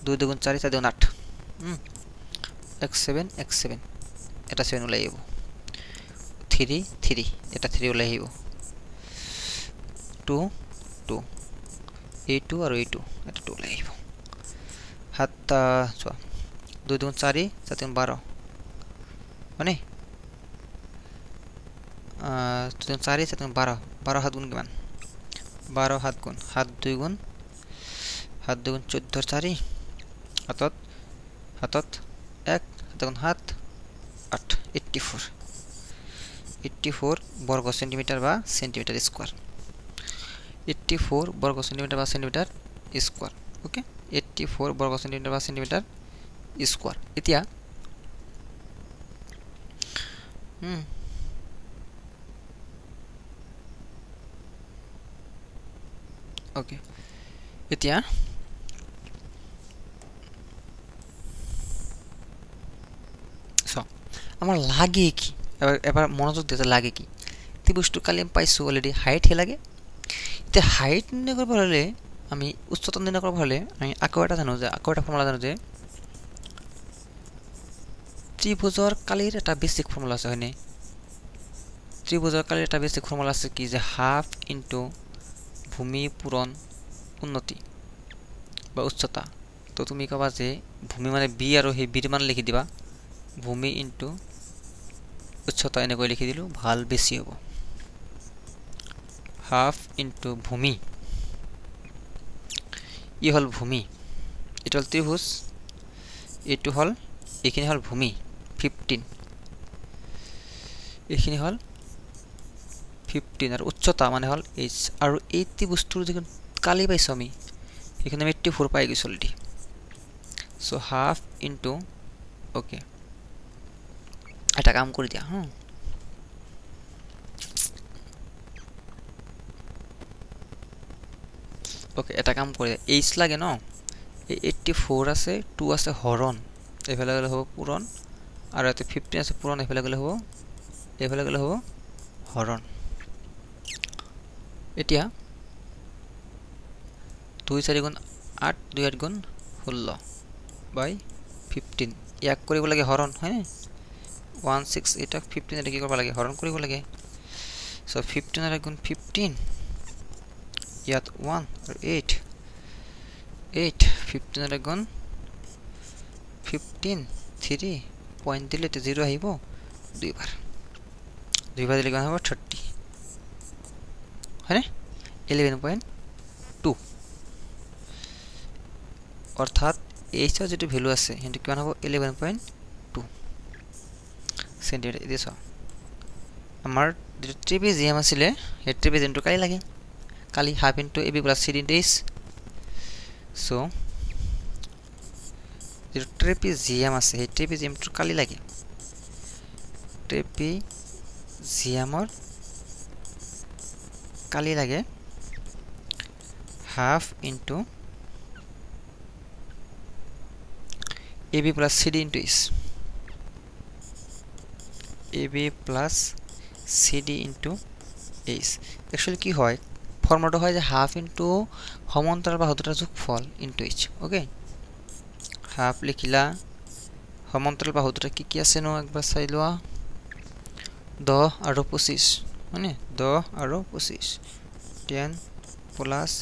2 দুগুণ 4 4 দুগুণ 8 x7 এটা 7 ওলাই আহিব 3 3 এটা 3 ওলাই আহিব 2 2 a2 আৰু a2 এটা 2 ওলাই আহিব হাত চোৱা 2 দুগুণ 4 7 দুগুণ 12 মানে 2 দুগুণ 4 7 দুগুণ 12 12 হাত গুণ কিমান 12 হাত গুণ হাত 2 গুণ হাত 2 গুণ 14 4 হাতত 1 হাত গুণ হাত 8 84 বর্গ সেন্টিমিটার বা সেন্টিমিটার স্কয়ার 84 বর্গ সেন্টিমিটার বা সেন্টিমিটার স্কয়ার ওকে 84 বর্গ সেন্টিমিটার বা সেন্টিমিটার স্কয়ার এতিয়া ওকে এতিয়া সো আমার লাগে কি এবার মনোযোগ দিতে লাগে কি ত্রিভুজটো কালি আমি পাইছো অলরেডি হাইট হে লাগে তে হাইট নির্ণয় করব হলে আমি উচ্চতা নির্ণয় করব হলে আমি আকো এটা জানো যে আকো এটা ফর্মুলা জানো যে ত্ৰিভুজৰ কালিৰ এটা বেসিক ফৰ্মুলা আছে হয়নে ত্ৰিভুজৰ কালিৰ এটা বেসিক ফর্মুলা আছে কি যে হাফ ইনটু ভূমি পূরণ উন্নতি বা উচ্চতা তো তুমি কবা যে ভূমি মানে b আৰু হে b মান লিখি দিবা ভূমি ইনটু উচ্চতা এনে কই লিখি দিলু ভাল বেশি হ'ব হাফ ইনটু ভূমি ই হল ভূমি এটা হল ত্রিভুজ এটো হল এখানে হল ভূমি 15 এখানে হল 15 আর উচ্চতা মানে হল h আর এই ত্ৰিভুজটোৰ যখন কালি পাইছো আমি এখানে আমি 84 পাই গইছো already so half into okay এটা কাম কৰি দিয়া ওকে এটা কাম কৰি h লাগে ন এই 84 আছে 2 আছে হৰণ এফালে গলে হ'ব পূৰণ আৰু এতে 15 আছে পূৰণ এফালে গলে হ'ব হৰণ এতিয়া 2 4 গুণ 8 2 8 গুণ 16 বাই 15 ইয়াক কৰিব লাগে হৰণ হয় 16 এটা 15 এটা কি কৰিব লাগে হৰণ কৰিব লাগে সো 15 এর গুণ 15 ইয়াত 1 আর 8 15 এর গুণ 15 3 পয়েন্ট দিলে তো 0 আহিব দুইবার দিলে গুণ হবে 30 হয় 11.2 অৰ্থাৎ h ৰ যেটো ভ্যালু আছে হেতু কিমান হ'ব 11.2 সেন্টিমিটাৰ এই দিছ আমাৰ যেটো ট্ৰেপিজিয়াম আছিল এই ট্ৰেপিজিয়ামটো কালি লাগে কালি half into ab plus cd into h so যেটো ট্ৰেপিজিয়াম আছে এই ট্ৰেপিজিয়ামটো কালি লাগে ট্ৰেপিজিয়ামৰ কালি লাগে half into ab plus cd into s ab plus cd into s actually কি হয় ফর্মুলাটা হয় যে half into সমান্তরাল বাহু দুটাৰ যোগফল into h ওকে half লিখিলা সমান্তৰাল বাহু দুটা কি আছে নো একবাৰ চাই লোৱা 10 আৰু 25 মানে 10 আৰু 25 10 plus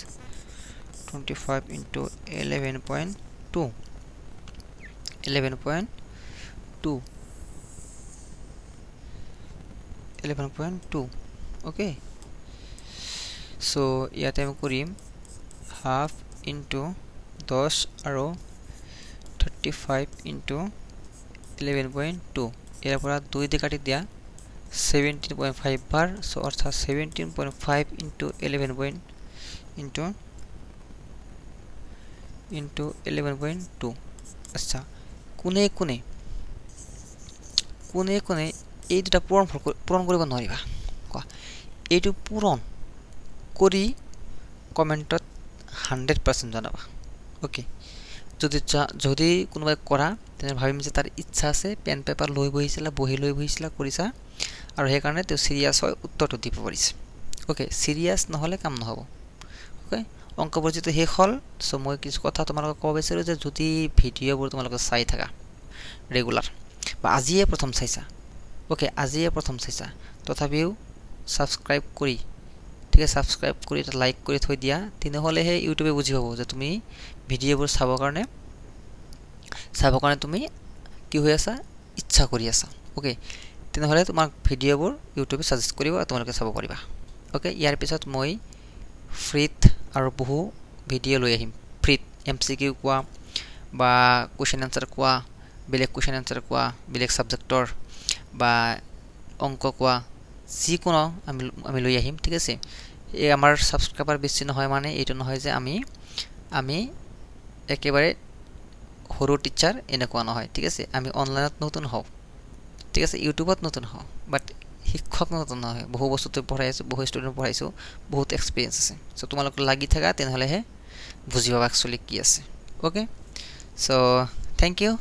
25 into 11.2 okay so ইয়াতে আমি কৰিম half into 10 আৰু 35 into 11.2 এৰ পৰা 2 দিয়ে কাটি দিয়া 17.5 বার সো অর্থাৎ 17.5 into 11. into 11.2 আচ্ছা কোনে কোনে এই দুটা পূরণ কৰিব নোৱাৰিবা কোৱা এইটো পূৰণ কৰি কমেন্টত 100% জনাবা ওকে যদি কোনোবাই কৰা তেনে ভাবিম যে তাৰ ইচ্ছা আছে পেন পেপাৰ লৈ বহিছিলা বহি লৈ বহিছিলা কৰিছা আৰু সেই কাৰণে তে সিৰিয়াস হয় উত্তৰটো দিব পাৰিছে ওকে সিৰিয়াস নহলে কাম নহব ওকে অংকবোৰ যেটো হে হল সো মই কিছু কথা তোমালোকক ক'ব বিচাৰো যে যদি ভিডিওবোৰ তোমালোকে চাই থাকা ৰেগুলাৰ বা আজিয়ে প্ৰথম চাইছা ওকে আজিয়ে প্ৰথম চাইছা তথাপিও সাবস্ক্ৰাইব কৰি ঠিক আছে সাবস্ক্ৰাইব কৰি এটা লাইক কৰি থৈ দিয়া তিনহলে হে ইউটিউবে বুজি পাব যে তুমি ভিডিওবোৰ চাবৰ কাৰণে তুমি কি হৈ আছা ইচ্ছা কৰি আছা ওকে তিনহলে তোমাক ভিডিওবোৰ ইউটিউবে সাজেষ্ট কৰিব আৰু তোমালোকে চাব পাৰিবা ওকে ইয়াৰ পিছত মই ফ্ৰীত আৰু বহু ভিডিও লৈ আহিম ফ্ৰীত এমসিকিউ কোৱা বা কোৱেশ্চন আনসাৰ কোৱা বেলেগ কোৱেশ্চন আনসাৰ কোৱা বেলেগ সাবজেক্টৰ বা অংক কোৱা যি কোনো আমি লৈ আহিম ঠিক আছে এই আমাৰ সাবস্ক্ৰাইবাৰ বেছি নহয় মানে এইটো নহয় যে আমি একেবাৰে হৰো টিচাৰ এনেকুৱা নহয় ঠিক আছে আমি অনলাইনত নতুন হও ঠিক আছে ইউটিউবত নতুন হও বাট শিক্ষক নতুন নহয় বহু বস্তুতে পঢ়াইছো বহু ষ্টুডেন্ট পঢ়াইছো বহুত এক্সপেৰিয়েন্স আছে সো তোমালোক লাগি থাকা তেনহলে হে বুজি পাবা একচুয়ালি কি আছে ওকে সো থ্যাংক ইউ